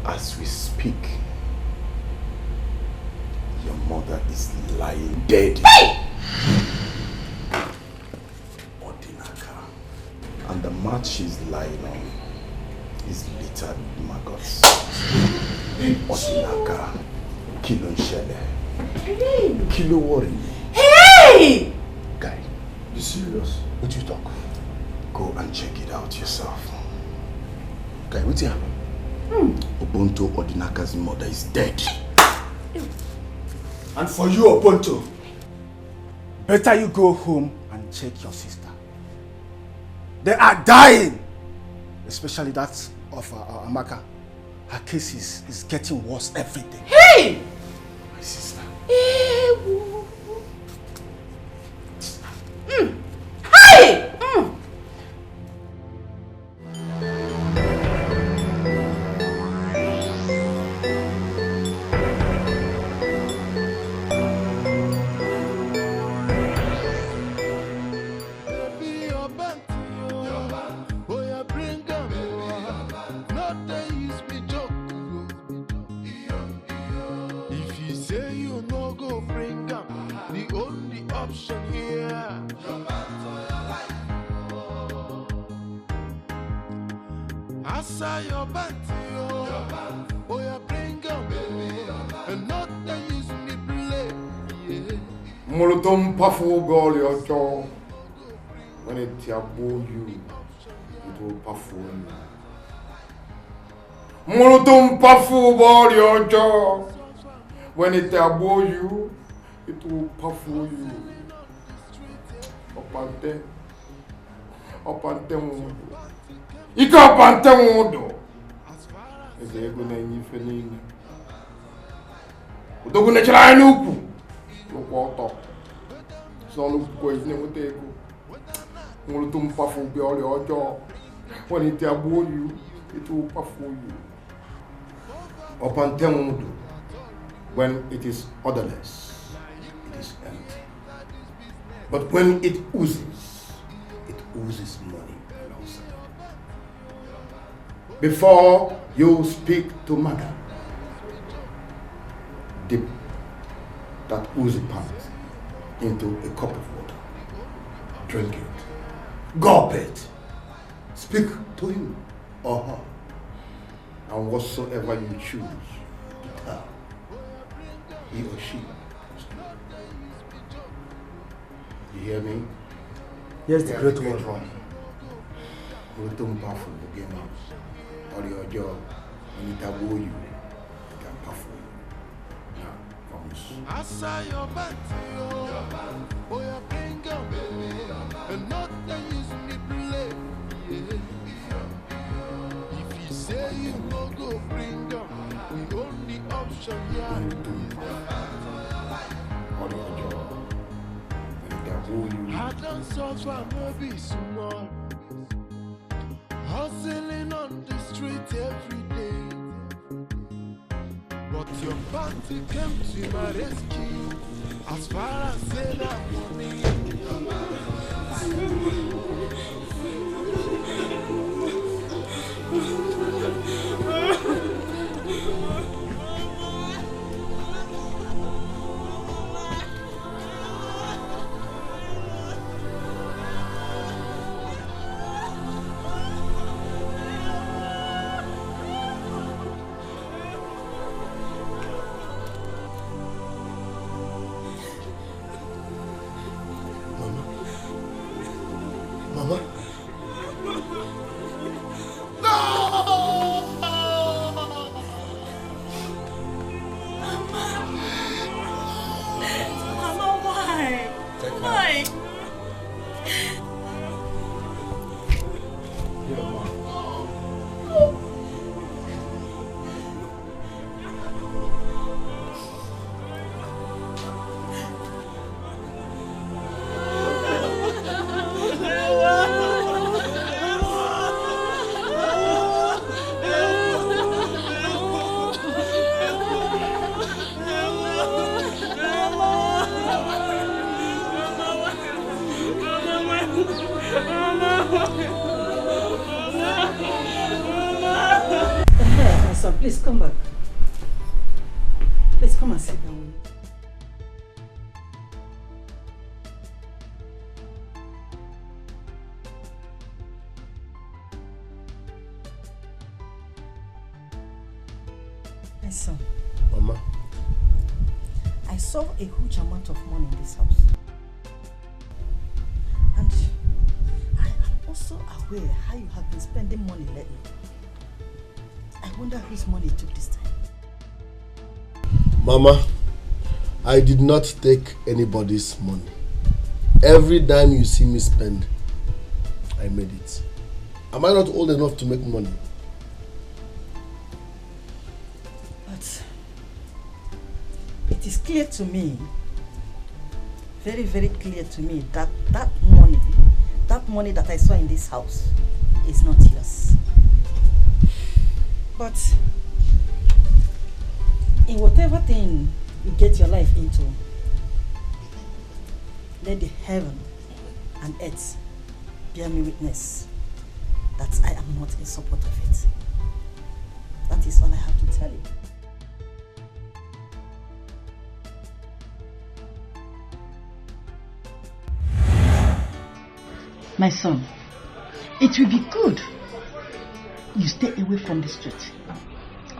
as we speak, your mother is lying dead. Odinaka. And the mat she's lying on is littered with maggots. Odinaka, kilo nshele, kilo worry. Hey! Guy, you serious? What you talk? Go and check it out yourself. Guy, what's happening? Ubuntu Odinaka's mother is dead. And for you, Ubuntu, better you go home and check your sister. They are dying. Especially that of Amaka. Her case is getting worse every day. Hey! My sister. Hey! Molotom pafu gol your jaw. When it yabo you, it will pafu you. Molotom pafu gol your jaw. When it yabo you, it will pafu you. Opante mundo. Ika opante mundo. Eze ego na nyife nini. Udogu na chala nuku. Water. So look going to take Mulutum puff will be all your jaw. When it abo you, it will puff you. Upon Temudu, when it is odorless, it is empty. But when it oozes money alongside. Before you speak to Mother, dip that oozy pant into a cup of water. Drink it. Gulp it. Speak to him or her. And whatsoever you choose to tell, he or she must do. You hear me? Yes, the great one. We'll don't powerful again. Or your job, when it abo you, it can powerful. I saw your back, oh, you bring up, and not that use me play. If you say you no go bring up, the only option yeah. I don't suffer, maybe small, hustling on the street every day. But your party came to my rescue. As far as say that money. come back. Please come and sit down. My son. Mama. I saw a huge amount of money in this house. And I am also aware how you have been spending money lately. I wonder whose money you took this time. Mama, I did not take anybody's money. Every dime you see me spend, I made it. Am I not old enough to make money? But it is clear to me, very, very clear to me that that money that I saw in this house is not yours. But in whatever thing you get your life into, let the heaven and earth bear me witness that I am not in support of it. That is all I have to tell you. My son, it will be good you stay away from the street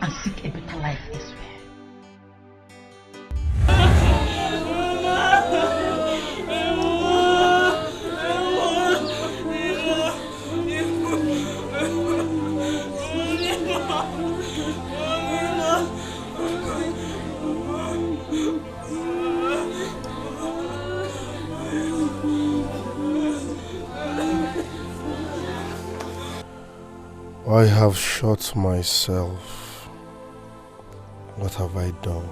and seek a better life elsewhere. I have shot myself. What have I done?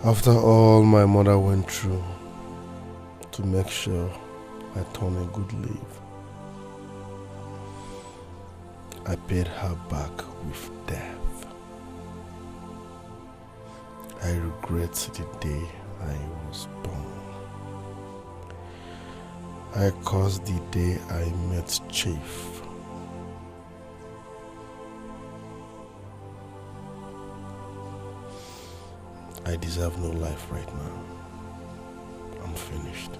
After all my mother went through to make sure I turn a good leaf, I paid her back with death. I regret the day I was born. I caused the day I met Chief. I deserve no life right now. I'm finished.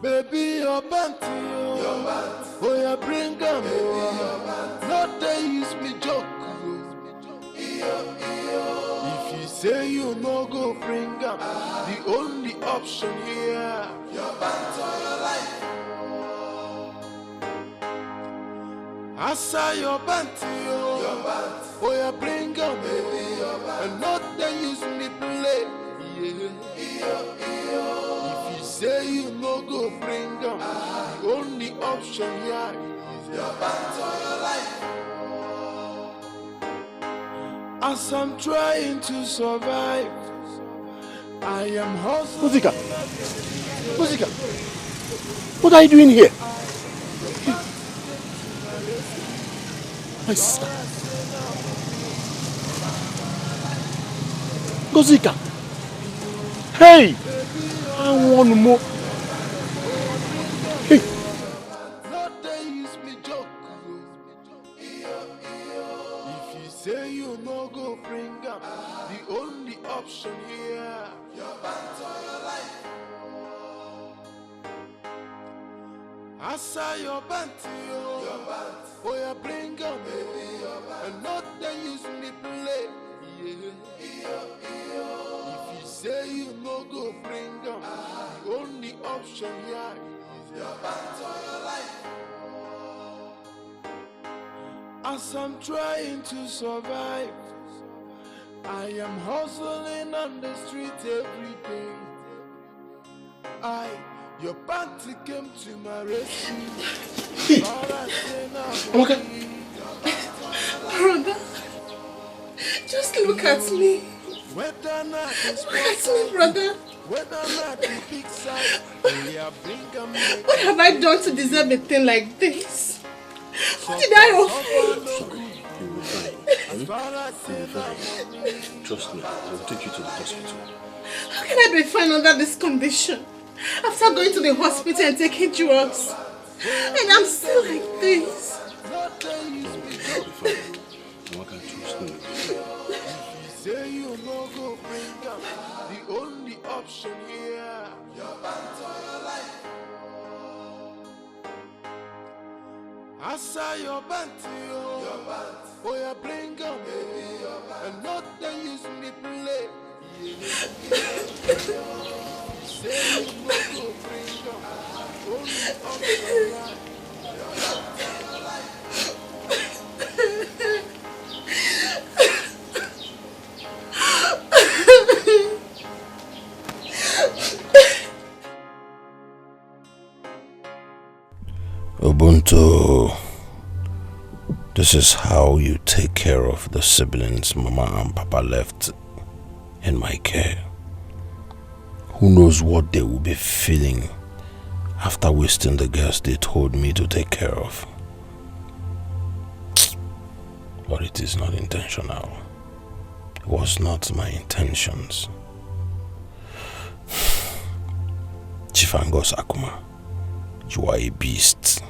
Baby, your panty, oh yeah, bring them, not they use me joke. If you say you no go bring them, the only option here, your panty or your life. I saw your panty, oh yeah, bring them, and not they use me play. If you say you no go bring them, the only option here is your back to your life. As I'm trying to survive, I am hustling. Musica, what are you doing here? My sister. Gozika. Hey! I want more. Hey! Not they use me joke. If you say you no go bring up, here. Your band or your life. I saw your band to you. Your band. Oh, you bring up, baby, your band. And not they use me play. Yeah. If you say you no go bring up, the only option here is your band or your life. As I'm trying to survive, I am hustling on the street every day. Your party came to my rescue. Brother, just look at me. Look at me, brother. What have I done to deserve a thing like this? What did I offend? Trust me, I'll take you to the hospital. How can I be fine under this condition? After going to the hospital and taking drugs, and I'm still like this. I'll be fine. Why can't trust me? Say you no go bring down the only option here. Your band or your life. I saw your band to you. Your band. Oh, you bring up, baby, your band. And not they use me play. Say you no go bring down the only option here. Your band or your life. Ubuntu, this is how you take care of the siblings Mama and Papa left in my care. Who knows what they will be feeling after wasting the girls they told me to take care of. But it is not intentional. It was not my intentions. Chief Angus Akuma, you are a beast.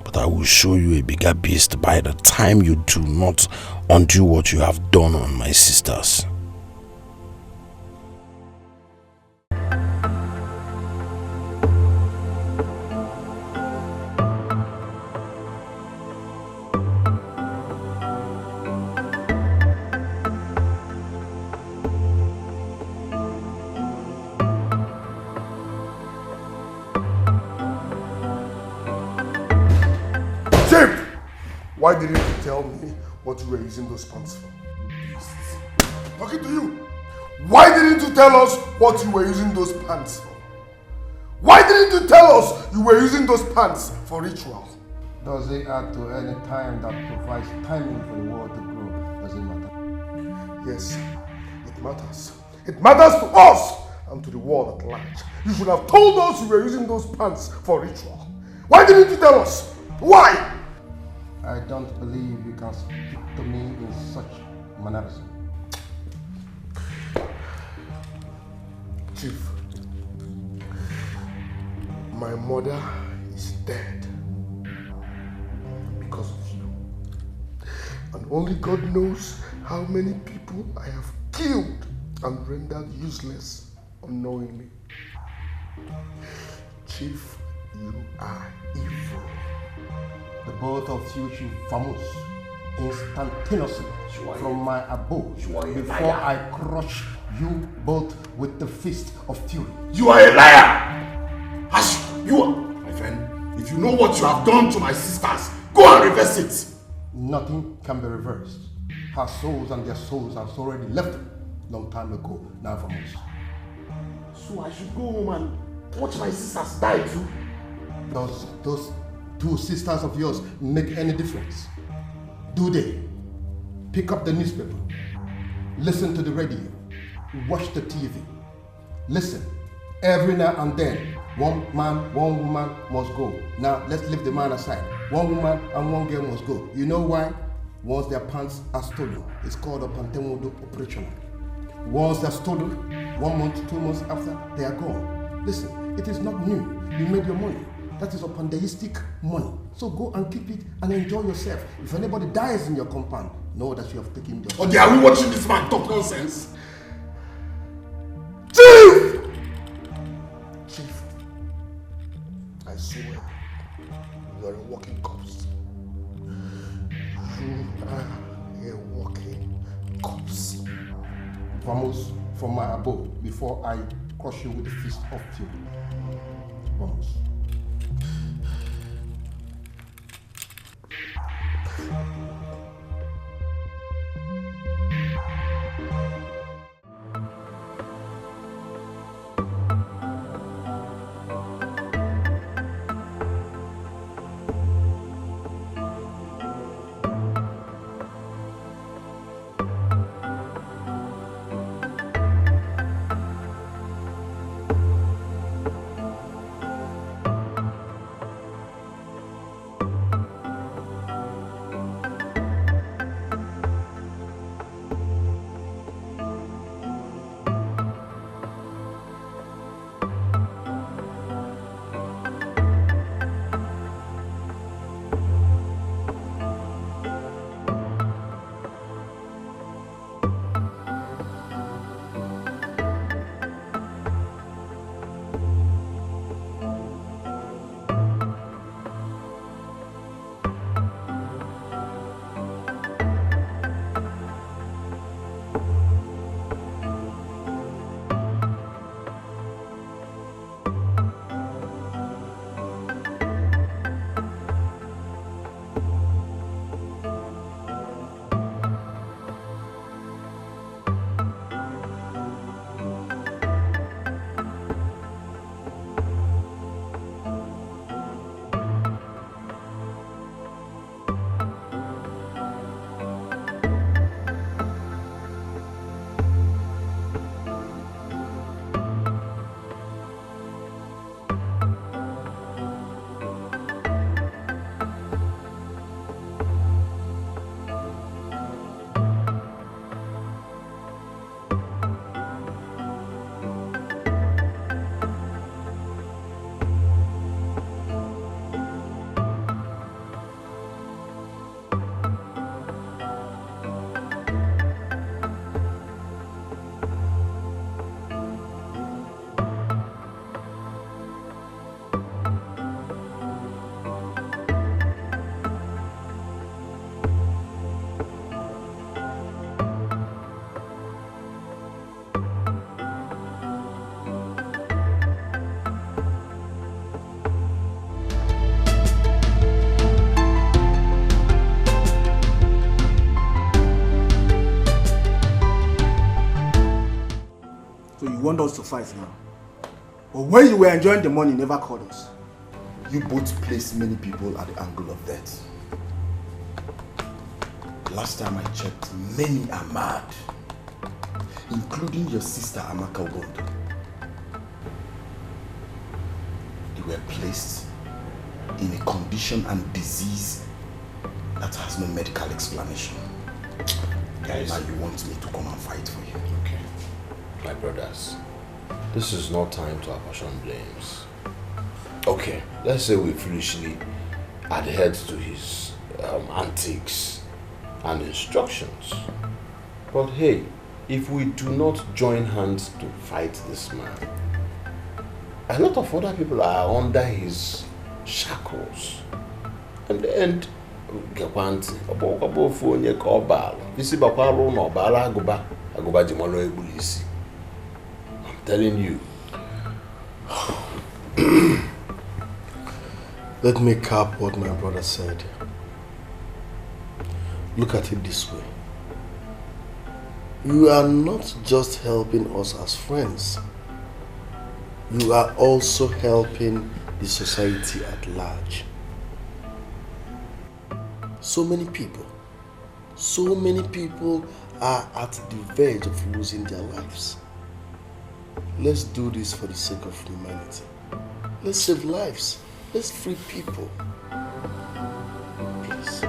But I will show you a bigger beast by the time you do not undo what you have done on my sisters. Why didn't you tell me what you were using those pants for? Talking to you. Why didn't you tell us what you were using those pants for? Why didn't you tell us you were using those pants for ritual? Does it add to any time that provides timing for the world to grow? Does it matter? Yes, it matters. It matters to us and to the world at large. You should have told us you were using those pants for ritual. Why didn't you tell us? Why? I don't believe you can speak to me in such mannerism. Chief, my mother is dead because of you. And only God knows how many people I have killed and rendered useless unknowingly. Chief, you are evil. The both of you should vanish instantaneously from my abode before I crush you both with the fist of fury. You are a liar! As you are, my friend, if you know what you have done to my sisters, go and reverse it. Nothing can be reversed. Her souls and their souls have already left long time ago, now from us. So I should go home and watch my sisters die too? Those two sisters of yours make any difference? Do they? Pick up the newspaper, listen to the radio, watch the TV. Listen, every now and then, one man, one woman must go. Now let's leave the man aside. One woman and one girl must go. You know why? Once their pants are stolen, it's called a pantemodo operation. Once they're stolen, 1 month, 2 months after, they are gone. Listen, it is not new. You made your money. That is a pandeistic money. So go and keep it and enjoy yourself. If anybody dies in your compound, know that you have taken the... Or are we watching this man talk nonsense? word. You are a walking corpse. You are a walking corpse. Vamos from my abode before I crush you with the fist of fury. Vamos. Want us to fight now? But when you were enjoying the money, you never called us. You both placed many people at the angle of death. Last time I checked, many are mad, including your sister Amaka Wondo. They were placed in a condition and disease that has no medical explanation. Guys, now you want me to come and fight for you. Okay. My brothers, this is not time to apportion blames. Okay, let's say we foolishly adhered to his antics and instructions. But hey, if we do not join hands to fight this man, a lot of other people are under his shackles. And the end, I'm telling you. Let me cap what my brother said. Look at it this way. You are not just helping us as friends. You are also helping the society at large. So many people are at the verge of losing their lives. Let's do this for the sake of humanity. Let's save lives. Let's free people. Please.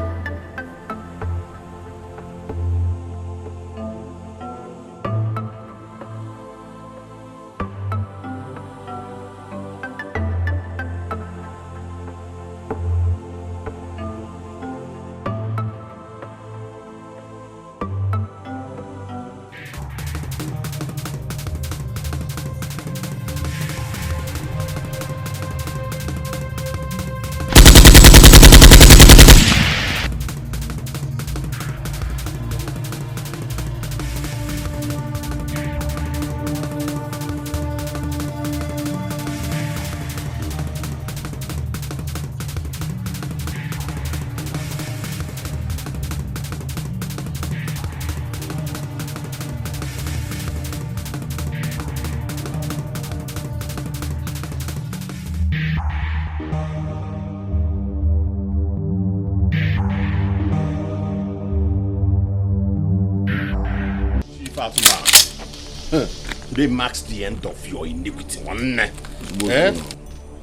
that man. Today marks the end of your iniquity.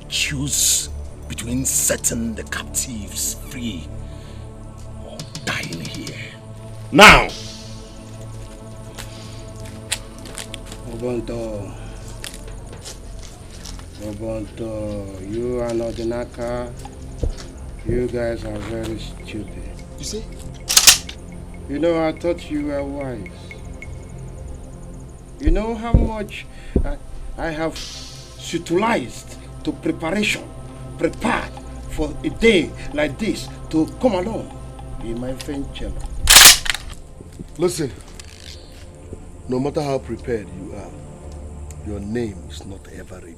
Choose between setting the captives free or dying here. Now! Obonto, you and Odinaka, you guys are very stupid. You see? You know, I thought you were wise. You know how much I have utilized to prepared for a day like this to come along in my venture. Listen, no matter how prepared you are, your name is not ever ready.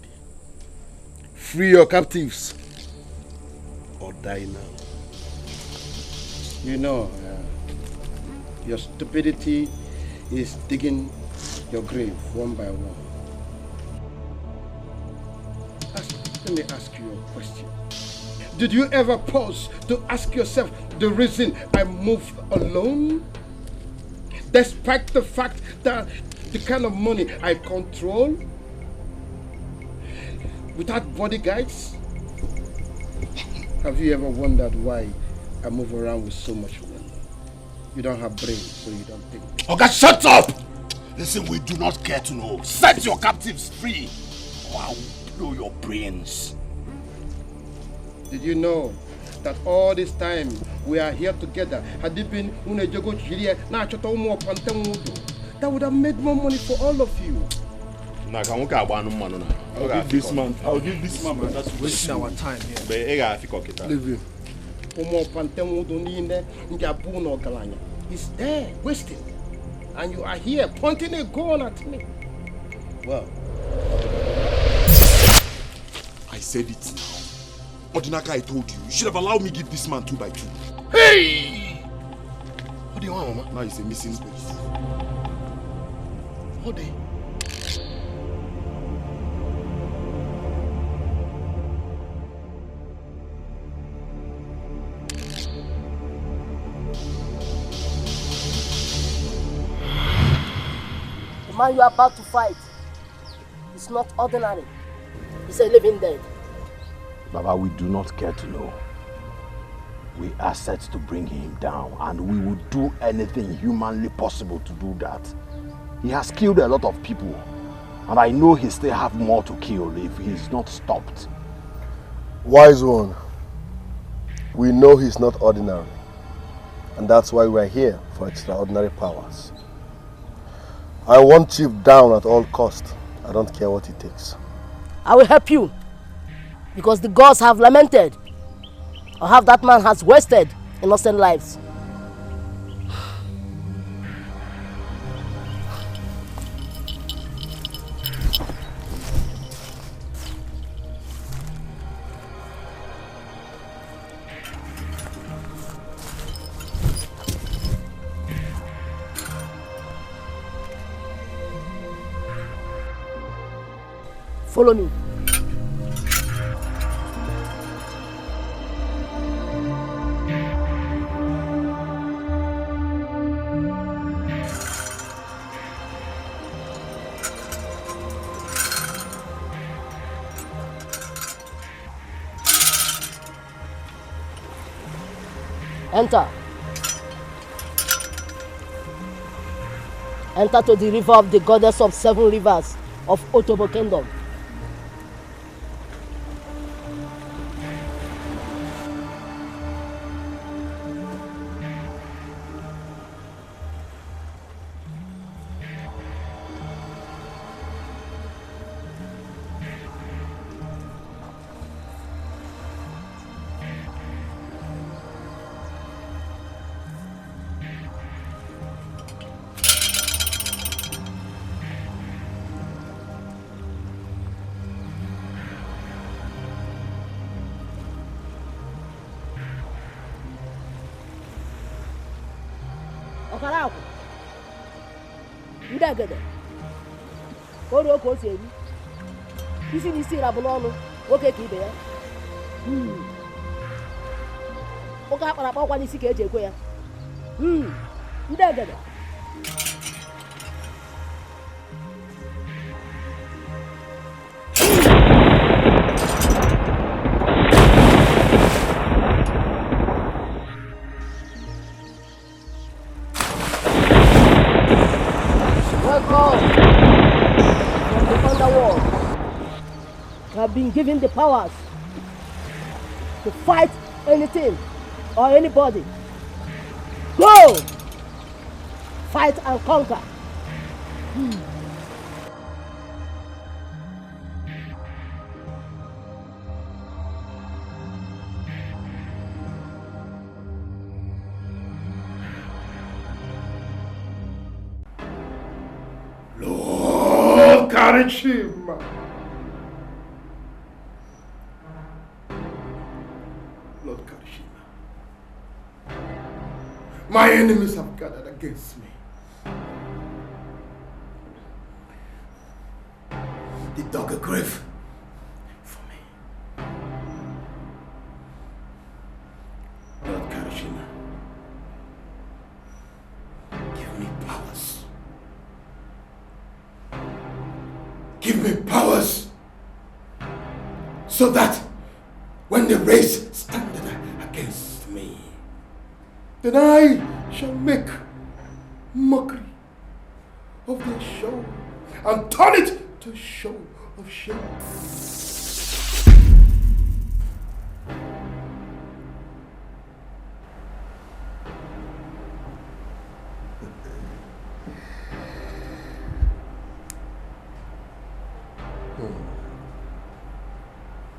Free your captives or die now. You know, your stupidity is digging your grave one by one. Let me ask you a question. Did you ever pause to ask yourself the reason I moved alone? Despite the fact that the kind of money I control, without bodyguards? Have you ever wondered why I move around with so much money? You don't have brains, so you don't think. Okay, shut up! Listen, we do not care to know. Set your captives free, or I will blow your brains. Did you know that all this time we are here together, had it been that would have made more money for all of you? I'll give this man, that's wasting our time here. Leave you. It's there, wasting. And you are here pointing a gun at me. Well, I said it now. Odinaka, I told you, you should have allowed me give this man 2 by 2. Hey! What do you want, Mama? Now he's a missing space. What day? The man you are about to fight is not ordinary. He's a living dead. Baba, we do not care to know. We are set to bring him down, and we will do anything humanly possible to do that. He has killed a lot of people, and I know he still have more to kill if he's not stopped. Wise one, we know he's not ordinary, and that's why we're here for extraordinary powers. I want Chief down at all costs. I don't care what it takes. I will help you, because the gods have lamented, or how that man has wasted innocent lives. Follow me. Enter. Enter to the river of the goddess of 7 rivers of Otobo Kingdom. Ndagede. Oro ko se ri. Isi ni si rabu n'ọnụ, nwoke ka ibe ya. Oka akpara akpakwa n'isi ka eji ekwe ya. Ndagede. world. You have been given the powers to fight anything or anybody. Go! Fight and conquer. Lord, courage him. Lord Karishima, my enemies have gathered against me. They dug a grave for me. Lord Karishima, give me powers. Give me powers so that when the race standeth against me, then I shall make mockery of their show and turn it to a show of shame.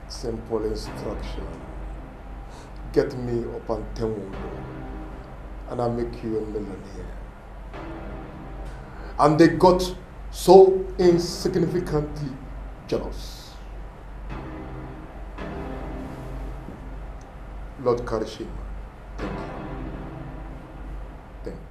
Simple instruction. Get me up on Tenwodo and I'll make you a millionaire. And they got so insignificantly jealous. Lord Karishima, thank you. Thank you.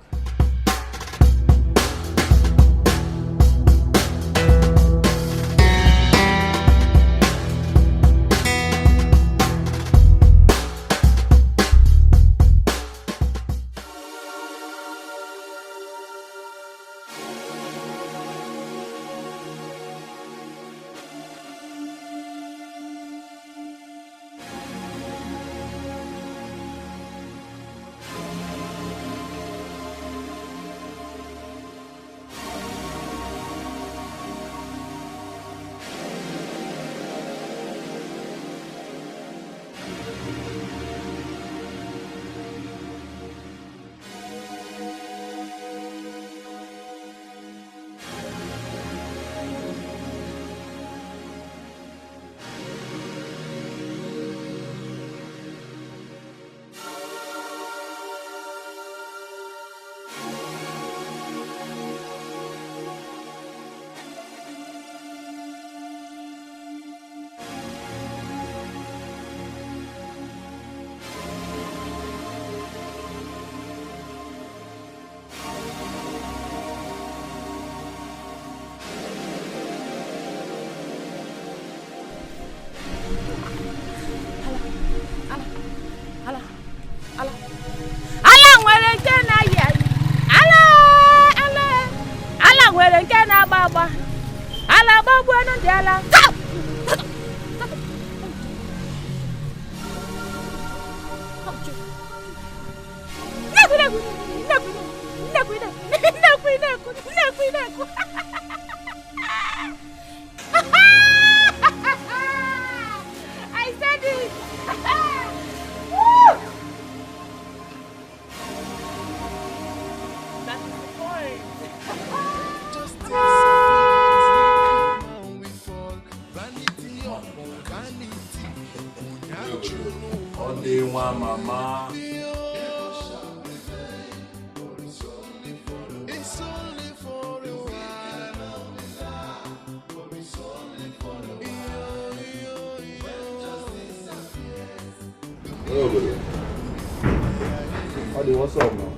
What's up now?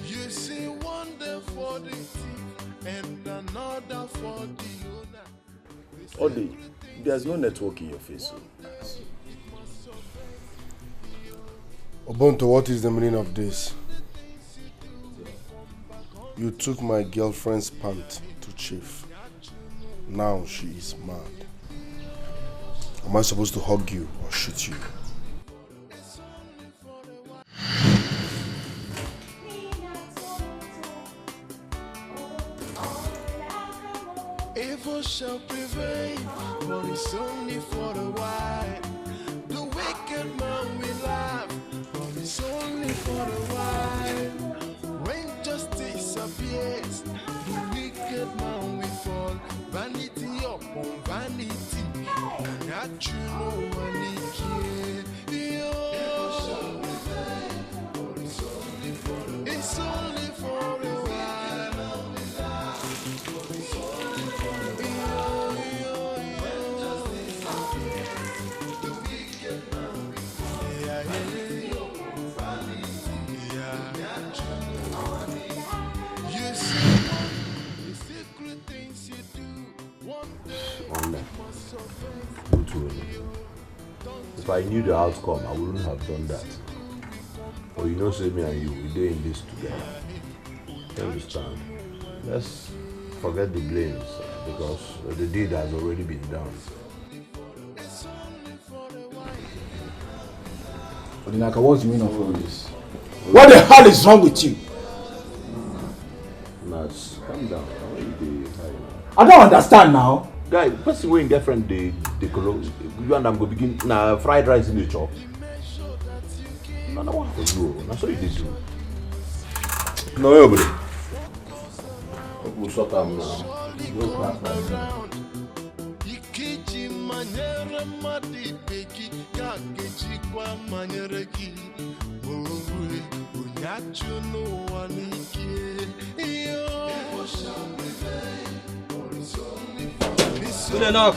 You see one day for the thief and another for the owner. Odi, there's no network in your face. Obonto, what is the meaning of this? You took my girlfriend's pant to Chief. Now she is mad. Am I supposed to hug you or shoot you? Evil shall prevail, but it's only for a while. The wicked man will laugh, but it's only for a while. When justice appears, the wicked man will fall. Vanity upon vanity, and that you know vanity. Evil shall prevail, but it's only for a while. It's only for a while. If I knew the outcome, I wouldn't have done that. But you know, say me and you, we're doing this together. You understand? Let's forget the blames because the deed has already been done. Odinaka, what's the meaning of all this? What the hell is wrong with you? Nas, calm down. I don't understand now. Guy, first way in girlfriend they close. You and I'm go begin na fried rice in the chop. No, what for you? That's what you did do. No, everybody. We'll sort them now. No class now. Good enough.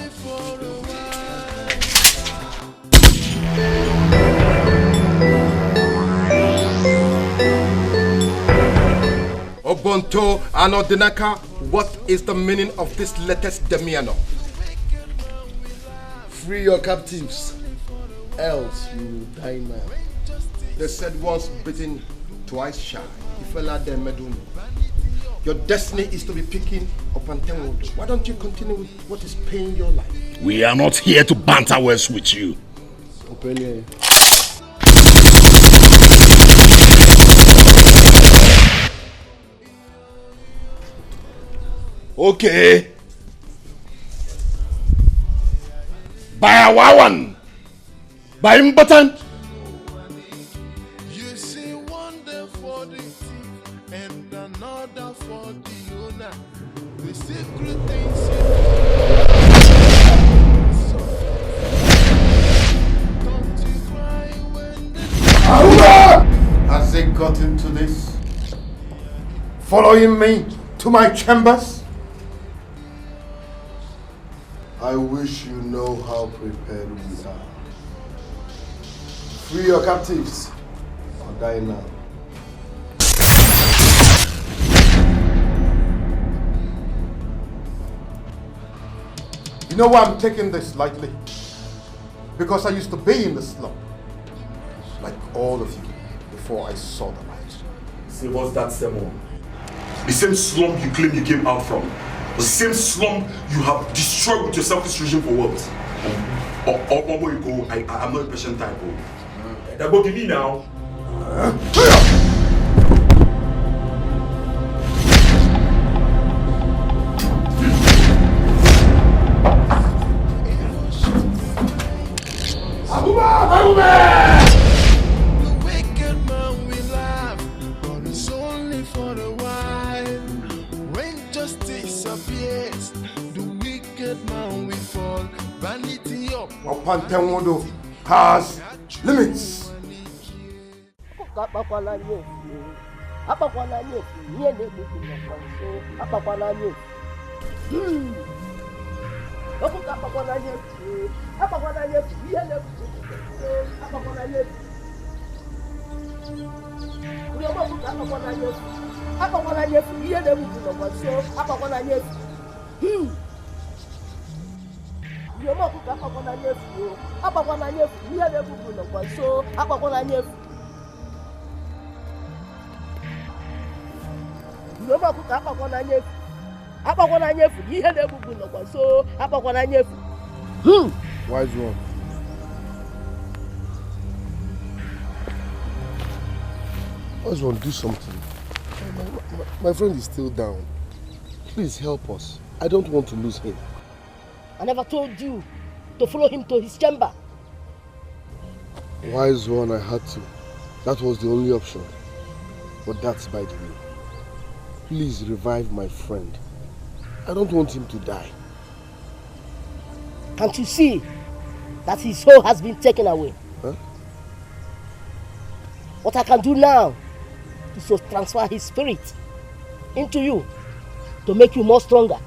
Obonto and Odinaka, what is the meaning of this latest demiano? Free your captives, else you will die now. They said once bitten, twice shy. Your destiny is to be picking up and telling. Why don't you continue with what is paying your life? We are not here to banter words with you. Okay. By a wawan. By important. You see one day for the thief and another for the owner. The secret things don't you cry when Has it got into this? Following me to my chambers? I wish you know how prepared we are. Free your captives or die now. You know why I'm taking this lightly? Because I used to be in the slum, like all of you, before I saw the light. See, what's that sermon? The same slum you claim you came out from. The same slum you have destroyed with your selfish regime for what? Or you go, I'm not a patient type. That book you need now. the wicked man will laugh, but it's only for a while. When justice appears, the wicked man will fall. Vanity up. Opantemodo has limits. Wise one. Wise one, do something. My friend is still down. Please help us. I don't want to lose him. I never told you to follow him to his chamber. Wise one, I had to. That was the only option. But that's by the way. Please revive my friend. I don't want him to die. Can't you see that his soul has been taken away? Huh? What I can do now is to transfer his spirit into you to make you more stronger.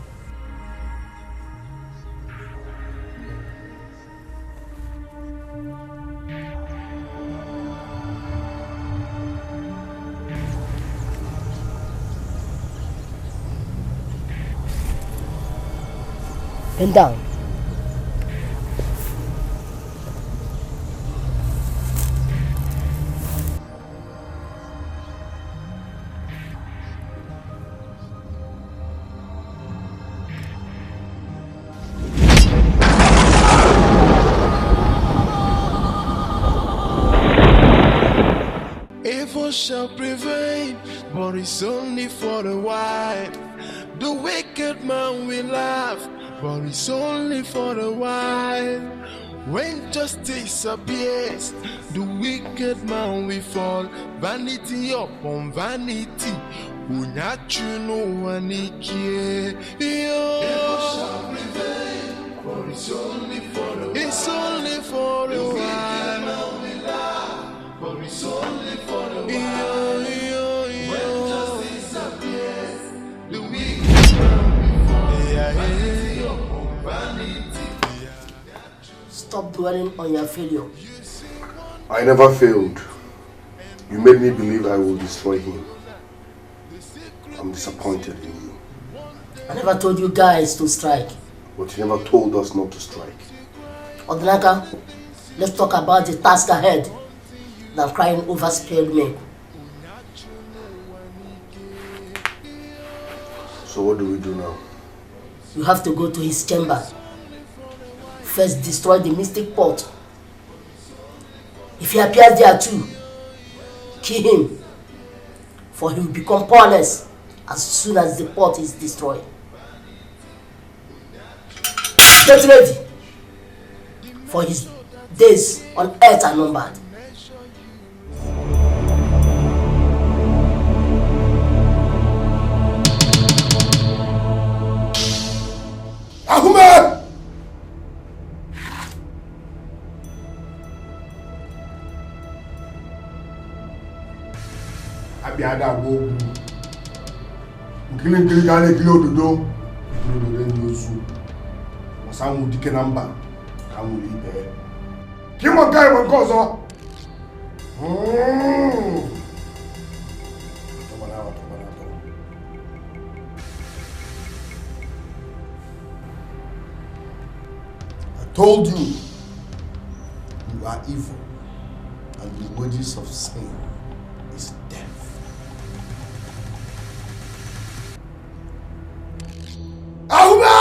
Bend down. Evil shall prevail, but it's only for a while. The wicked man will laugh, but it's only for a while. When justice appears, the wicked man will fall. Vanity upon vanity, unyachu no waniki. Evil shall prevail, but it's only for a while. It's only for a while. But it's only for a while. When justice appears, the wicked man will fall. Vanity upon vanity. Stop dwelling on your failure. I never failed. You made me believe I will destroy him. I'm disappointed in you. I never told you guys to strike. But you never told us not to strike. Odinaka, let's talk about the task ahead that crying over spilled milk. So what do we do now? You have to go to his chamber. First destroy the mystic pot. If he appears there too, kill him, for he will become powerless as soon as the pot is destroyed. Get ready, for his days on earth are numbered. Ahuma! Abiada wo nkili nkili ga le kilo dodo ni osu wasamu dike namba ka mu ibe ki mo ga mo ko so I told you you are evil and the wages of sin is death. Ahuma!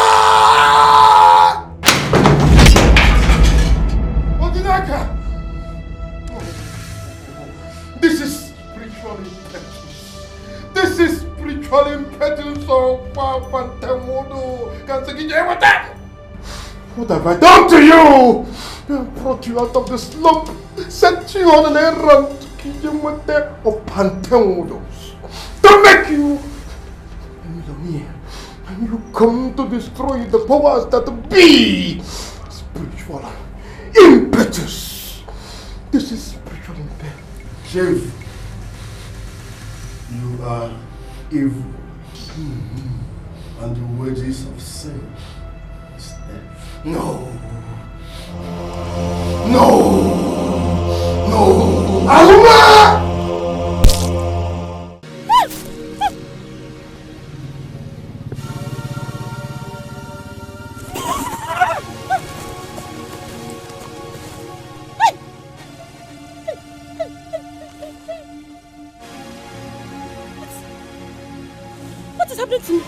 Odinaka! This is spiritual impotence. This is spiritual impotence of Papa Temodo. What have I done to you? I brought you out of the slump, sent you on an errand to Kijimate of Pantemodos, to make you a millionaire. And you come to destroy the powers that be. Spiritual impetus. This is spiritual impetus. Shave. You are evil. And the wages of sin is death. No. No. No. Ahuma! What is happening to me?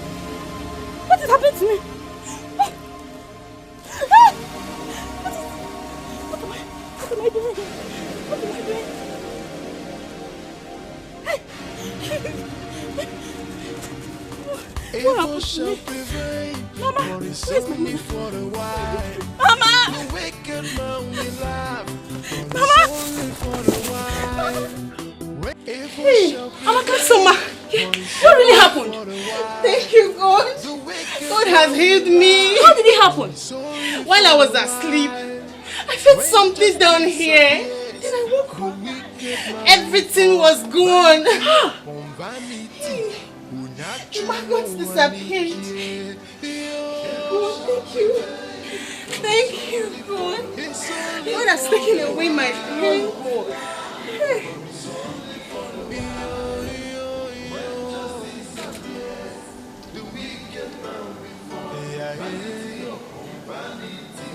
What is happening to me? What am I doing? What am I doing? What happened to me? Mama, where's my mama? The wicked man will laugh. Mama! Hey, Amaka Soma, what really happened? Thank you, God. God has healed me. How did it happen? While I was asleep, I felt something down here. Then I woke up. Everything was gone. The maggots disappeared. God, thank you. Thank you, God. God has taken away my pain.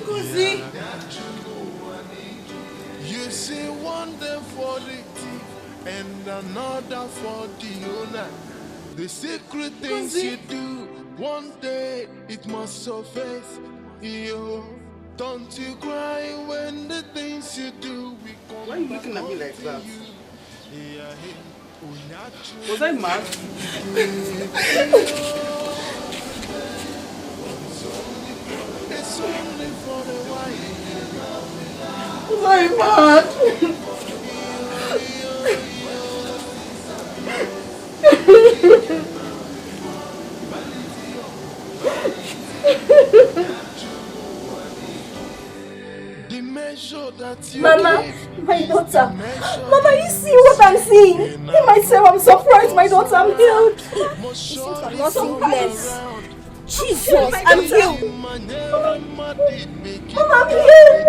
Gozi. You see one day for the thief and another for the owner. The secret things you do, one day it must surface. Yo, don't you cry when the things you do we come. Why are you looking at me like that? Was I mad? It's only for the white. Was I mad? The measure that you Mama, give, my daughter. Mama, you see what I'm seeing? In myself, I'm surprised my daughter, I'm healed. You seem to have not seen clears. Jesus, I'm healed. Mama, I'm healed.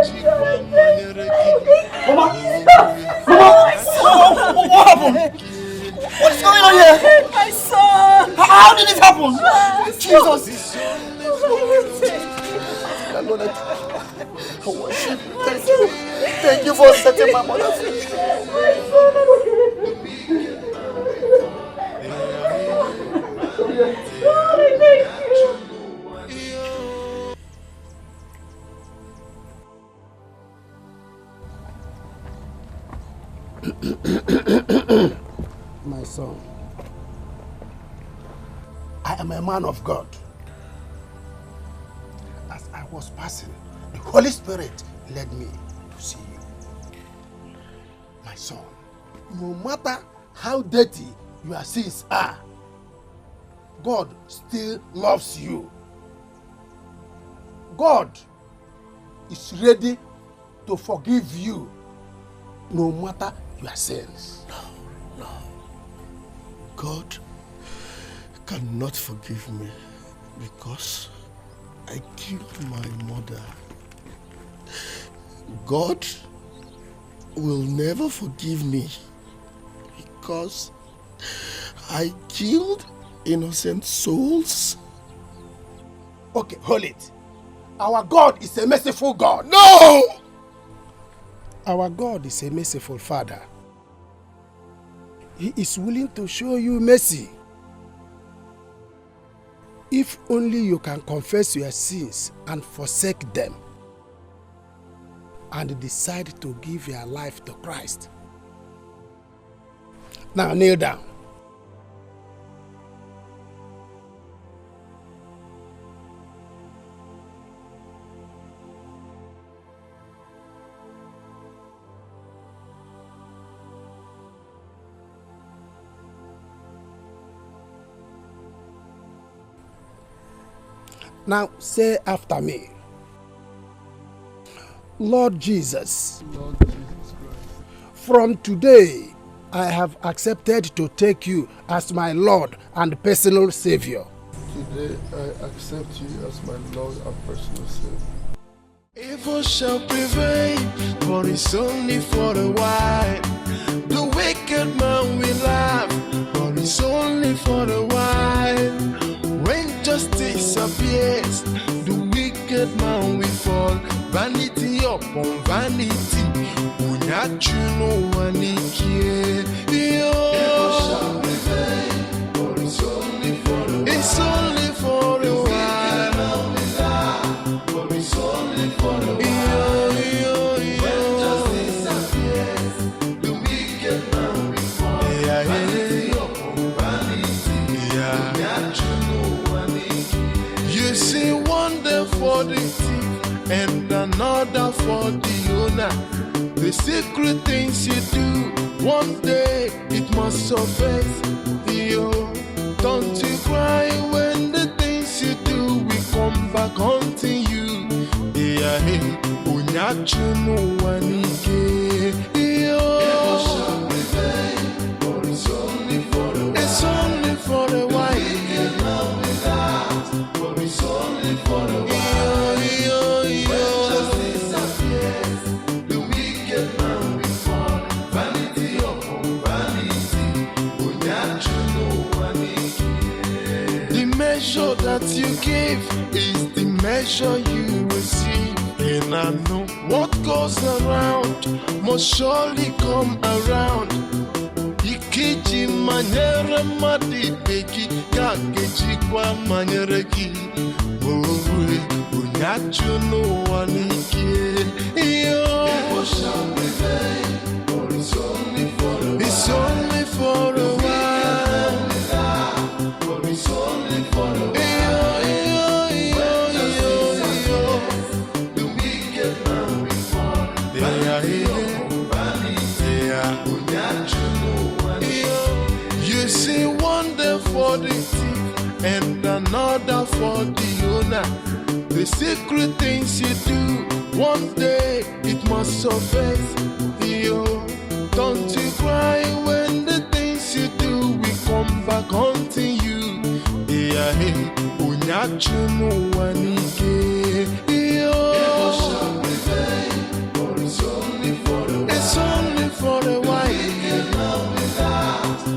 Mama! What happened? What is going on here? My son! How did it happen? Jesus! Lord, I worship you. Thank you. Thank you for setting my mother free. My son, I am a man of God. As I was passing, the Holy Spirit led me to see you. My son, no matter how dirty your sins are, God still loves you. God is ready to forgive you no matter your sins. No. God cannot forgive me because I killed my mother. God will never forgive me because I killed innocent souls. Okay, hold it. Our God is a merciful God. No! Our God is a merciful Father. He is willing to show you mercy. If only you can confess your sins and forsake them and decide to give your life to Christ. Now kneel down. Now say after me. Lord Jesus, from today I have accepted to take you as my Lord and personal Savior. Today I accept you as my Lord and personal Savior. Evil shall prevail, but it's only for a while. The wicked man will laugh, but it's only for a while. When justice appears, the wicked man will fall. Vanity upon vanity, unyachu no wanike. Evil shall prevail, but it's only for a while. It's only for a while. But it's only for a while. When justice appears, the wicked man will fall. Vanity upon vanity, unyachu no wanike. for the thief and another for the owner. The secret things you do, one day it must surface. Yo, don't you cry when the things you do will come back haunting you. Yeah, hey, unyachu no wanike. Yo, it's only for a while. But it's only for a while. The wicked man will fall. Vanity upon vanity. The measure that you give is the measure you receive. And I know what goes around must surely come around. Ikiji manyere madi beki kakeji kwa manyere ki. Owe unyachu no waniki. Yo, it's only for a while. But it's only for a while. The wicked man will fall. You see one day for the thief and another for the owner. The secret things you do, one day it must surface. Yo, don't you cry when the things you do will come back haunting you. Yeah, hey, unyachu no wanike. Yo, it's only for a while.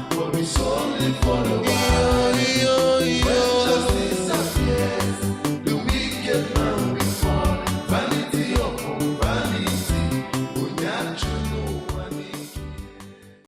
But it's only for a while.